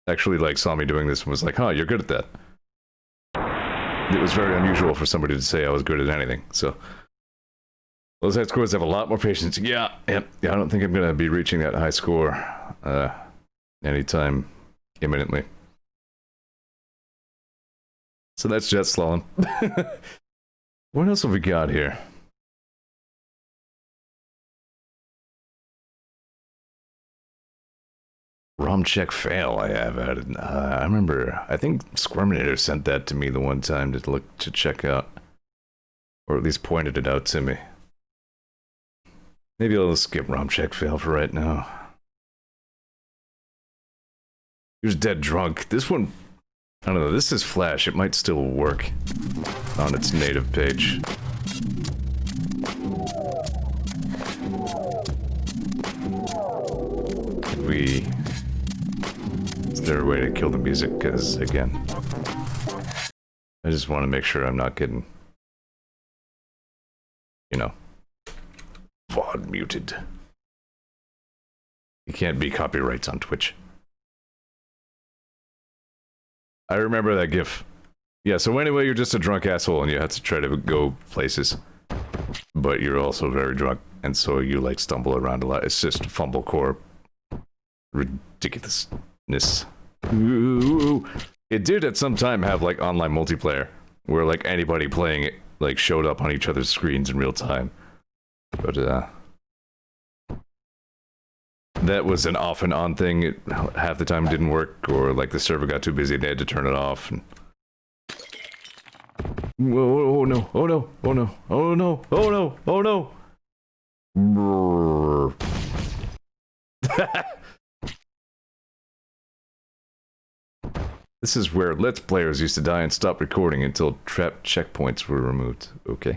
Actually, like, saw me doing this and was like, huh, you're good at that. It was very unusual for somebody to say I was good at anything, so. Those high scores have a lot more patience. Yeah, I don't think I'm gonna be reaching that high score, anytime imminently. So that's jet slalom. What else have we got here? ROM check fail I have added. I remember, I think Squirminator sent that to me the one time to check out. Or at least pointed it out to me. Maybe I'll skip ROM check fail for right now. He was dead drunk. This one, I don't know, this is Flash. It might still work on its native page. Is there a way to kill the music? Because, again, I just want to make sure I'm not getting, you know, VOD muted. You can't be copyrights on Twitch. I remember that gif. Yeah, so anyway, you're just a drunk asshole and you have to try to go places. But you're also very drunk, and so you, like, stumble around a lot. It's just fumblecore ridiculousness. Ooh. It did at some time have, like, online multiplayer, where, like, anybody playing it, like, showed up on each other's screens in real time. But, that was an off and on thing. It, half the time it didn't work, or, like, the server got too busy, they had to turn it off. And... Whoa, oh no, oh no, oh no, oh no, oh no, oh no! This is where Let's Players used to die and stop recording until trap checkpoints were removed. Okay.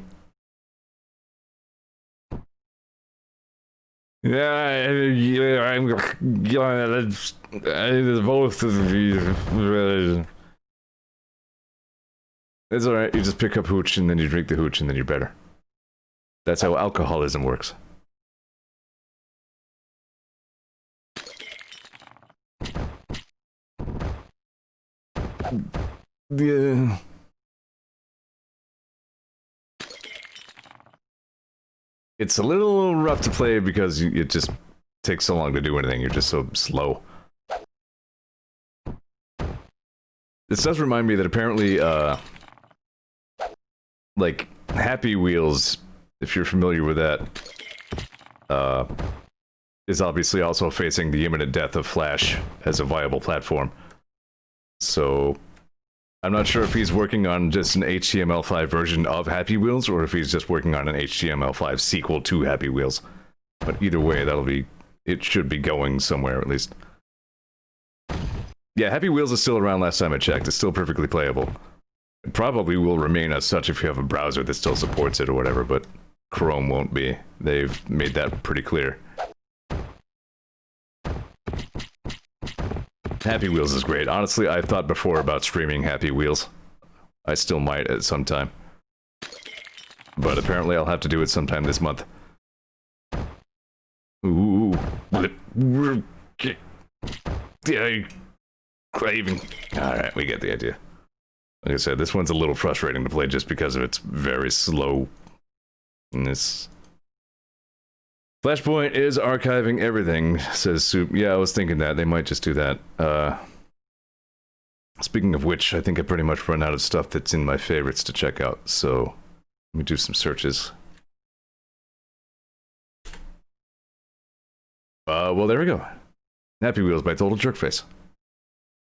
I'm both of you. It's alright, you just pick up hooch and then you drink the hooch and then you're better. That's how alcoholism works. Yeah. It's a little rough to play because it just takes so long to do anything. You're just so slow. This does remind me that apparently, like, Happy Wheels if you're familiar with that, is obviously also facing the imminent death of Flash as a viable platform. So I'm not sure if he's working on just an HTML5 version of Happy Wheels, or if he's just working on an HTML5 sequel to Happy Wheels. But either way, it should be going somewhere at least. Yeah, Happy Wheels is still around last time I checked. It's still perfectly playable. It probably will remain as such if you have a browser that still supports it or whatever, but Chrome won't be. They've made that pretty clear. Happy Wheels is great. Honestly, I've thought before about streaming Happy Wheels. I still might at some time. But apparently I'll have to do it sometime this month. Ooh. Craving. Alright, we get the idea. Like I said, this one's a little frustrating to play just because of its very slow. Flashpoint is archiving everything, says Soup. Yeah, I was thinking that. They might just do that. Speaking of which, I think I pretty much run out of stuff that's in my favorites to check out, so let me do some searches. Well, there we go. Happy Wheels by Total Jerkface.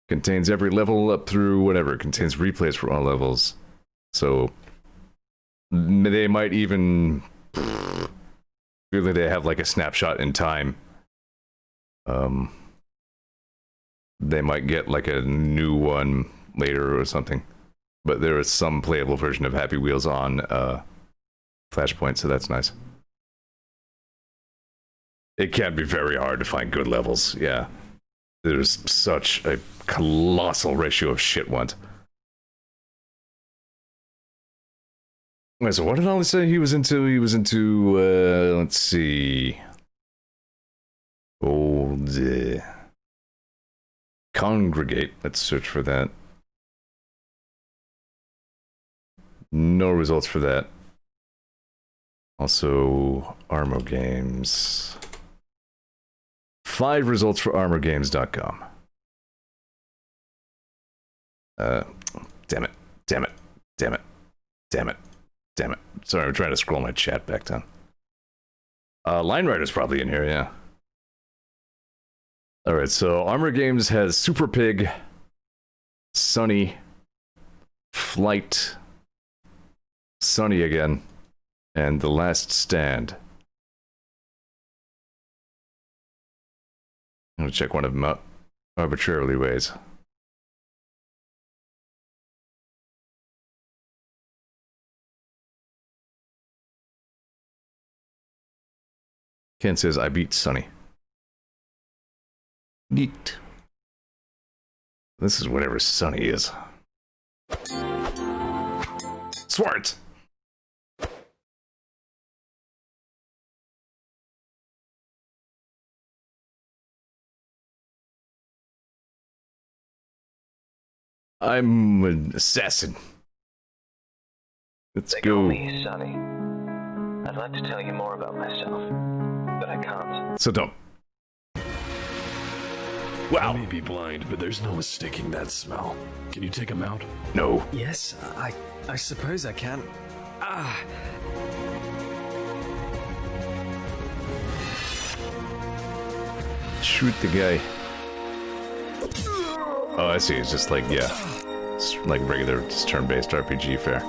Contains every level up through whatever. Contains replays for all levels. So, they might even... Really, they have like a snapshot in time. They might get like a new one later or something. But there is some playable version of Happy Wheels on Flashpoint, so that's nice. It can be very hard to find good levels, yeah. There's such a colossal ratio of shit ones. Wait, so what did Ollie say he was into? He was into, let's see. Congregate. Let's search for that. No results for that. Also, Armo Games. 5 results for ArmorGames.com. Damn it. Damn it. Damn it. Damn it. Damn it. Sorry, I'm trying to scroll my chat back down. Line Rider's probably in here, yeah. Alright, so Armor Games has Super Pig, Sunny, Flight, Sunny again, and The Last Stand. I'm gonna check one of them out arbitrarily ways. Ken says, I beat Sunny. Neat. This is whatever Sunny is. Swart! I'm an assassin. Let's They go. call me Sonny. I'd like to tell you more about myself, but I can't. So don't. I may be blind, but there's no mistaking that smell. Can you take him out? No. Yes, I suppose I can. Ah! Shoot the guy. Oh, I see. It's just like, yeah. It's like regular just turn-based RPG fare.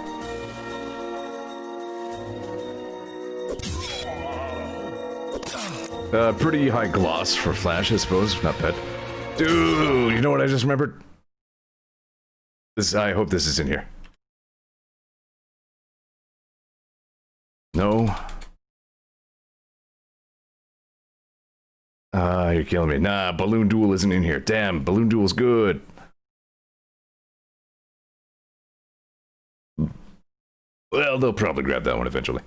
Pretty high gloss for Flash, I suppose. Not bad. Dude, you know what I just remembered? I hope this is in here. No. You're killing me. Nah, Balloon Duel isn't in here. Damn, Balloon Duel's good. Well, they'll probably grab that one eventually.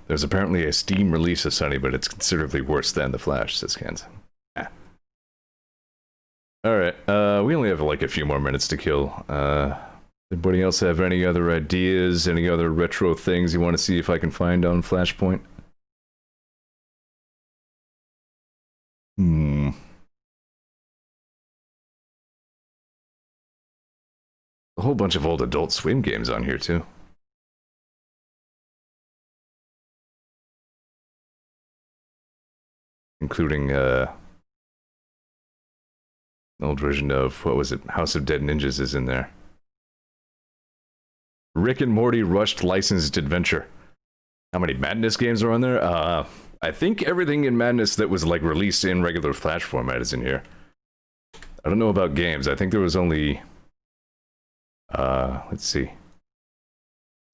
There's apparently a Steam release of Sunny, but it's considerably worse than The Flash, says Ken's. Ah. Alright, we only have like a few more minutes to kill. Anybody else have any other ideas, any other retro things you want to see if I can find on Flashpoint? A whole bunch of old Adult Swim games on here, too. including an old version of, what was it, House of Dead Ninjas is in there. Rick and Morty Rushed Licensed Adventure. How many Madness games are on there? I think everything in Madness that was like released in regular Flash format is in here. I don't know about games. I think there was only... let's see.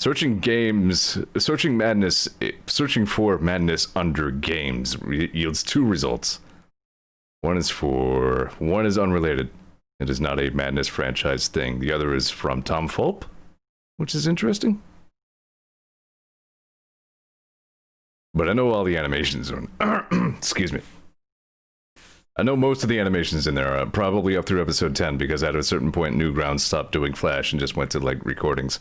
Searching for Madness under games yields 2 results. One is unrelated. It is not a Madness franchise thing. The other is from Tom Fulp, which is interesting. But I know all the animations are... Excuse me. I know most of the animations in there, probably up through episode 10, because at a certain point, Newgrounds stopped doing Flash and just went to, like, recordings.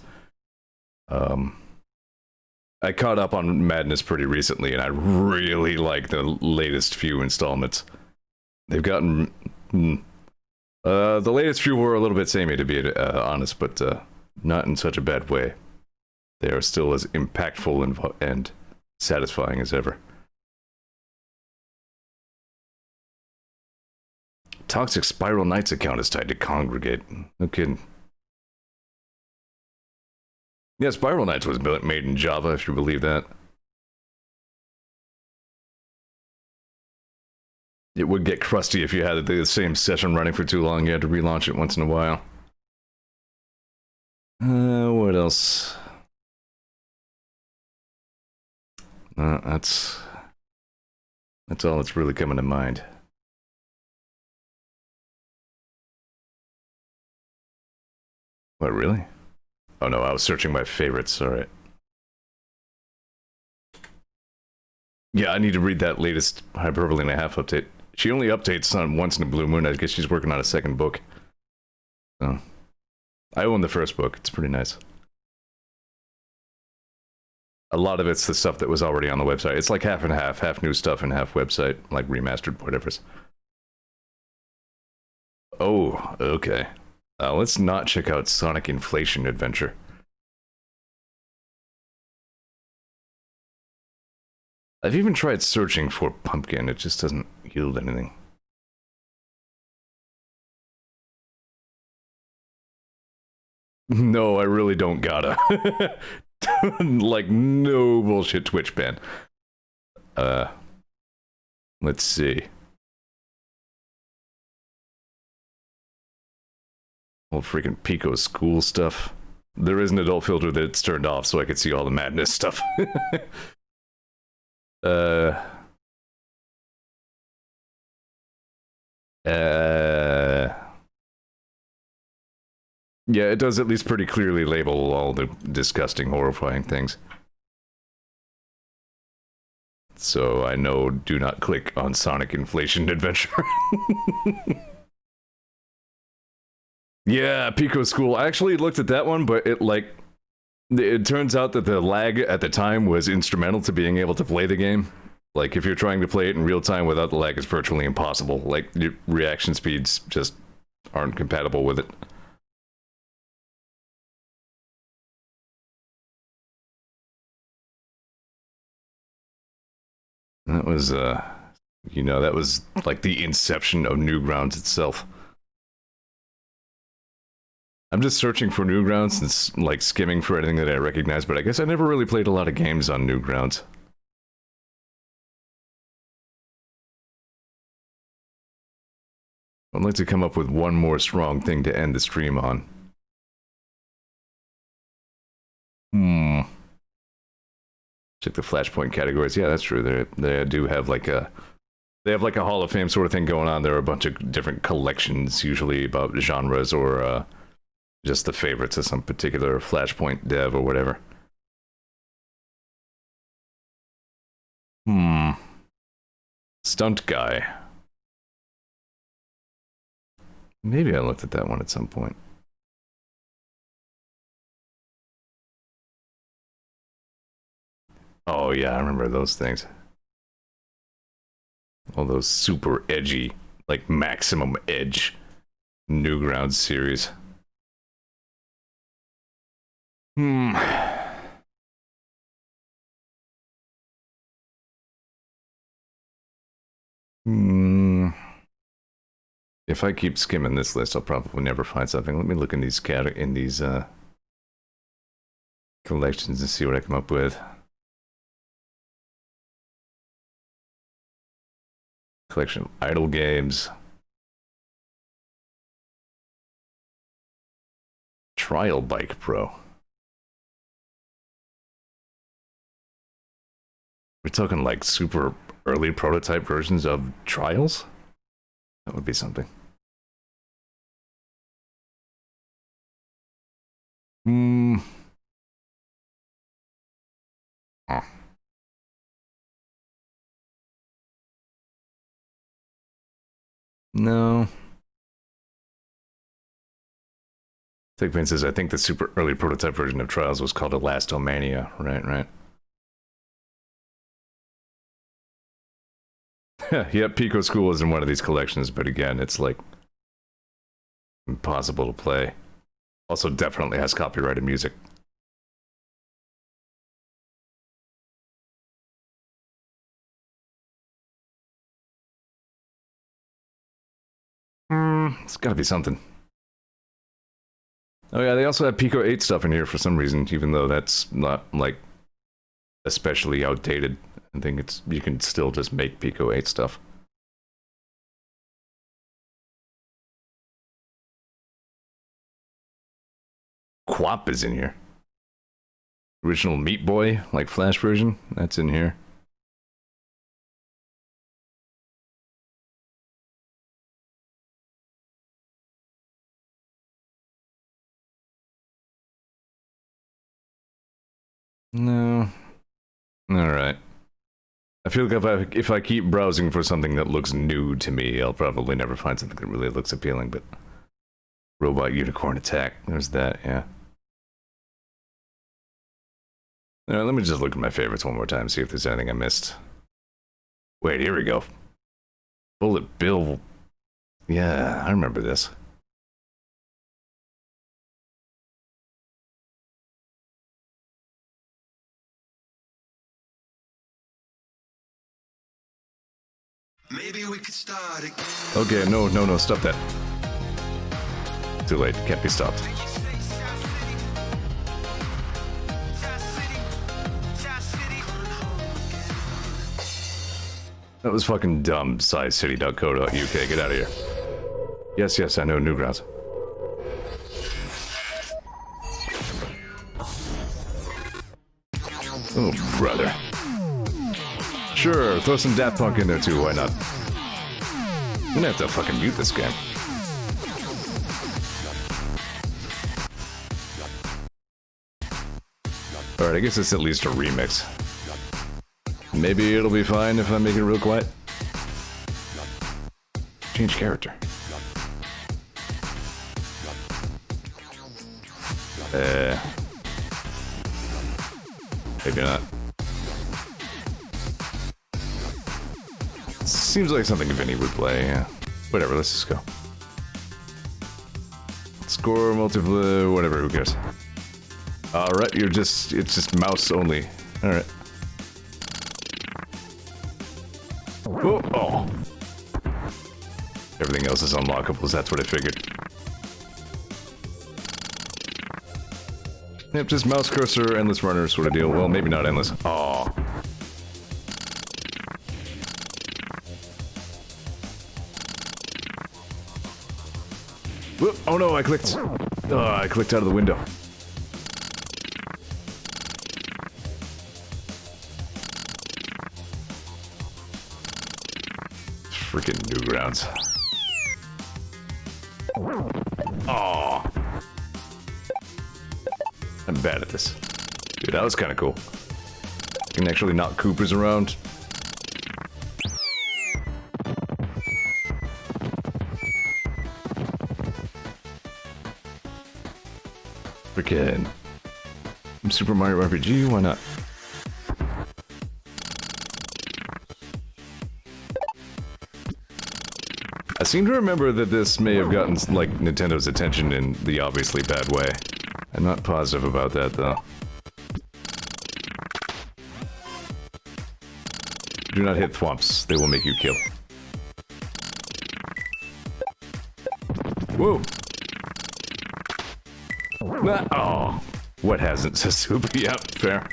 I caught up on Madness pretty recently, and I really like the latest few installments. They've gotten... the latest few were a little bit samey, to be honest, but not in such a bad way. They are still as impactful and satisfying as ever. Toxic Spiral Knights account is tied to Congregate. No kidding. Yeah, Spiral Knights was made in Java, if you believe that. It would get crusty if you had the same session running for too long. You had to relaunch it once in a while. What else? That's all that's really coming to mind. What, really? Oh no, I was searching my favorites, alright. Yeah, I need to read that latest Hyperbole and a Half update. She only updates on once in a blue moon. I guess she's working on a second book. So, I own the first book. It's pretty nice. A lot of it's the stuff that was already on the website. It's like half and half new stuff and half website, like remastered, whatever's. Oh, okay. Let's not check out Sonic Inflation Adventure. I've even tried searching for Pumpkin. It just doesn't yield anything. No, I really don't gotta. Like, no bullshit Twitch ban. Let's see. Old freaking Pico school stuff. There is an adult filter that's turned off so I could see all the Madness stuff. Yeah, it does at least pretty clearly label all the disgusting, horrifying things. So I know, do not click on Sonic Inflation Adventure. Yeah, Pico School. I actually looked at that one, but it turns out that the lag at the time was instrumental to being able to play the game. Like, if you're trying to play it in real time without the lag, it's virtually impossible. Like, your reaction speeds just aren't compatible with it. That was, you know, that was like the inception of Newgrounds itself. I'm just searching for Newgrounds and like skimming for anything that I recognize, but I guess I never really played a lot of games on Newgrounds. I'd like to come up with one more strong thing to end the stream on. Check the Flashpoint categories. Yeah, that's true. They do have like a Hall of Fame sort of thing going on. There are a bunch of different collections, usually about genres or just the favorites of some particular Flashpoint dev or whatever. Stunt guy. Maybe I looked at that one at some point. Oh yeah, I remember those things. All those super edgy, like Maximum Edge Newgrounds series. If I keep skimming this list, I'll probably never find something. Let me look in these collections and see what I come up with. Collection of idle games. Trial Bike Pro. We're talking like super early prototype versions of Trials? That would be something. Huh. No. Take says, I think the super early prototype version of Trials was called Elastomania. Right. Yeah, Pico School is in one of these collections, but again, it's like impossible to play. Also, definitely has copyrighted music. It's gotta be something. Oh yeah, they also have Pico 8 stuff in here for some reason, even though that's not, like, especially outdated. I think it's, you can still just make Pico 8 stuff. Quap is in here. Original Meat Boy, like Flash version, that's in here. No. Alright. I feel like if I keep browsing for something that looks new to me, I'll probably never find something that really looks appealing, but... Robot Unicorn Attack, there's that, yeah. Alright, let me just look at my favorites one more time, see if there's anything I missed. Wait, here we go. Bullet Bill. Yeah, I remember this. Maybe we could start again. Okay, no, stop that. Too late, can't be stopped. That was fucking dumb, sizecity.co.uk, get out of here. Yes, I know, Newgrounds. Oh, brother. Sure, throw some Daft Punk in there too, why not? I'm gonna have to fucking mute this game. Alright, I guess it's at least a remix. Maybe it'll be fine if I make it real quiet. Change character. Maybe not. Seems like something Vinny would play, yeah. Whatever, let's just go. Score, multiplayer, whatever, who cares? Alright, it's just mouse only. Alright. Oh! Everything else is unlockable, that's what I figured. Yep, just mouse cursor, endless runner sort of deal. Well, maybe not endless. Aw. Whoop. Oh no, I clicked. I clicked out of the window. Freaking Newgrounds. Aw. I'm bad at this. Dude, that was kind of cool. You can actually knock Coopers around. Freaking Super Mario RPG, why not? I seem to remember that this may have gotten, like, Nintendo's attention in the obviously bad way. I'm not positive about that, though. Do not hit thwomps, they will make you kill. Whoa. Oh. What hasn't, says Soup? Yep, fair.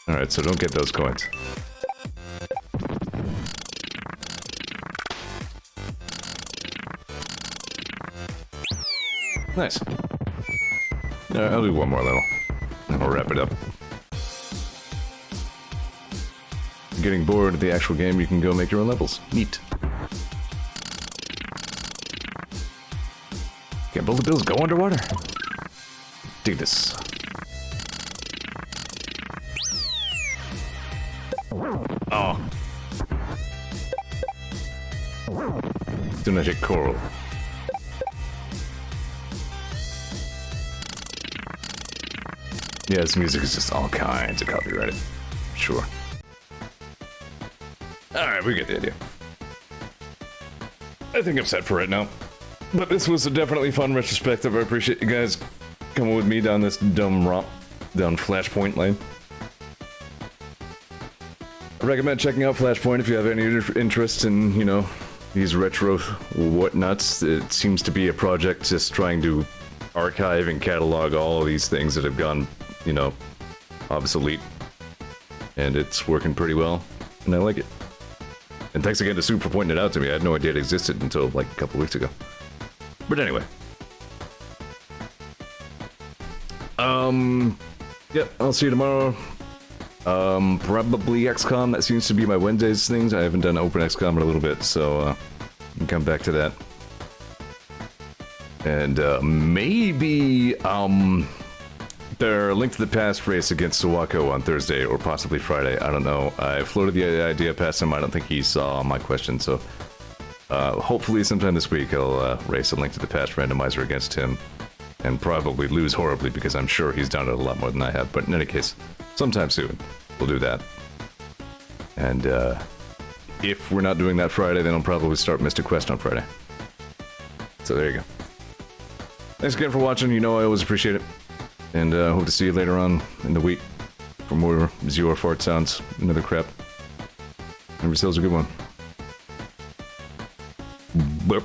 Alright, so don't get those coins. Nice. Alright, I'll do one more level. And we'll wrap it up. Getting bored of the actual game, you can go make your own levels. Neat. Can't build the bills, go underwater. Dig this. Oh. Do not hit coral. Yeah, this music is just all kinds of copyrighted. Sure. Alright, we get the idea. I think I'm set for right now. But this was a definitely fun retrospective. I appreciate you guys coming with me down this dumb romp down Flashpoint lane. I recommend checking out Flashpoint if you have any interest in, you know, these retro whatnots. It seems to be a project just trying to archive and catalog all of these things that have gone, you know, obsolete. And it's working pretty well, and I like it. And thanks again to Soup for pointing it out to me. I had no idea it existed until like a couple weeks ago. But anyway. Yep, I'll see you tomorrow. Probably XCOM. That seems to be my Wednesdays things. I haven't done Open XCOM in a little bit, so I can come back to that. And maybe their Link to the Past race against Sawako on Thursday or possibly Friday. I don't know. I floated the idea past him. I don't think he saw my question, so hopefully sometime this week I'll race a Link to the Past randomizer against him and probably lose horribly because I'm sure he's done it a lot more than I have. But in any case, sometime soon we'll do that. And if we're not doing that Friday, then I'll probably start Mystic Quest on Friday. So there you go. Thanks again for watching. You know I always appreciate it. And hope to see you later on in the week for more Zeor fart sounds and other crap. Every sale's a good one. Burp.